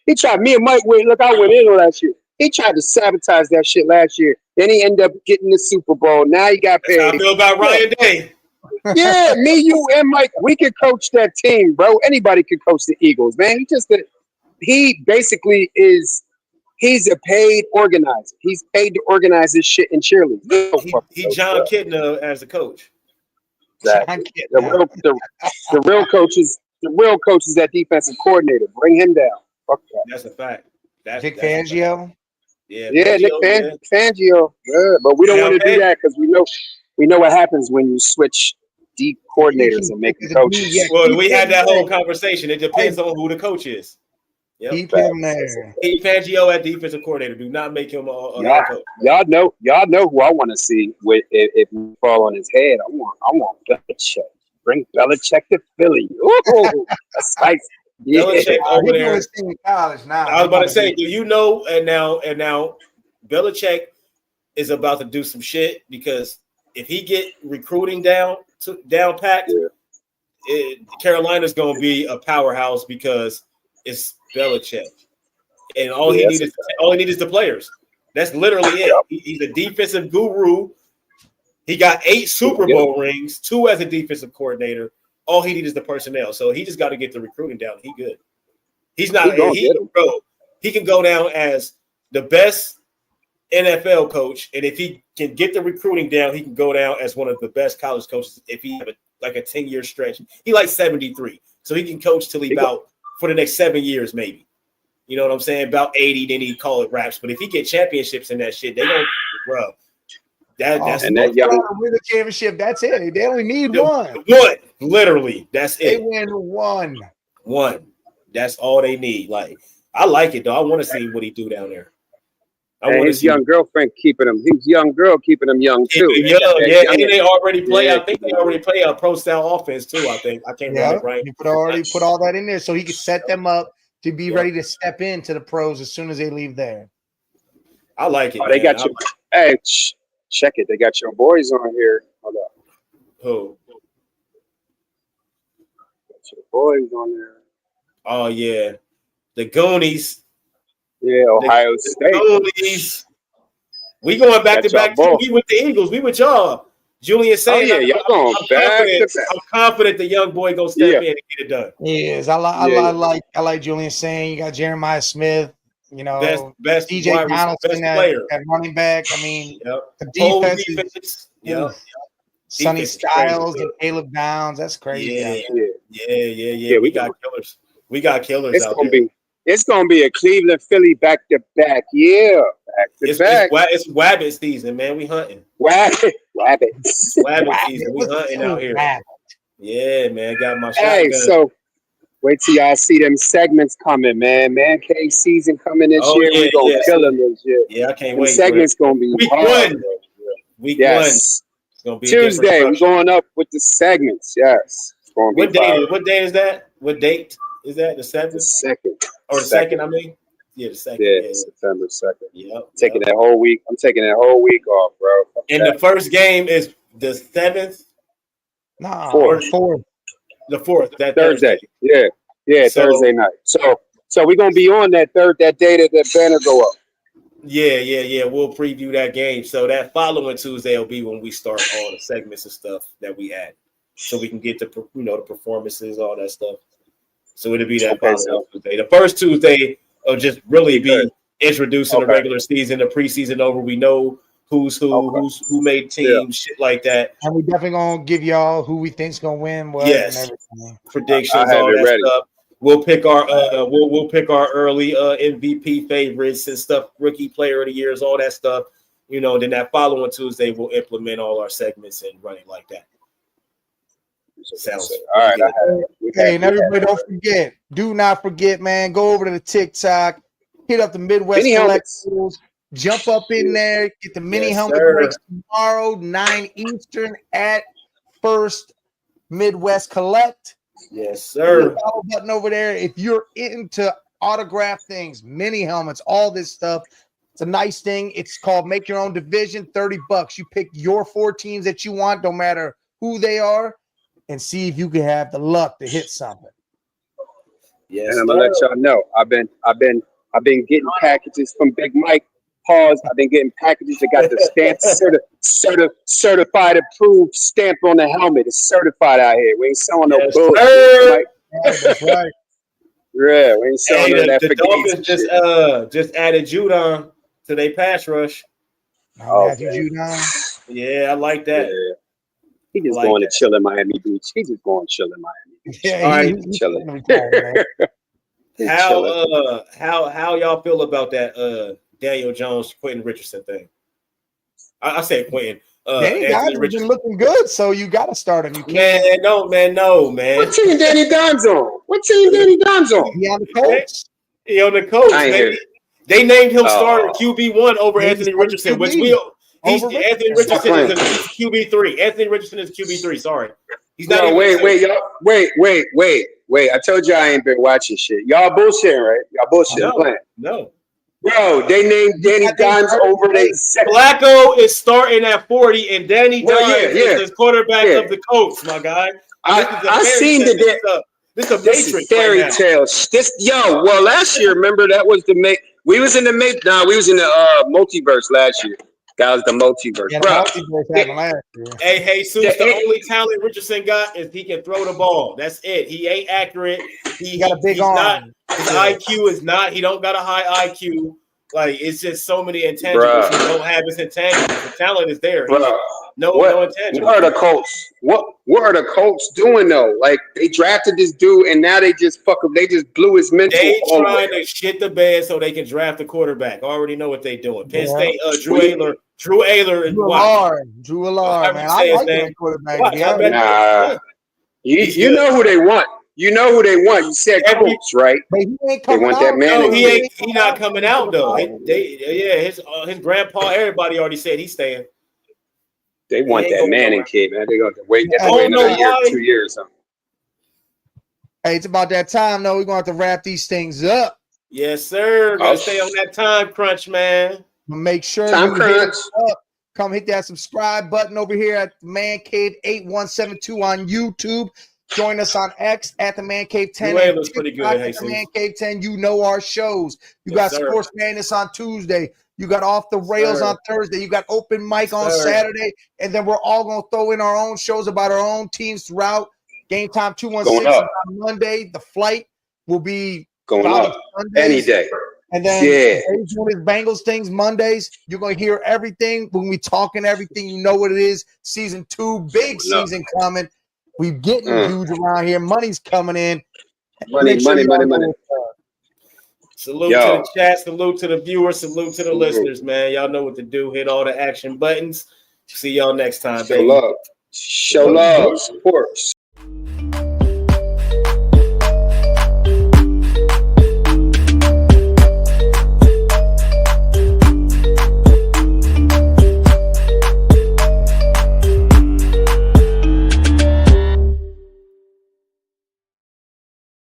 He tried. Me and Mike look, I went in on that shit. He tried to sabotage that shit last year. Then he ended up getting the Super Bowl. Now he got paid.
That's how I feel about Ryan Day.
Yeah, me, you, and Mike, we can coach that team, bro. Anybody can coach the Eagles, man. He basically is. He's a paid organizer. He's paid to organize this shit in cheerleading.
He John Kitna as a coach.
Exactly. The real coach is that defensive coordinator. Bring him down. Fuck that.
That's a fact.
Vic Fangio.
Yeah,
Nick Fangio. Yeah, but we don't want to do that because we know what happens when you switch deep coordinators and make the coaches.
Well, we had that whole conversation. It depends on who the coach is. Yep.
Keep him there.
Keep Fangio at defensive coordinator. Do not make him a head coach.
Y'all know who I want to see if we fall on his head. I want Belichick. Bring Belichick to Philly. Ooh, that's nice. Yeah.
Belichick over there.
College now.
I was about to say, do you know? And now, Belichick is about to do some shit because if he get recruiting down packed, Carolina's going to be a powerhouse because it's Belichick, and all he needs is the players. That's literally it. He's a defensive guru. He got 8 Super Bowl rings, 2 as a defensive coordinator. All he needs is the personnel. So he just got to get the recruiting down. He good. He's not. He can go down as the best NFL coach, and if he can get the recruiting down, he can go down as one of the best college coaches. If he have a 10-year stretch, he like 73, so he can coach till he about. For the next 7 years, maybe. You know what I'm saying? About 80, then he call it raps. But if he get championships in that shit, they don't, bro. That's
and that young
win the championship. That's it. They only need one.
One, literally. That's
they
it.
They win one.
One. That's all they need. Like, I like it though. I want to see what he do down there.
And his young girlfriend keeping him. His young girl keeping him young too.
Yeah, and they already play. I think they already play a pro style offense too. I think I can't remember right.
He already put all that in there so he could set them up to be ready to step into the pros as soon as they leave there.
I like it.
They got your. Hey, check it. They got your boys on here. Hold up.
Who?
Got your boys on there.
Oh yeah, the Goonies.
Yeah, Ohio State.
Goonies. We going back to back. We with the Eagles. We with y'all. Julian saying,
y'all going back.
I'm confident the young boy gonna step in and get it done.
Yes, I like Julian saying. You got Jeremiah Smith. You know,
best
DJ Donaldson at running back. I mean, the defense. Sonny Styles and Caleb Downs. That's crazy.
Yeah. We got killers. We got killers out there.
It's gonna be a Cleveland Philly back to back. Yeah, back to back.
It's Wabbit season, man. We hunting.
Wabbit
season. We hunting out here. Yeah, man. Got my shotgun.
Hey, so wait till y'all see them segments coming, man. Man cave season coming this year. We gonna kill them this year.
Yeah, I can't wait.
Segments gonna be
week
hard.
1. Week 1. It's gonna be
Tuesday. We're going up with the segments. Yes. It's gonna be
what day is that? What date? Is that the 7th?
The 2nd.
Or the 2nd, I mean? Yeah, the 2nd.
Yeah, September 2nd.
Yep.
Taking that whole week. I'm taking that whole week off, bro.
And the first game is the 7th?
No,
4th.
The 4th. That
Thursday. Yeah, so, Thursday night. So we're going to be on that day that the banner go up.
Yeah. We'll preview that game. So that following Tuesday will be when we start all the segments and stuff that we had. So we can get the performances, all that stuff. So it'll be that following Tuesday. The first Tuesday will just really be introducing the regular season, the preseason over. We know who's who made teams, shit like that.
And we definitely gonna give y'all who we think's gonna win. And everything.
Predictions, all that stuff. We'll pick our we'll pick our early MVP favorites and stuff, rookie player of the years, all that stuff. Then that following Tuesday we'll implement all our segments and run it like that. Sounds
all right.
Hey, and everybody, do not forget, man. Go over to the TikTok, hit up the Midwest Collectibles, jump up in there, get the mini helmet breaks tomorrow, 9 Eastern at First Midwest Collect.
Yes, sir.
Follow button over there. If you're into autograph things, mini helmets, all this stuff, it's a nice thing. It's called Make Your Own Division, $30. You pick your 4 teams that you want, no matter who they are, and see if you can have the luck to hit something.
Yes,
And I'm gonna let y'all know. I've been getting packages from Big Mike. Pause. I've been getting packages that got the stamp certified approved stamp on the helmet. It's certified out here. We ain't selling no
Yes,
bullshit.
sir.
Mike.
That's right.
Yeah, we ain't selling
Hey,
none of that
the
for
Dolphins
shit.
just added Judon to their pass rush.
Matthew
Okay.
Judon.
Yeah, I like that.
Yeah. He just
Like
going
that.
to chill in Miami Beach. He just going to chill in Miami Beach.
Yeah,
All right.
he's
Chilling.
retired, man.
He's chilling.
How y'all feel about that Daniel Jones Quentin Richardson thing? I said Quentin.
Danny
Anthony
Dimes has been
Richardson.
looking good, so you got to start him. You can't.
No, man.
What team Danny Dimes on? What team Danny Dimes on?
He on the Colts.
He on the coach.
I ain't hear.
They named him starter QB1 over
He's
Anthony
starting
Richardson, which
QB
he's
over
Anthony
Richardson.
Richardson is QB3. Anthony Richardson is QB3. Sorry, he's not.
No,
even
wait. I told you I ain't been watching shit. Y'all bullshitting, right? Y'all bullshitting. Playing.
No.
Bro, they named Danny Dimes over their second.
Flacco is starting at 40, and Danny
Well,
Dimes
yeah.
is the quarterback
Yeah.
of the Colts, my guy.
I seen the
This is a
this
matrix
is fairy
right now.
tales. Well, last year, remember that was we was in the we was in the multiverse last year. That was the multiverse,
Yeah,
bro.
multiverse happened last year.
Hey, Jesus, the only talent Richardson got is he can throw the ball. That's it. He ain't accurate.
He got a big
he's
arm.
not. His IQ is not. He don't got a high IQ. Like, it's just so many intangibles.
Bruh.
He don't have his intangibles. The talent is there.
Bro,
No intangibles.
What are the Colts? What are the Colts doing though? Like they drafted this dude and now they just they just blew his mental.
They
all the
trying
way.
to shit the bed so they can draft a quarterback. I already know what they doing. Penn
Yeah.
State, Drew Ayler, and
Drew Allard, man. I like that quarterback.
Watch,
Yeah.
Nah, you know who they want. You know who they want. You said Colts, right?
But he ain't
They
coming
want
out.
that man.
No, he ain't. He not coming out though. His grandpa. Everybody already said he's staying.
They want
He ain't
that
going
Manning
nowhere.
kid, man. They're going to wait. They
I
have to wait
don't know
another year,
why.
2 years.
Hey, it's about that time, though. We're going to have to wrap these things up.
Yes, sir. Gotta stay on that time crunch, man.
Make sure
Time
you
crunch.
hit us up. Come hit that subscribe button over here at Man Cave 8172 on YouTube. Join us on X at the Man Cave 10.
Drew Ayler's pretty good,
At
Jesus.
the Man Cave 10. You know our shows. You
Yes,
got
sir.
Sports Madness on Tuesday. You got Off the Rails
sir.
on Thursday. You got Open Mic on
sir.
Saturday. And then we're all going to throw in our own shows about our own teams throughout. Game Time 216
Going up.
on Monday. The flight will be
Going
probably
up
Sundays.
any day.
And then
Yeah.
doing his Bengals things Mondays. You're going to hear everything. When we talking everything, you know what it is. Season 2, big season coming. We getting huge around here. Money's coming in.
Money.
Salute
Salute to the chat. Salute to the viewers. Salute to the listeners, man. Y'all know what to do. Hit all the action buttons. See y'all next time, baby.
Show love. Support.